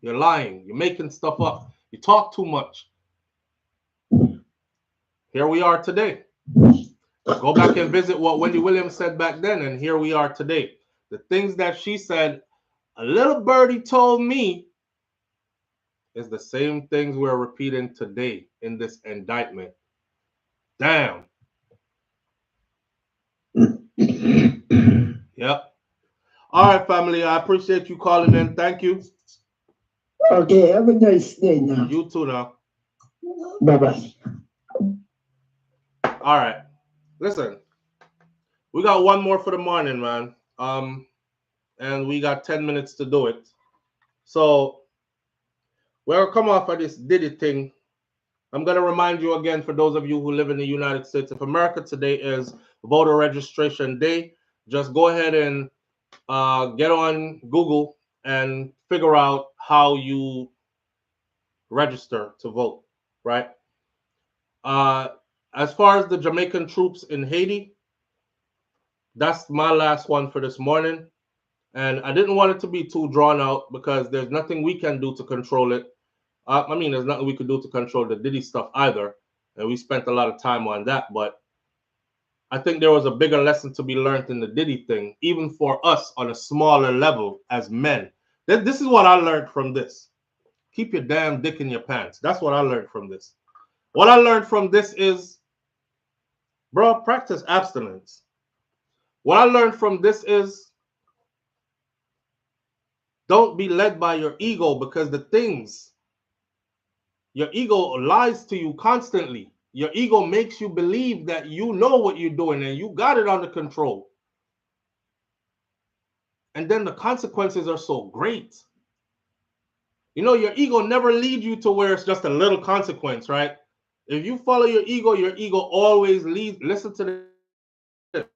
You're lying. You're making stuff up. You talk too much. Here we are today. Go back and visit what Wendy Williams said back then, and here we are today. The things that she said, a little birdie told me, is the same things we're repeating today in this indictment. Damn. Yep. All right, family. I appreciate you calling in. Thank you. Okay, have a nice day now. You too now. Bye-bye. All right. Listen, we got one more for the morning, man. And we got 10 minutes to do it. So we'll come off of this Diddy thing. I'm going to remind you again, for those of you who live in the United States of America, today is voter registration day. Just go ahead and get on Google and figure out how you register to vote, right? As far as the Jamaican troops in Haiti, that's my last one for this morning. And I didn't want it to be too drawn out because there's nothing we can do to control it. I mean, there's nothing we could do to control the Diddy stuff either. And we spent a lot of time on that. But I think there was a bigger lesson to be learned in the Diddy thing, even for us on a smaller level as men. This is what I learned from this. Keep your damn dick in your pants. That's what I learned from this. What I learned from this is, bro, practice abstinence. What I learned from this is, don't be led by your ego, because your ego lies to you constantly. Your ego makes you believe that you know what you're doing and you got it under control. And then the consequences are so great. You know, your ego never leads you to where it's just a little consequence, right? If you follow your ego always leads. Listen to this.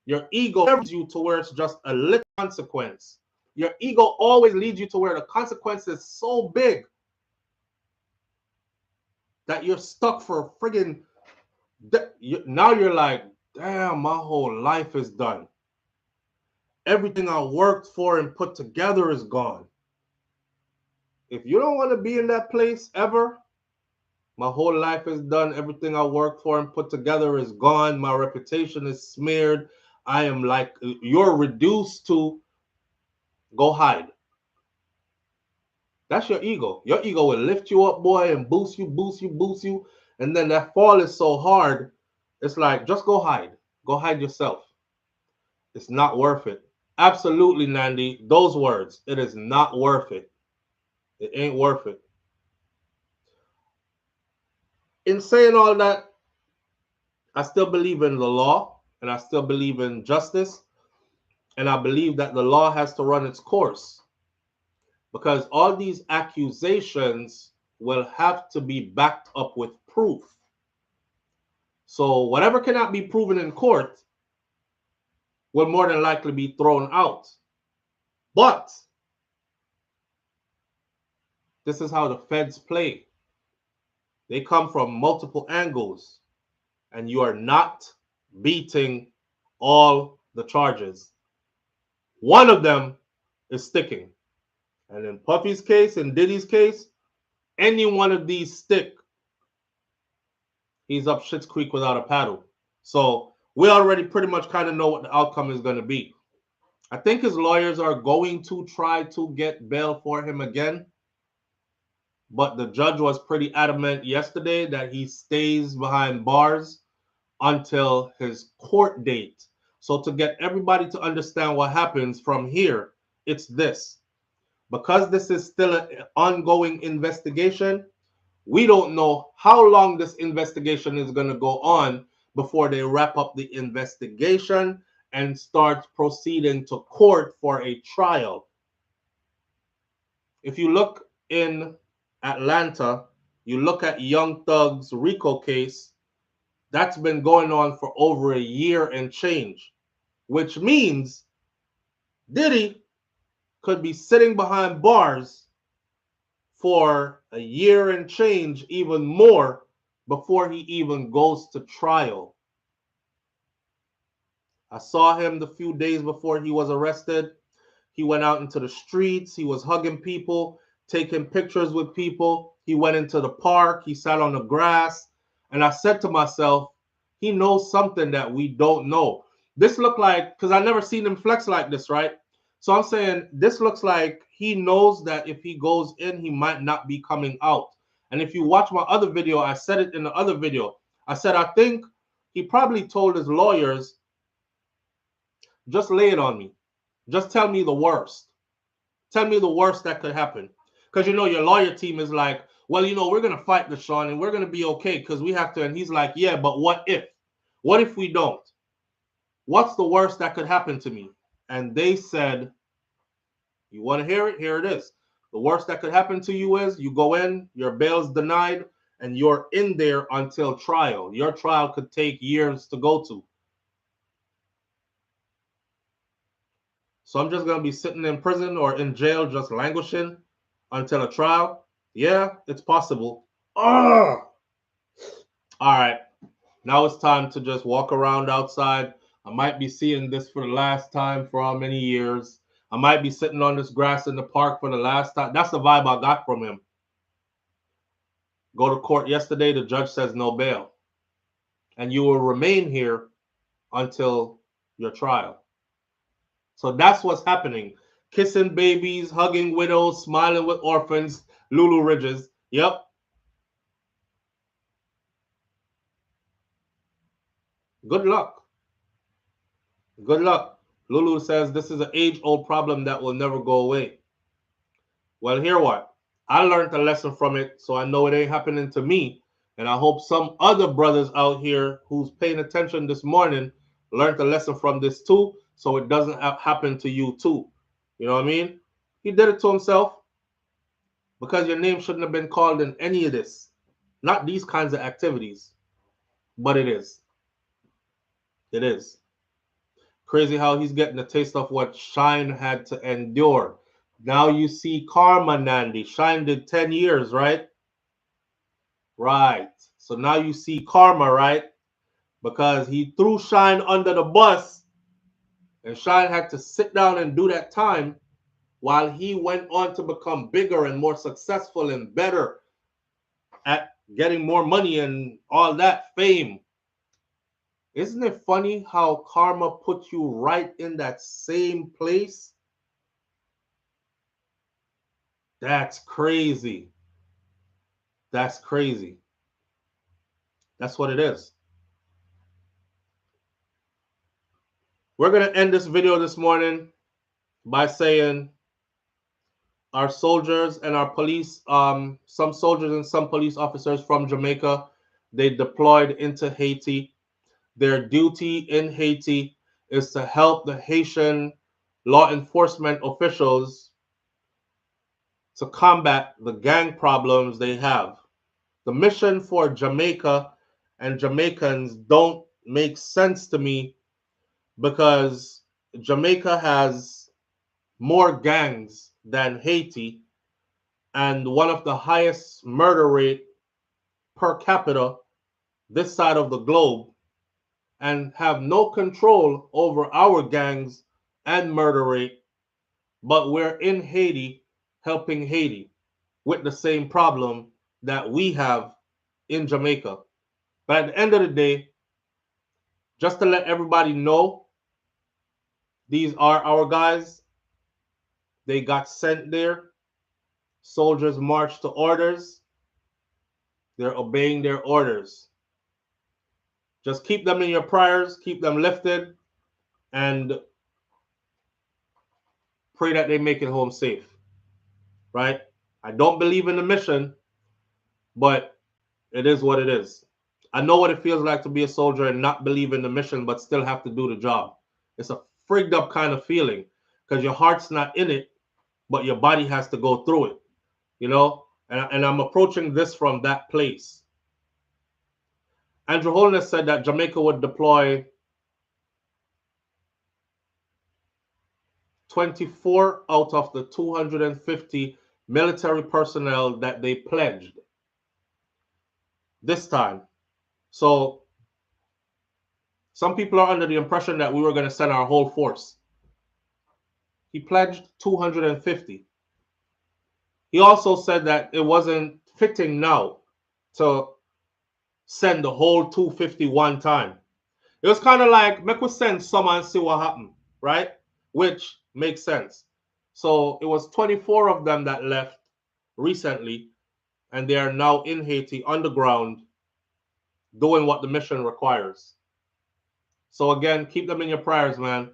Your ego leads you to where it's just a little consequence. Your ego always leads you to where the consequence is so big that you're stuck for friggin'. Now you're like, damn, my whole life is done. Everything I worked for and put together is gone. If you don't want to be in that place ever, my whole life is done. Everything I worked for and put together is gone. My reputation is smeared. I am like, you're reduced to go hide. That's your ego. Your ego will lift you up, boy, and boost you. And then that fall is so hard. It's like, just go hide. Go hide yourself. It's not worth it. Absolutely, Nandy. Those words. It is not worth it. It ain't worth it. In saying all that, I still believe in the law, and I still believe in justice, and I believe that the law has to run its course, because all these accusations will have to be backed up with proof. So whatever cannot be proven in court will more than likely be thrown out. But this is how the feds play. They come from multiple angles, and you are not beating all the charges. One of them is sticking. And in Puffy's case, in Diddy's case, any one of these stick, he's up Schitt's Creek without a paddle. So we already pretty much kind of know what the outcome is going to be. I think his lawyers are going to try to get bail for him again. But the judge was pretty adamant yesterday that he stays behind bars until his court date. So to get everybody to understand what happens from here, it's this. Because this is still an ongoing investigation, we don't know how long this investigation is going to go on before they wrap up the investigation and start proceeding to court for a trial. If you look in Atlanta, you look at Young Thug's RICO case, that's been going on for over a year and change, which means Diddy could be sitting behind bars for a year and change, even more, before he even goes to trial. I saw him the few days before he was arrested. He went out into the streets. He was hugging people, taking pictures with people. He went into the park. He sat on the grass. And I said to myself, he knows something that we don't know. This looked like, because I never seen him flex like this, right? So I'm saying this looks like he knows that if he goes in, he might not be coming out. And if you watch my other video, I said it in the other video. I said, I think he probably told his lawyers, just lay it on me. Just tell me the worst. Tell me the worst that could happen. Because, you know, your lawyer team is like, well, you know, we're going to fight this, Sean, and we're going to be okay because we have to. And he's like, yeah, but what if? What if we don't? What's the worst that could happen to me? And they said, you want to hear it? Here it is. The worst that could happen to you is you go in, your bail's denied, and you're in there until trial. Your trial could take years to go to. So I'm just going to be sitting in prison or in jail just languishing until a trial? Yeah, it's possible. All right. Now it's time to just walk around outside. I might be seeing this for the last time for how many years. I might be sitting on this grass in the park for the last time. That's the vibe I got from him. Go to court yesterday. The judge says no bail. And you will remain here until your trial. So that's what's happening. Kissing babies, hugging widows, smiling with orphans, Lulu Ridges. Yep. Good luck. Good luck. Lulu says this is an age-old problem that will never go away. Well, hear what? I learned a lesson from it, so I know it ain't happening to me. And I hope some other brothers out here who's paying attention this morning learned a lesson from this too, so it doesn't happen to you too. You know what I mean? He did it to himself because your name shouldn't have been called in any of this. Not these kinds of activities, but it is. It is. Crazy how he's getting a taste of what Shine had to endure. Now you see karma, Nandi. Shine did 10 years, right? Right. So now you see karma, right? Because he threw Shine under the bus and Shine had to sit down and do that time while he went on to become bigger and more successful and better at getting more money and all that fame. Isn't it funny how karma put you right in that same place? That's crazy. That's crazy. That's what it is. We're going to end this video this morning by saying our soldiers and our police, some soldiers and some police officers from Jamaica, they deployed into Haiti. Their duty in Haiti is to help the Haitian law enforcement officials to combat the gang problems they have. The mission for Jamaica and Jamaicans don't make sense to me because Jamaica has more gangs than Haiti and one of the highest murder rate per capita this side of the globe, and have no control over our gangs and murder rate, but we're in Haiti helping Haiti with the same problem that we have in Jamaica. But at the end of the day, just to let everybody know, these are our guys. They got sent there. Soldiers march to orders. They're obeying their orders. Just keep them in your prayers, keep them lifted, and pray that they make it home safe. Right? I don't believe in the mission, but it is what it is. I know what it feels like to be a soldier and not believe in the mission, but still have to do the job. It's a frigged up kind of feeling because your heart's not in it, but your body has to go through it, you know? And I'm approaching this from that place. Andrew Holness said that Jamaica would deploy 24 out of the 250 military personnel that they pledged this time. So some people are under the impression that we were going to send our whole force. He pledged 250. He also said that it wasn't fitting now to send the whole 250 one time. It was kind of like, make we send some and see what happened, right? Which makes sense. So it was 24 of them that left recently, and they are now in Haiti underground doing what the mission requires. So again, keep them in your prayers, man.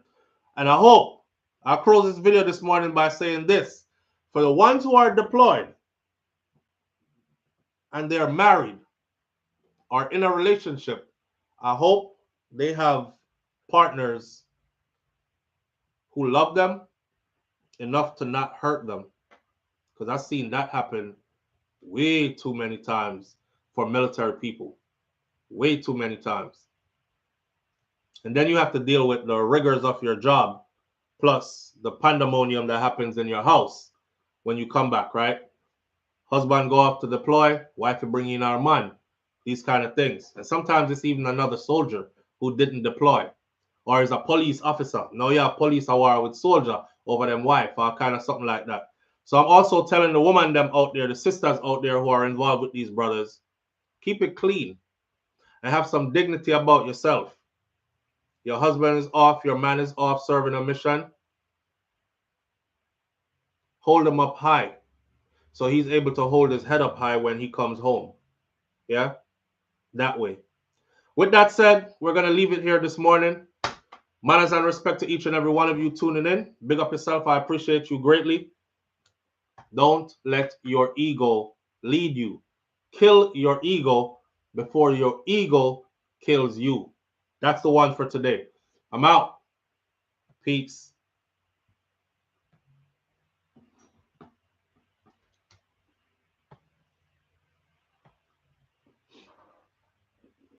And I hope, I'll close this video this morning by saying this. For the ones who are deployed and they're married or in a relationship, I hope they have partners who love them enough to not hurt them. Because I've seen that happen way too many times for military people. Way too many times. And then you have to deal with the rigors of your job, plus the pandemonium that happens in your house when you come back, right? Husband go off to deploy, wife will bring in our man. These kind of things. And sometimes it's even another soldier who didn't deploy. Or is a police officer. Now you have police at war with soldier over them wife or kind of something like that. So I'm also telling the woman them out there, the sisters out there who are involved with these brothers, keep it clean and have some dignity about yourself. Your husband is off, your man is off serving a mission. Hold him up high so he's able to hold his head up high when he comes home. Yeah, that way. With that said, we're going to leave it here this morning. Manners and respect to each and every one of you tuning in. Big up yourself. I appreciate you greatly. Don't let your ego lead you. Kill your ego before your ego kills you. That's the one for today. I'm out. Peace.